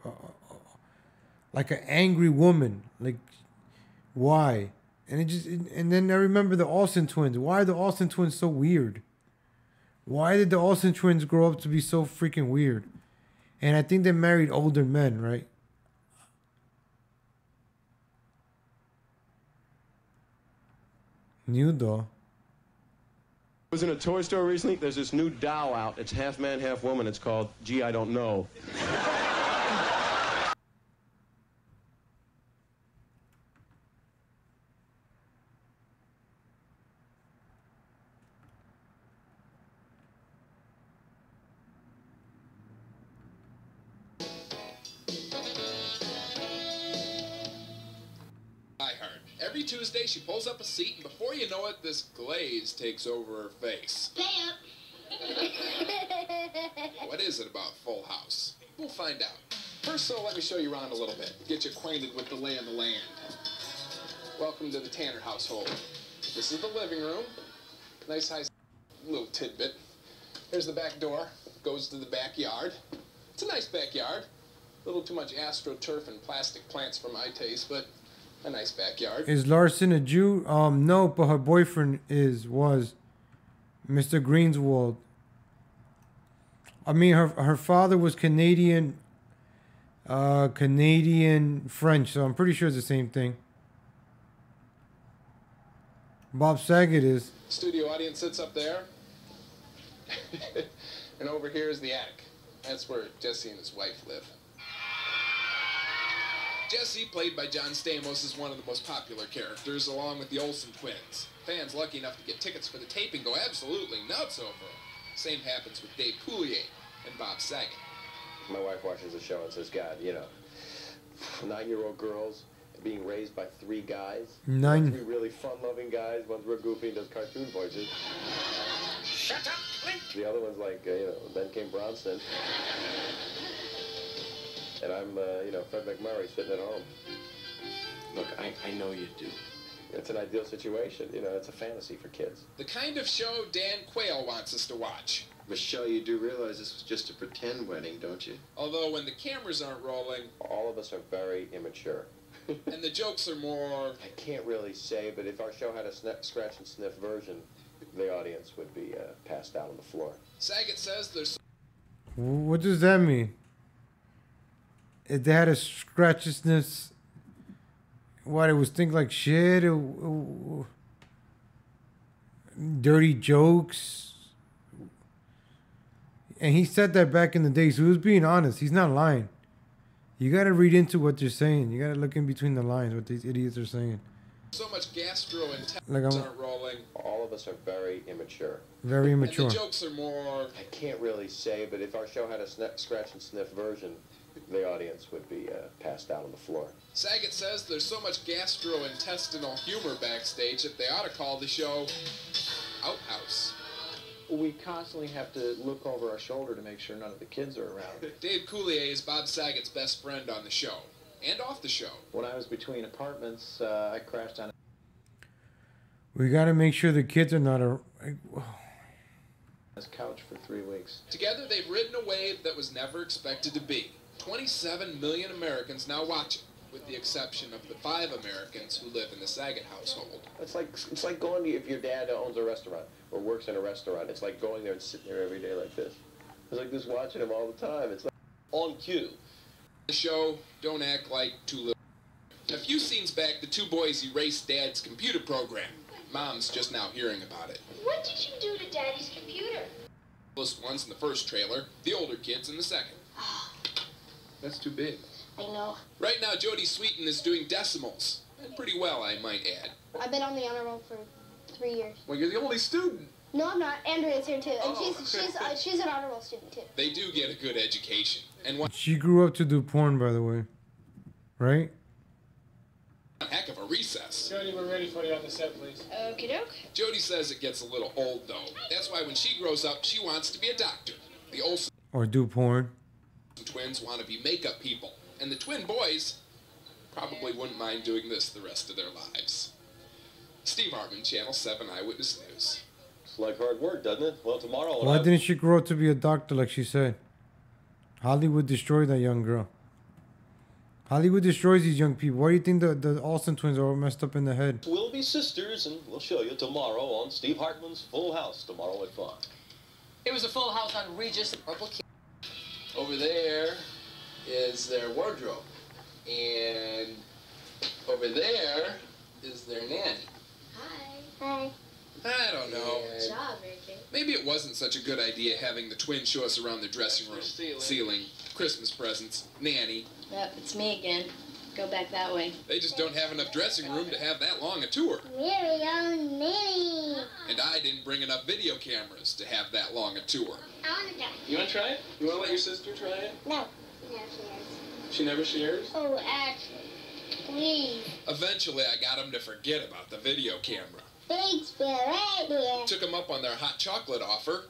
Speaker 1: angry woman? Like, why? And then I remember the Olsen twins. Why are the Olsen twins so weird? Why did the Olsen twins grow up to be so freaking weird? And I think they married older men, right? New doll.
Speaker 9: I was in a toy store recently. There's this new doll out. It's half man, half woman. It's called Gee, I Don't Know.
Speaker 13: Every Tuesday, she pulls up a seat, and before you know it, this glaze takes over her face.
Speaker 12: Pay up.
Speaker 13: What is it about Full House? We'll find out. First, let me show you around a little bit. Get you acquainted with the lay of the land. Welcome to the Tanner household. This is the living room. Nice, high little tidbit. There's the back door. Goes to the backyard. It's a nice backyard. A little too much astroturf and plastic plants for my taste, but a nice backyard.
Speaker 1: Is Larson a Jew? No, but her boyfriend was Mr. Greenswald. I mean, her father was Canadian French, so I'm pretty sure it's the same thing. Bob Saget is.
Speaker 13: Studio audience sits up there. And over here is the attic. That's where Jesse and his wife live. Jesse, played by John Stamos, is one of the most popular characters, along with the Olsen twins. Fans lucky enough to get tickets for the taping go absolutely nuts over him. Same happens with Dave Coulier and Bob Saget.
Speaker 9: My wife watches the show and says, God, 9-year-old girls being raised by 3 guys.
Speaker 1: 9.
Speaker 9: 3 really fun-loving guys. One's real goofy and does cartoon voices.
Speaker 13: Shut up, Clint!
Speaker 9: The other one's like, then came Bronson. And I'm, Fred McMurray sitting at home.
Speaker 13: Look, I know you do.
Speaker 9: It's an ideal situation. It's a fantasy for kids.
Speaker 13: The kind of show Dan Quayle wants us to watch.
Speaker 23: Michelle, you do realize this was just a pretend wedding, don't you?
Speaker 13: Although when the cameras aren't rolling...
Speaker 9: All of us are very immature.
Speaker 13: And the jokes are more...
Speaker 9: I can't really say, but if our show had a scratch and sniff version, the audience would be passed out on the floor.
Speaker 13: Saget says there's...
Speaker 1: What does that mean? If they had a scratchiness, what, it was think like shit, dirty jokes. And he said that back in the day, so he was being honest. He's not lying. You got to read into what they're saying. You got to look in between the lines, what these idiots are saying.
Speaker 13: So much gastrointestinals aren't rolling.
Speaker 9: All of us are very immature.
Speaker 1: Very immature.
Speaker 13: And the jokes are more...
Speaker 9: I can't really say, but if our show had a scratch and sniff version, the audience would be passed out on the floor.
Speaker 13: Saget says there's so much gastrointestinal humor backstage that they ought to call the show Outhouse.
Speaker 17: We constantly have to look over our shoulder to make sure none of the kids are around.
Speaker 13: Dave Coulier is Bob Saget's best friend on the show, and off the show.
Speaker 17: When I was between apartments, I crashed on
Speaker 1: We got to make sure the kids are not
Speaker 17: his couch for 3 weeks.
Speaker 13: Together, they've ridden a wave that was never expected to be. 27 million Americans now watch it, with the exception of the 5 Americans who live in the Saget household.
Speaker 9: It's like going to, if your dad owns a restaurant or works in a restaurant, it's like going there and sitting there every day like this. It's like just watching him all the time. It's like on cue.
Speaker 13: The show, Don't Act Like Too Little. A few scenes back, the 2 boys erased Dad's computer program. Mom's just now hearing about it.
Speaker 4: What did you do to Daddy's computer?
Speaker 13: The littlest one's in the first trailer, the older kid's in the second. That's too big.
Speaker 4: I know.
Speaker 13: Right now, Jodie Sweetin is doing decimals. And pretty well, I might add.
Speaker 4: I've been on the honor roll for 3 years.
Speaker 13: Well, you're the only student.
Speaker 4: No, I'm not. Andrea's here too, and
Speaker 13: Oh.
Speaker 4: she's an honor roll student too.
Speaker 13: They do get a good education. And one
Speaker 1: She grew up to do porn, by the way. Right?
Speaker 13: heck of a recess.
Speaker 18: Jody, we're ready for you on the set, please.
Speaker 4: Okie doke.
Speaker 13: Jodie says it gets a little old, though. That's why when she grows up, she wants to be a doctor. The Olsen
Speaker 1: Or do porn.
Speaker 13: twins want to be makeup people. And the twin boys probably wouldn't mind doing this the rest of their lives. Steve Hartman, Channel 7 Eyewitness News.
Speaker 9: It's like hard work, doesn't it? Well, tomorrow...
Speaker 1: Why didn't she grow up to be a doctor like she said? Hollywood destroyed that young girl. Hollywood destroys these young people. Why do you think the Olsen twins are all messed up in the head?
Speaker 9: We'll be sisters, and we'll show you tomorrow on Steve Hartman's Full House, tomorrow at 5.
Speaker 15: It was a full house on Regis and Purple King.
Speaker 17: Over there is their wardrobe. And over there is their nanny.
Speaker 4: Hi.
Speaker 13: I don't know.
Speaker 4: Good job, Ricky.
Speaker 13: Maybe it wasn't such a good idea having the twins show us around their dressing room, ceiling, Christmas presents, nanny.
Speaker 4: Yep, it's me again. Go back that way.
Speaker 13: They just don't have enough dressing room to have that long a tour.
Speaker 4: Very own nanny.
Speaker 13: And I didn't bring enough video cameras to have that long a tour.
Speaker 4: I want to go.
Speaker 17: You want to try it? You want to let your sister try it?
Speaker 4: No.
Speaker 17: She never shares?
Speaker 4: Oh, actually. Please.
Speaker 13: Eventually, I got them to forget about the video camera.
Speaker 4: Thanks for right here.
Speaker 13: Took them up on their hot chocolate offer.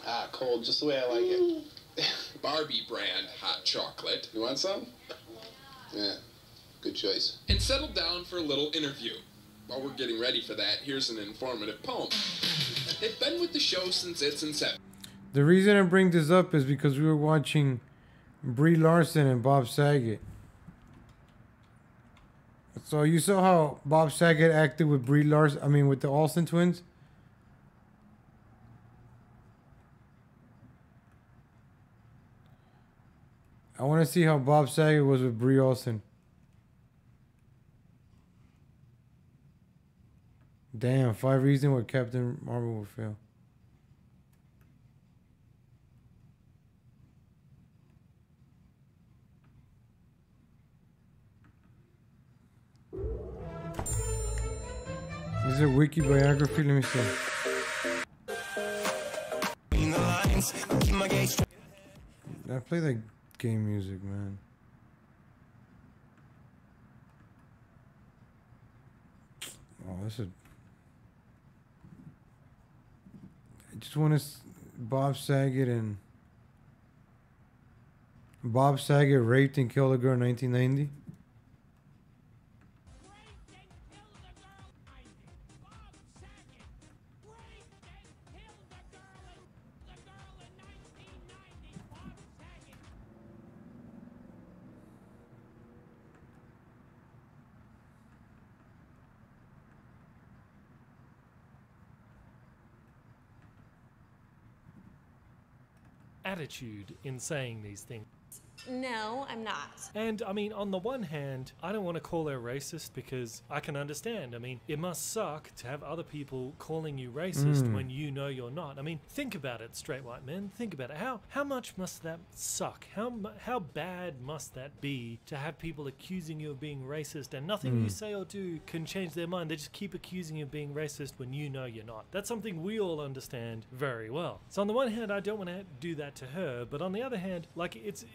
Speaker 17: Ah, cold, just the way I like it.
Speaker 13: Barbie brand hot chocolate.
Speaker 17: You want some? Yeah, good choice.
Speaker 13: And settled down for a little interview. While we're getting ready for that, here's an informative poem. They've been with the show since its inception.
Speaker 1: The reason I bring this up is because we were watching Brie Larson and Bob Saget. So you saw how Bob Saget acted with Brie Larson, I mean with the Olsen twins? I want to see how Bob Saget was with Brie Olsen. Damn, 5 reasons why Captain Marvel will fail. Is it wiki biography? Let me see. I play that game music, man. Oh, this is. I just want to. Bob Saget raped and killed a girl in 1990.
Speaker 20: Attitude in saying these things.
Speaker 19: No, I'm not.
Speaker 20: And, I mean, on the one hand, I don't want to call her racist because I can understand. I mean, it must suck to have other people calling you racist when you know you're not. I mean, think about it, straight white men. Think about it. How much must that suck? How bad must that be to have people accusing you of being racist and nothing you say or do can change their mind? They just keep accusing you of being racist when you know you're not. That's something we all understand very well. So on the one hand, I don't want to do that to her, but on the other hand, like, it's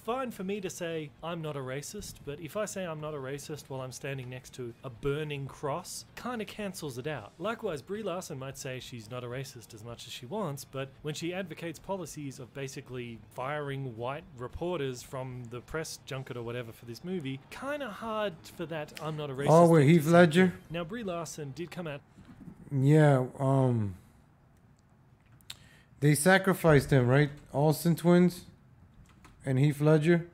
Speaker 20: fine for me to say I'm not a racist, but if I say I'm not a racist while I'm standing next to a burning cross, kind of cancels it out. Likewise, Brie Larson might say she's not a racist as much as she wants, but when she advocates policies of basically firing white reporters from the press junket or whatever for this movie, kind of hard for that I'm not a racist.
Speaker 1: Oh, with Heath Ledger?
Speaker 20: Now, Brie Larson did come out.
Speaker 1: Yeah, they sacrificed him, right? Olsen twins and Heath Ledger.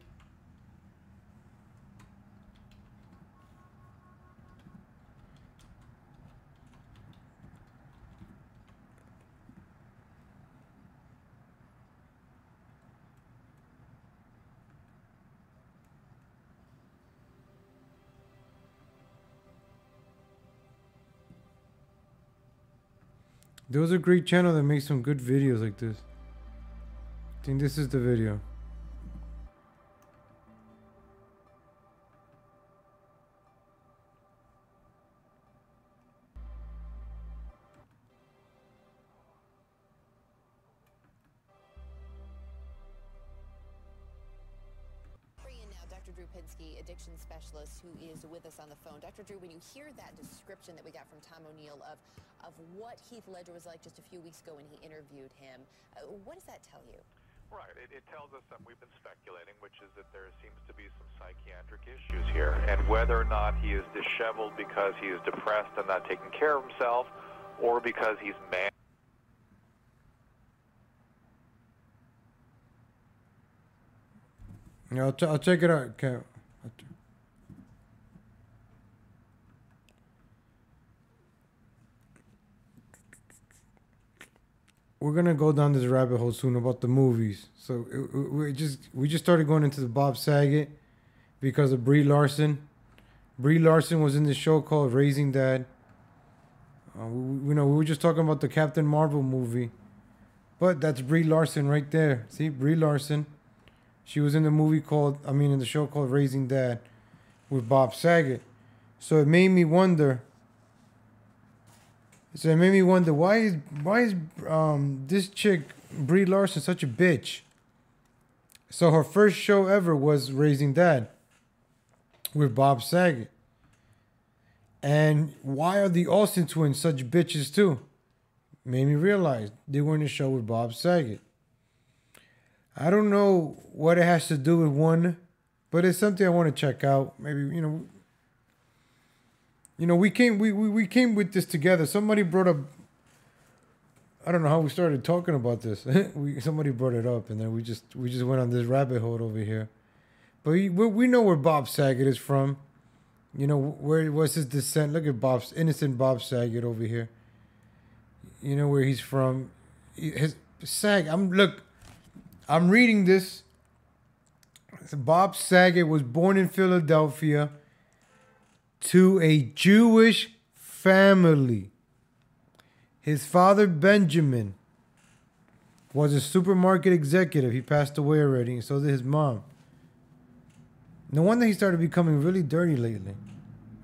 Speaker 1: There was a great channel that makes some good videos like this. I think this is the video.
Speaker 2: Dr. Drew Pinsky, addiction specialist, who is with us on the phone. Dr. Drew, when you hear that description that we got from Tom O'Neill of what Heath Ledger was like just a few weeks ago when he interviewed him, what does that tell you?
Speaker 5: Right. It tells us something we've been speculating, which is that there seems to be some psychiatric issues here. And whether or not he is disheveled because he is depressed and not taking care of himself, or because he's mad.
Speaker 1: Yeah, I'll check it out. Okay. We're gonna go down this rabbit hole soon about the movies. So we just started going into the Bob Saget because of Brie Larson. Brie Larson was in this show called Raising Dad. We were just talking about the Captain Marvel movie, but that's Brie Larson right there. See, Brie Larson. She was in the in the show called Raising Dad with Bob Saget. So it made me wonder. Why is this chick Brie Larson such a bitch? So her first show ever was Raising Dad with Bob Saget. And why are the Olsen twins such bitches too? Made me realize they were in a show with Bob Saget. I don't know what it has to do with one, but it's something I want to check out. Maybe, we came with this together. Somebody brought up, I don't know how we started talking about this. Somebody brought it up, and then we just went on this rabbit hole over here. But we know where Bob Saget is from. Where was his descent? Look at innocent Bob Saget over here. You know where he's from. I'm reading this. Bob Saget was born in Philadelphia to a Jewish family. His father, Benjamin, was a supermarket executive. He passed away already, and so did his mom. No wonder he started becoming really dirty lately.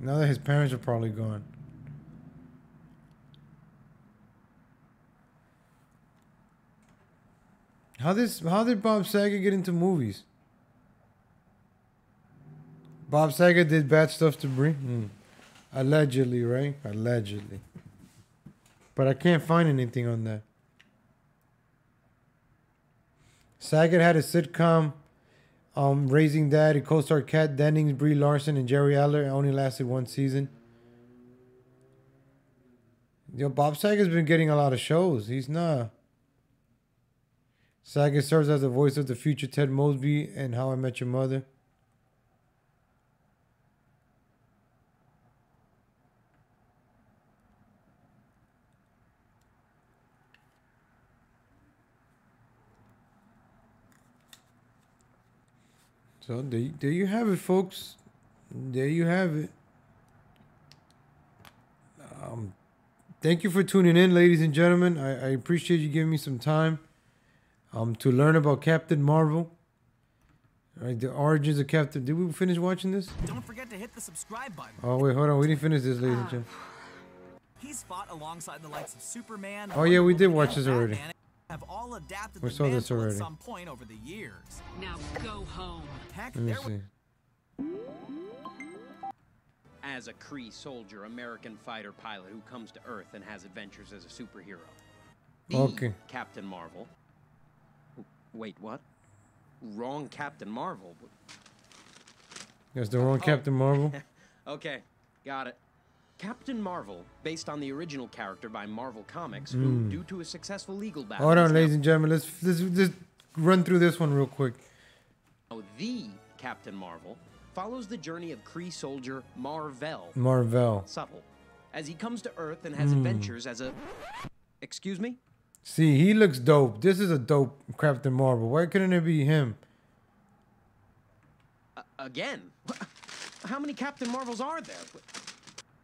Speaker 1: Now that his parents are probably gone. How did Bob Saget get into movies? Bob Saget did bad stuff to Brie? Allegedly, right? Allegedly. But I can't find anything on that. Saget had a sitcom, Raising Dad. It co-starred Kat Dennings, Brie Larson, and Jerry Adler. It only lasted one season. Bob Saget's been getting a lot of shows. He's not. Saget serves as the voice of the future Ted Mosby and How I Met Your Mother. So there you have it, folks. There you have it. Thank you for tuning in, ladies and gentlemen. I appreciate you giving me some time to learn about Captain Marvel. All right, the origins of Captain. Did we finish watching this?
Speaker 21: Don't forget to hit the subscribe button.
Speaker 1: Oh wait, hold on. We didn't finish this, ladies and gentlemen.
Speaker 21: He's fought alongside the likes of Superman.
Speaker 1: Oh yeah, we did watch this already.
Speaker 21: Have all adapted
Speaker 1: We
Speaker 21: the
Speaker 1: saw this
Speaker 21: mantle
Speaker 1: already.
Speaker 21: at some point over the years. Now go home. Heck,
Speaker 1: Let me
Speaker 21: there
Speaker 1: see.
Speaker 22: As a Kree soldier, American fighter pilot who comes to Earth and has adventures as a superhero. The
Speaker 1: Okay.
Speaker 22: Captain Marvel. Wait, what? Wrong Captain Marvel.
Speaker 1: That's the wrong Captain Marvel.
Speaker 22: Okay, got it. Captain Marvel, based on the original character by Marvel Comics, who, due to a successful legal battle...
Speaker 1: Hold on,
Speaker 22: is
Speaker 1: ladies
Speaker 22: now-
Speaker 1: and gentlemen. Let's just run through this one real quick.
Speaker 22: The Captain Marvel follows the journey of Kree soldier Mar-Vell.
Speaker 1: Mar-Vell.
Speaker 22: Subtle. As he comes to Earth and has adventures as a... Excuse me?
Speaker 1: See, he looks dope. This is a dope Captain Marvel. Why couldn't it be him?
Speaker 22: Again? How many Captain Marvels are there?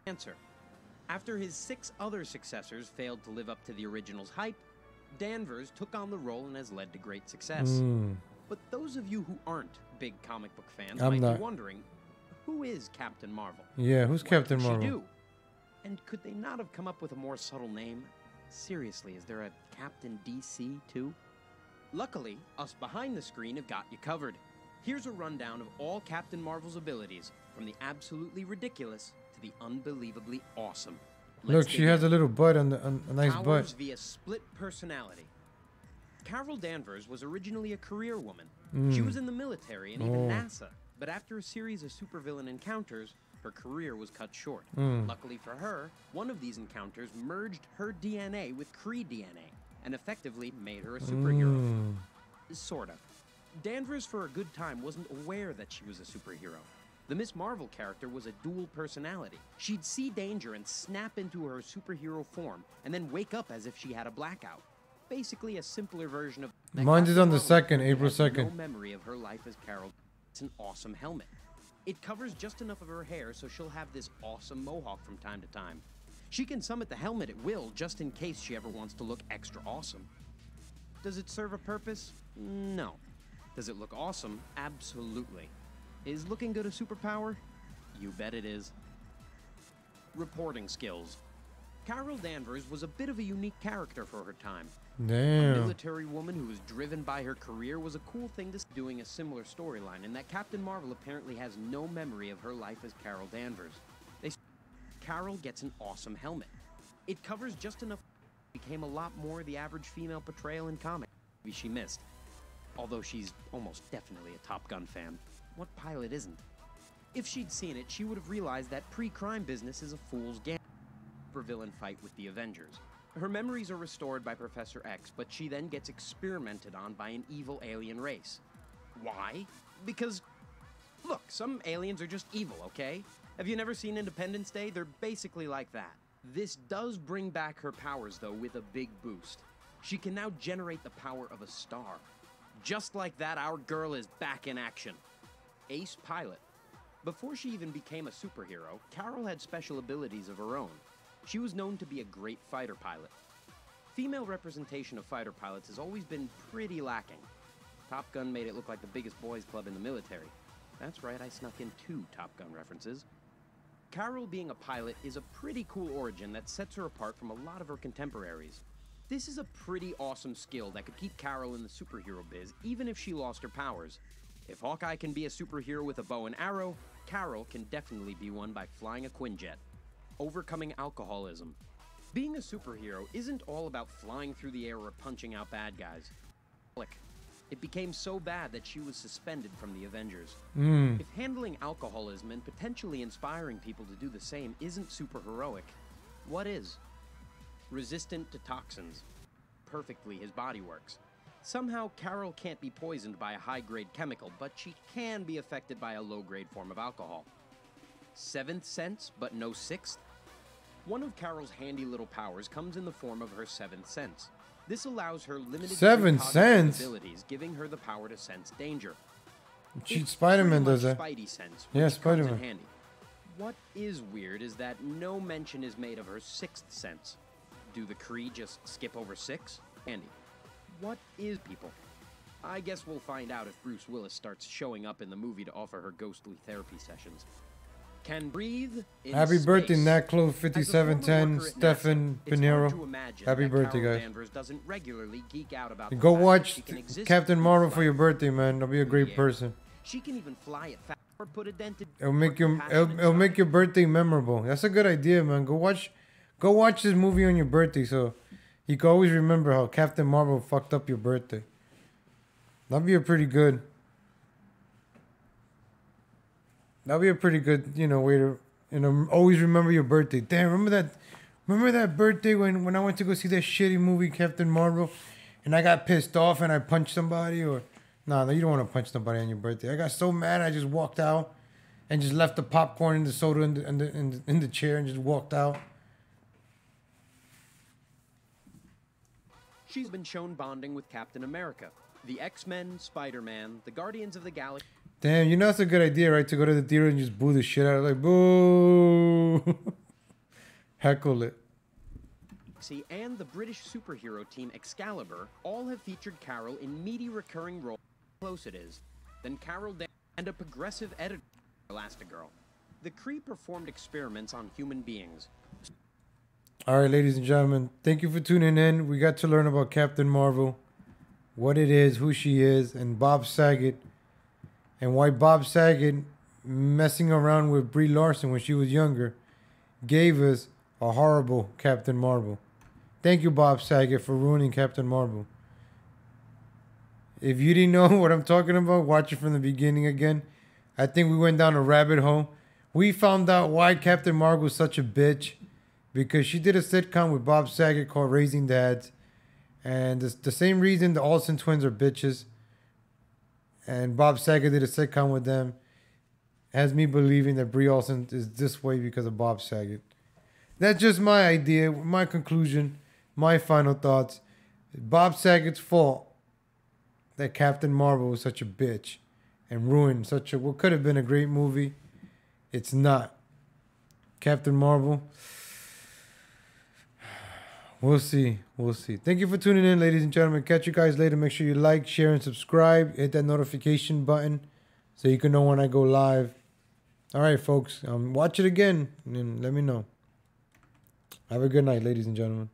Speaker 22: Answer. After his 6 other successors failed to live up to the original's hype, Danvers took on the role and has led to great success. But those of you who aren't big comic book fans
Speaker 1: I'm
Speaker 22: might
Speaker 1: not.
Speaker 22: be wondering, who is Captain Marvel?
Speaker 1: Yeah, who's Captain
Speaker 22: What does she
Speaker 1: Marvel?
Speaker 22: do? And could they not have come up with a more subtle name? Seriously, is there a Captain DC too? Luckily, us behind the screen have got you covered. Here's a rundown of all Captain Marvel's abilities, from the absolutely ridiculous to the unbelievably awesome.
Speaker 1: Look, she has a little butt on a nice
Speaker 22: Powers
Speaker 1: butt.
Speaker 22: via split personality. Carol Danvers was originally a career woman.
Speaker 1: Mm.
Speaker 22: She was in the military and even
Speaker 1: Oh.
Speaker 22: NASA, but after a series of supervillain encounters, her career was cut short.
Speaker 1: Mm.
Speaker 22: Luckily for her, one of these encounters merged her DNA with Kree DNA and effectively made her a superhero.
Speaker 1: Mm.
Speaker 22: Sorta. Danvers, for a good time, wasn't aware that she was a superhero. The Miss Marvel character was a dual personality. She'd see danger and snap into her superhero form, and then wake up as if she had a blackout. Basically a simpler version of...
Speaker 1: Mine is on the 2nd, April
Speaker 22: has no
Speaker 1: 2nd.
Speaker 22: memory of her life as Carol. It's an awesome helmet. It covers just enough of her hair so she'll have this awesome mohawk from time to time. She can summon the helmet at will, just in case she ever wants to look extra awesome. Does it serve a purpose? No. Does it look awesome? Absolutely. Is looking good a superpower? You bet it is. Reporting skills. Carol Danvers was a bit of a unique character for her time. A
Speaker 1: Damn.
Speaker 22: military woman who was driven by her career was a cool thing to doing a similar storyline, and that Captain Marvel apparently has no memory of her life as Carol Danvers. Carol gets an awesome helmet. It covers just enough. Became a lot more the average female portrayal in comics she missed. Although she's almost definitely a Top Gun fan. What pilot isn't? If she'd seen it, she would have realized that pre-crime business is a fool's game. For villain fight with the Avengers. Her memories are restored by Professor X, but she then gets experimented on by an evil alien race. Why? Because, look, some aliens are just evil, okay? Have you never seen Independence Day? They're basically like that. This does bring back her powers, though, with a big boost. She can now generate the power of a star. Just like that, our girl is back in action. Ace Pilot. Before she even became a superhero, Carol had special abilities of her own. She was known to be a great fighter pilot. Female representation of fighter pilots has always been pretty lacking. Top Gun made it look like the biggest boys club in the military. That's right, I snuck in 2 Top Gun references. Carol being a pilot is a pretty cool origin that sets her apart from a lot of her contemporaries. This is a pretty awesome skill that could keep Carol in the superhero biz, even if she lost her powers. If Hawkeye can be a superhero with a bow and arrow, Carol can definitely be one by flying a Quinjet. Overcoming alcoholism. Being a superhero isn't all about flying through the air or punching out bad guys. It became so bad that she was suspended from the Avengers. If handling alcoholism and potentially inspiring people to do the same isn't super heroic, what is? Resistant to toxins. Perfectly his body works. Somehow Carol can't be poisoned by a high-grade chemical, but she can be affected by a low-grade form of alcohol. 7th sense, but no 6th? One of Carol's handy little powers comes in the form of her 7th sense. This allows her limited
Speaker 1: 7th sense?
Speaker 22: abilities, giving her the power to sense danger.
Speaker 1: Spider-Man does that.
Speaker 22: Spidey sense,
Speaker 1: Yeah,
Speaker 22: which comes in
Speaker 1: Spider-Man.
Speaker 22: handy. What is weird is that no mention is made of her 6th sense. Do the Kree just skip over 6? Andy, what is people? I guess we'll find out if Bruce Willis starts showing up in the movie to offer her ghostly therapy sessions. Can breathe in
Speaker 1: Happy birthday,
Speaker 22: space.
Speaker 1: Nat Clove
Speaker 22: As a
Speaker 1: 5710,
Speaker 22: former worker at
Speaker 1: Stefan
Speaker 22: NASA, it's hard to
Speaker 1: Pinero.
Speaker 22: imagine
Speaker 1: Happy
Speaker 22: that
Speaker 1: birthday,
Speaker 22: Carol
Speaker 1: guys.
Speaker 22: Danvers doesn't regularly geek out about the
Speaker 1: Go
Speaker 22: fact that
Speaker 1: watch
Speaker 22: she can exist
Speaker 1: Captain
Speaker 22: in
Speaker 1: Marvel
Speaker 22: flight.
Speaker 1: for your birthday, man. That'll be a great
Speaker 22: Yeah.
Speaker 1: person.
Speaker 22: She can even fly at fast or put a dent in.
Speaker 1: It'll make it'll make your birthday memorable. That's a good idea, man. Go watch this movie on your birthday, so you can always remember how Captain Marvel fucked up your birthday. That'd be a pretty good. That'd be a pretty good, way to, always remember your birthday. Damn, remember that birthday when I went to go see that shitty movie Captain Marvel, and I got pissed off and I punched somebody, or no, you don't want to punch somebody on your birthday. I got so mad I just walked out, and just left the popcorn and the soda in the chair and just walked out.
Speaker 22: She's been shown bonding with Captain America, the X-Men, Spider-Man, the Guardians of the Galaxy.
Speaker 1: Damn, that's a good idea, right? To go to the theater and just boo the shit out of, like, boo. Heckle it.
Speaker 22: And the British superhero team Excalibur all have featured Carol in meaty recurring roles. How close it is. Then Carol and a progressive editor Elastigirl. The Kree performed experiments on human beings.
Speaker 1: All right, ladies and gentlemen, thank you for tuning in. We got to learn about Captain Marvel, what it is, who she is, and Bob Saget, and why Bob Saget messing around with Brie Larson when she was younger gave us a horrible Captain Marvel. Thank you, Bob Saget, for ruining Captain Marvel. If you didn't know what I'm talking about, watch it from the beginning again. I think we went down a rabbit hole. We found out why Captain Marvel was such a bitch, because she did a sitcom with Bob Saget called Raising Dads. And the same reason the Olsen twins are bitches, and Bob Saget did a sitcom with them, has me believing that Brie Olsen is this way because of Bob Saget. That's just my idea, my conclusion, my final thoughts. Bob Saget's fault that Captain Marvel was such a bitch and ruined such a what could have been a great movie. It's not. Captain Marvel. We'll see. We'll see. Thank you for tuning in, ladies and gentlemen. Catch you guys later. Make sure you like, share, and subscribe. Hit that notification button so you can know when I go live. All right, folks. Watch it again and let me know. Have a good night, ladies and gentlemen.